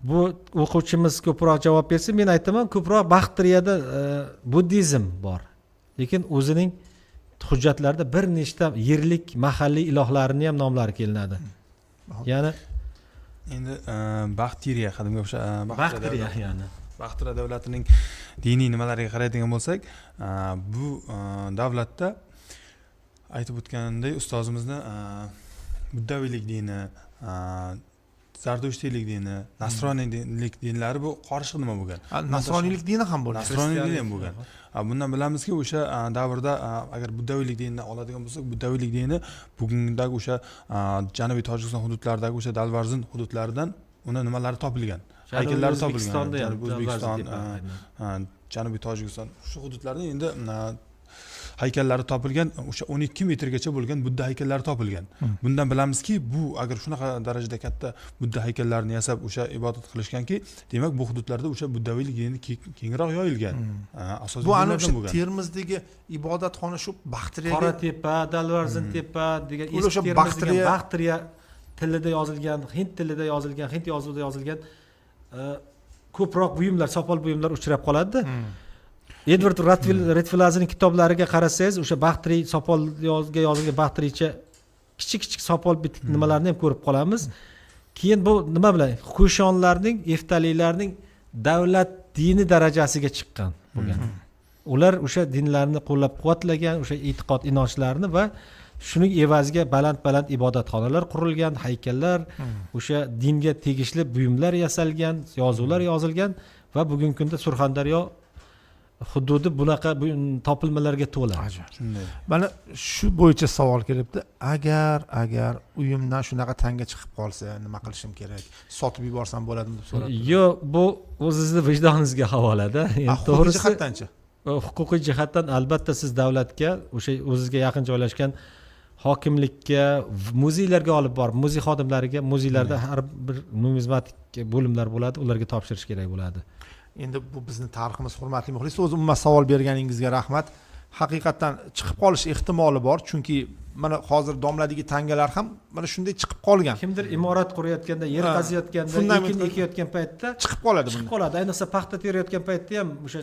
bu o'quvchimiz ko'proq javob bersa, men aytaman, ko'proq Baxtriyada buddizm bor. Lekin o'zining hujjatlarida bir nechta yerlik mahalliy ilohlarini ham nomlari kelinadi. Ya'ni endi Baxtiriya qadimgi o'sha Baxtriya ya'ni Baxtiriya davlatining diniy nimalariga qaraydigan bo'lsak, bu davlatda aytib o'tganday ustozimizni buddaviylik dini, zardushtiylik dini, nasroniylik dinlari bu qo'shniq nima bo'lgan. Nasroniylik dini ham bo'lgan. Nasroniylik ham bo'lgan. Bundan bilamizki, o'sha davrda agar buddaviylik dinini oladigan bo'lsak, buddaviylik dini bugundagi o'sha Janubiy Tojikiston hududlaridagi o'sha Dalvarzin hududlaridan uni nimalari topilgan. Haykallari topilgan. O'zbekiston, Janubiy Tojikiston shu hududlarda endi haykallari topilgan, o'sha 12 metrgacha bo'lgan Budda haykallari topilgan. Bundan bilamizki, bu agar shunaqa darajada katta Budda haykallarini yasab o'sha ibodat qilishganki, demak bu hududlarda o'sha buddaviylik dini kengroq yoyilgan. Asosiy bu ana o'sha Termizdagi ibodatxona shu Baxtriyaga, Qoratepa, Dalvarzin tepa degan o'sha Baxtriya tilida yozilgan, hind tilida yozilgan, hind yozuvida yozilgan ko'proq buyumlar, sopol buyumlar uchrab qoladi-da. Edward Redfellazning kitoblariga qarasangiz, o'sha Baxtriy sopolga yozilgan Baxtriycha kichik sopol bitik nimalarni ham ko'rib qolamiz. Keyin bu nima bilan Qo'shonlarning, Eftalilarning davlat dini darajasiga chiqqan bo'lgan. Ular o'sha dinlarni qo'llab-quvvatlagan, o'sha e'tiqod inonchlarini va shuning evaziga baland ibodatxonalar qurilgan, haykallar, o'sha dinga tegishli buyumlar yasalgan, yozuvlar yozilgan va bugungi kunda Surxondaryo hududi bunaqa topilmalarga to'la. Shunday. Mana shu bo'yicha savol kelibdi. Agar uyimdan shunaqa tanga chiqib qolsa, nima qilishim kerak? Sotib yuborsam bo'ladimi deb so'radi. Yo'q, bu o'zingizning vijdoningizga havolada. Endi to'g'risi jihatdanchi? Huquqiy jihatdan albatta siz davlatga, o'sha o'zingizga yaqin joylashgan hokimlikka, muzeylarga olib borib, muzey xodimlariga, muzeylarda har bir numizmatik bo'limlar bo'ladi, ularga topshirish kerak bo'ladi. Endi bu bizning tariximiz, hurmatli muxlis. O'zi umuman savol berganingizga rahmat. Haqiqatan chiqib qolish ehtimoli bor, chunki mana hozir domladagi tangalar ham mana shunday chiqib qolgan. Kimdir imorat qurayotganda, yer qaziyotganda, ekin ekayotgan paytda chiqib qoladi bundan. Chiqib qoladi. Ayniqsa paxta terayotgan paytda ham o'sha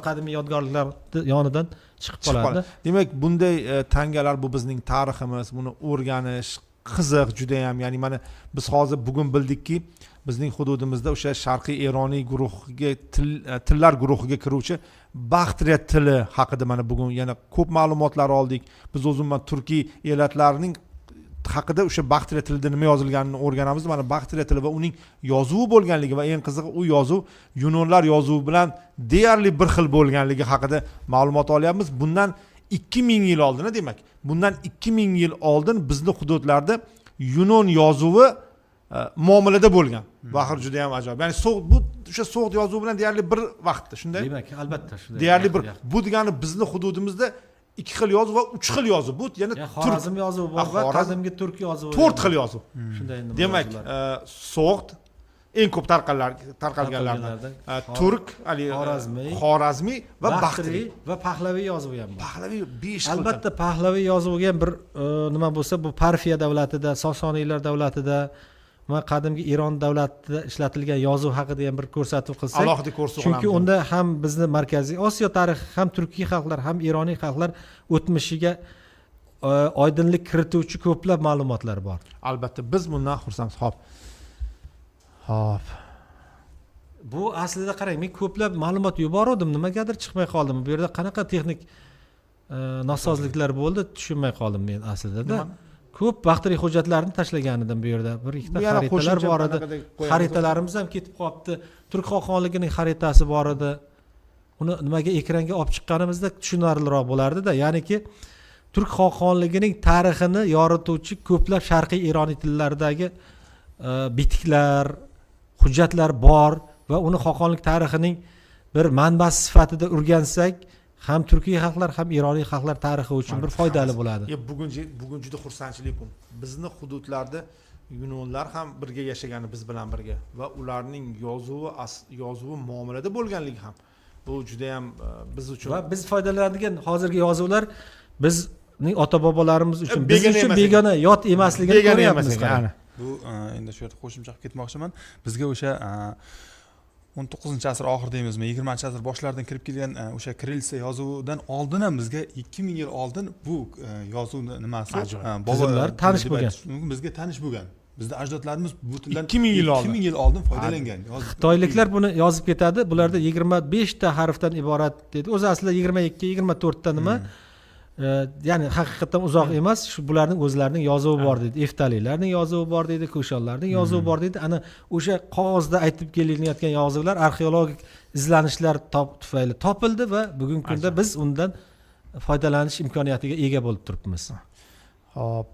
qadimiy yodgorliklar yonidan chiqib qoladi. Demak, bunday tangalar bu bizning tariximiz, buni o'rganish qiziq juda ham. Ya'ni mana biz hozir bugun bildikki, bizning hududimizda o'sha Sharqiy Eroniy guruhiga tillar guruhiga kiruvchi Baxtriya tili haqida mana bugun yana ko'p ma'lumotlar oldik. Biz o'zimman turkiy elatlarning haqida o'sha Baxtriya tilida nima yozilganini o'rganamiz. Mana Baxtriya tili va uning yozuvi bo'lganligi va eng qizig'i u yozuv Yunonlar yozuvi bilan deyarli bir xil bo'lganligi haqida ma'lumot olyapmiz. Bundan 2000 yil oldin, demak, bundan 2000 yil oldin bizning hududlarda Yunon yozuvi muomalada bo'lgan. Baxir juda ham ajoyib. Ya'ni bu o'sha so'g'd yozuvi bilan deyarli bir vaqtda, shunday? Demak, albatta shunday. Deyarli bir. Bu degani bizning hududimizda 2 xil yozuv va 3 xil yozuv. Bu yana Xorazm yozuvi bor va qadimgi turk yozuvi. 4 xil yozuv. Shunday nima. Demak, so'g'd eng ko'p tarqalganlardan turk, xorazmiy va baxtriy va pahlaviy yozuvi ham bor. Pahlaviy 5 xil. Albatta pahlaviy yozuviga ham bir nima bo'lsa, bu Parfiya davlatida, Sosoniylar davlatida va qadimgi Eron davlatida ishlatilgan yozuv haqida ham bir ko'rsatuv qilsak, alohida ko'rsatuv qilamiz. Chunki unda ham bizni Markaziy Osiyo tarixi, ham turkiy xalqlar, ham ironiy xalqlar o'tmishiga oydinlik kirituvchi ko'plab ma'lumotlar bor. Albatta biz bundan xursandmiz. Xo'p. Bu aslida qarang, men ko'plab ma'lumot yubordim, nimagadir chiqmay qoldim. Bu yerda qanaqa texnik nosozliklar bo'ldi, tushunmay qoldim men aslida. Ko'p Baxtriy hujjatlarini tashlagan edim bu yerda. Bir ikkita xaritalar bor edi. Xaritalarimiz ham ketib qolibdi. Turk xoqonligining xaritasi bor edi. Uni nimaga ekranga olib chiqqanimizda tushunarliroq bo'lardi-da. Ya'niki Turk xoqonligining tarixini yorituvchi ko'plab sharqiy Ironiy tillaridagi bitiklar, hujjatlar bor va uni xoqonlik tarixining bir manbasi sifatida o'rgansak, ham turkiy xalqlar ham ironiy xalqlar tarixi uchun bir foydali bo'ladi. Bugun juda xursandchilik kun. Bizni hududlarda yunonlar ham birga yashagani biz bilan birga va ularning yozuvi muomalada bo'lganligi ham bu juda ham biz uchun va biz foydalanadigan hozirgi yozuvlar bizning ota bobolarimiz uchun biz uchun begona yot emasligini ko'ryapmiz. Bu endi shu yerda qo'shimcha qilib ketmoqchiman. Bizga o'sha 19-asr oxir deymizmi, 20-asr boshlaridan kirib kelgan o'sha kirilsa yozuvidan oldin ham bizga 2000 yil oldin bu yozuvni nimasi bobolar tanish bo'lgan. Bizga tanish bo'lgan. Bizning ajdodlarimiz bu tildan 2000 yil oldin foydalangan. Xitoyliklar buni yozib ketadi. Bularda 25 ta harfdan iborat dedi. O'zi aslida 22, 24 ta nima? Ya'ni haqiqatan uzoq emas, shu bularning o'zlarining yozuvi bor dedi. Eftaliklarning yozuvi bor dedi, Ko'shanlarning yozuvi bor dedi. Ana o'sha qog'ozda aytib kelinayotgan yozuvlar arxeologik izlanishlar tufayli topildi va bugungi kunda biz undan foydalanish imkoniyatiga ega bo'lib turibmiz. Xo'p.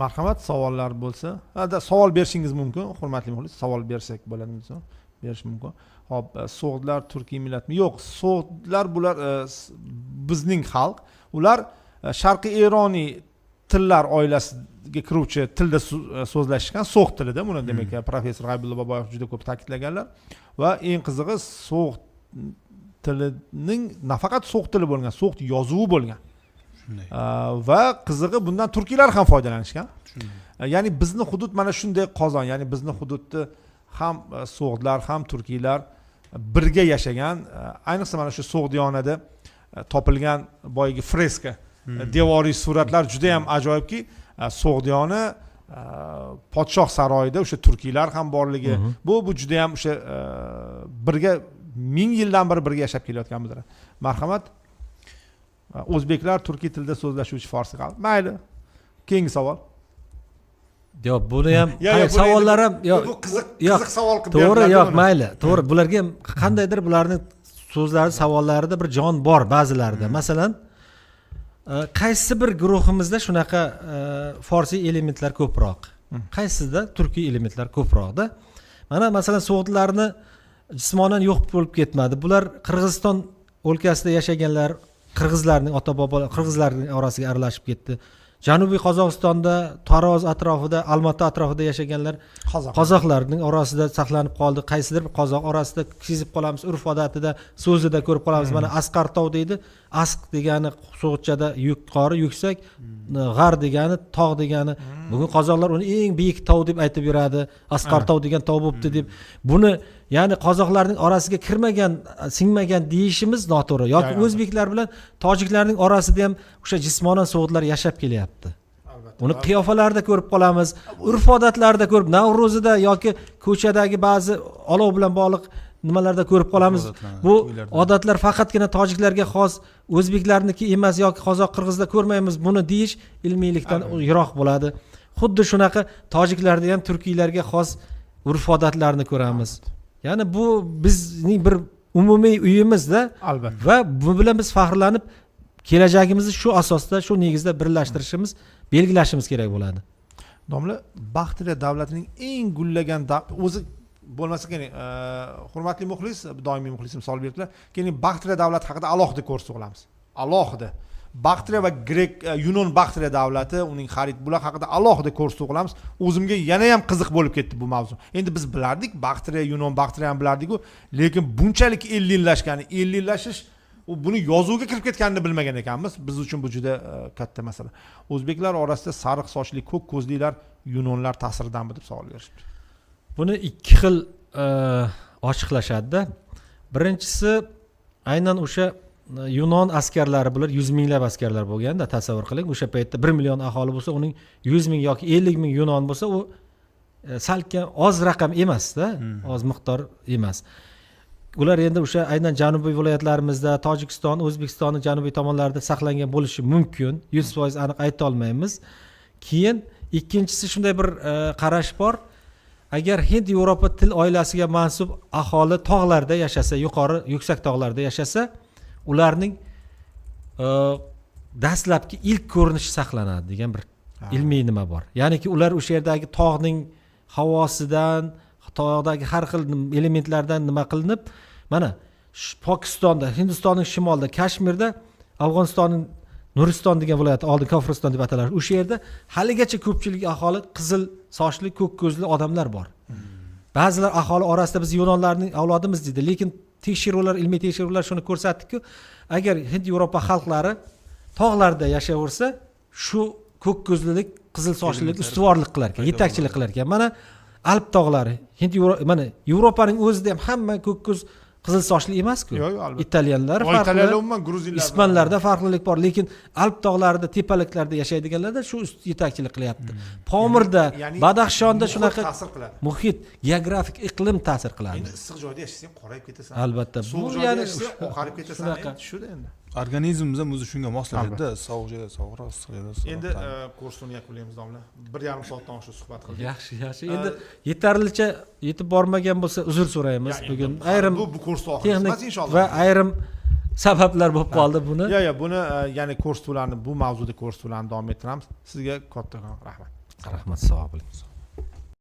Marhamat, savollar bo'lsa, savol berishingiz mumkin, hurmatli muxlis, savol bersak bo'ladimi? Berish mumkin. Hop, so'g'dlar turkiy millatmi? Yo'q, so'g'dlar bular bizning xalq. Ular Sharqiy Ironiy tillar oilasiga kiruvchi tilda so'zlashgan so'g' tilida. Buni demak professor G'aybulla Boboyev juda ko'p ta'kidlaganlar va eng qizig'i so'g' tilining nafaqat so'g' tili bo'lgan, so'g' yozuvi bo'lgan. Va qizig'i bundan turkiylar ham foydalanishgan. Ya'ni bizni hudud mana shunday qozon, ya'ni bizni hududda ham so'g'dlar ham turkiylar birga yashagan. Ayniqsa mana shu So'g'diyonada topilgan boyagi freska, devoriy suratlar juda ham ajoyibki, So'g'diyona podshoh saroyida o'sha turkiylar ham borligi, bu juda ham o'sha birga 1000 yildan beri birga yashab kelayotganmiz. Marhamat. O'zbeklar turkiy tilda so'zlashuvchi farsi xalq. Mayli. Keyingi savol. Yo'q, buni ham savollar ham bu qiziq savol qilib to'g'ri, yo'q, mayli. To'g'ri, bularga ham qandaydir bularning so'zlari, savollarida bir jon bor ba'zilarida. Masalan, qaysi bir guruhimizda shunaqa farsiy elementlar ko'proq, qaysida turkiy elementlar ko'proqda. Mana masalan so'g'dlarni jismonan yo'q bo'lib ketmadi. Bular Qirg'iziston o'lkasida yashaganlar, qirg'izlarning ota bobolar qirg'izlarning orasiga aralashib ketdi. Janubiy Qozog'istonda, Taroz atrofida, Almaty atrofida yashaganlar qozoqlarning orasida saqlanib qoldi. Qaysidir bir qozoq orasida sezib qolamiz, urf-odatida, so'zida ko'rib qolamiz. Mana Asqartov deydi. Asq degani so'g'itchada yuqori, yuksak, g'ar degani tog' degani. Bugun qozoqlar uni eng buyuk tog' deb aytib yuradi. Asqartov degan tog' bo'pti deb. Buni ya'ni qozoqlarning orasiga kirmagan, singmagan deyishimiz noto'g'ri. Yoki o'zbeklar bilan tojiklarning orasida ham o'sha jismonan so'g'dlar yashab kelyapti. Uni qiyofalarida ko'rib qolamiz, urf-odatlarda ko'rib, Navro'zida yoki ko'chadagi ba'zi olov bilan bog'liq nimalarda ko'rib qolamiz. Bu odatlar faqatgina tojiklarga xos, o'zbeklarniki emas yoki qozoq qirg'izda ko'rmaymiz. Buni deyish ilmiylikdan yiroq bo'ladi. Xuddi shunaqa tojiklarda ham turkiylarga xos urf-odatlarni ko'ramiz. Ya'ni bu bizning bir umumiy uyimizda, albatta. Va bu bilan biz faxrlanib kelajagimizni shu asosda, shu negizda birlashtirishimiz, belgilashimiz kerak bo'ladi. Domla, Baxteriya davlatining eng gullagan o'zi bo'lmasa keyin hurmatli muxlis, doimiy muxlisim misol berdilar. Keyin Baxteriya davlati haqida alohida ko'rsatib olamiz. Alohida. Baxteriya va Grek Yunon Baxteriya davlati, uning xarid bular haqida alohida ko'rsatib olamiz. O'zimga yana ham qiziq bo'lib ketdi bu mavzu. Endi biz bilardik, Baxteriya, Yunon Baxteriya ham bilardik-ku, lekin bunchalik 50 yillashgani, 50 yillashish buni yozuvga kirib ketganini bilmagan ekanmiz. Biz uchun bu juda katta masala. O'zbeklar orasida sariq sochli, ko'k ko'zlilar Yunonlar ta'siridanmi deb savol berishibdi. Buni ikki xil ochiqlashadi-da. Birinchisi aynan o'sha Yunon askarlari, bular 100 minglab askarlar bo'lganda, tasavvur qiling, o'sha paytda 1 million aholi bo'lsa, uning 100 ming yoki 50 ming Yunon bo'lsa, u salkam oz raqam emas-da, oz miqdor emas. Ular endi o'sha aynan janubiy viloyatlarimizda, Tojikiston, O'zbekistonning janubiy tomonlarida saqlangan bo'lishi mumkin, 100% aniq ayta olmaymiz. Keyin ikkinchisi shunday bir qarash bor. Agar Hind Yevropa til oilasiga mansub aholi tog'larda yashasa, yuqori, yuksak tog'larda yashasa, ularning dastlabki ilk ko'rinishi saqlanadi degan bir ilmiy nima bor. Ya'niki ular o'sha yerdagi tog'ning havosidan, tog'dagi har xil elementlardan nima qilinib, mana Pokistonda, Hindistonning shimolida, Kashmirda, Afg'onistonning Nuriston degan viloyat, oldin Kofuriston deb atalar. O'sha yerda haligacha ko'pchilik aholi qizil sochli, ko'k ko'zli odamlar bor. Ba'zilar aholi orasida biz Yunonlarning avlodimiz deydi, lekin tekshiruvlar, ilmiy tekshiruvlar shuni ko'rsatdi-ku, agar Hind Yevropa xalqlari tog'larda yashayversa, shu ko'k ko'zlilik, qizil sochlilik ustuvorlik qilar ekan, yetakchilik qilar ekan. Mana Alp tog'lari, mana Yevropaning o'zida ham hamma ko'k ko'z qizil sochli emas-ku. Yo'q, albatta. Italyanlar farqli. Italyanlar umuman gruzinlar. Ispanlarda farqlilik bor, lekin Alp tog'larida, tepaliklarda yashaydiganlarda shu yetakchilik qilyapti. Pomirda, Badaxshonda shunaqa ta'sir qiladi. muhit, geografik iqlim ta'sir qiladi. Endi issiq joyda yashasang qorayib ketasan. Albatta. Sovuq joyda yashasang oqarib ketasan. Shuda endi. Organizmimiz ham o'zi shunga moslashadi-da, sovuq joyda sovuqroq, issiq joyda issiqroq. Endi kursni yakunlaymiz domla. 1,5 soatdan oshiq suhbat qildik. Yaxshi. Endi yetarlicha yetib bormagan bo'lsa uzr so'raymiz. Bugun ayrim bu kursni oxiri emas inshaalloh. va ayrim sabablar bo'lib qoldi buni. Yo'q, buni ya'ni kurs to'larni bu mavzuda kurs to'larni davom ettiramiz. Sizga kattakon rahmat. Rahmat, sog' bo'ling.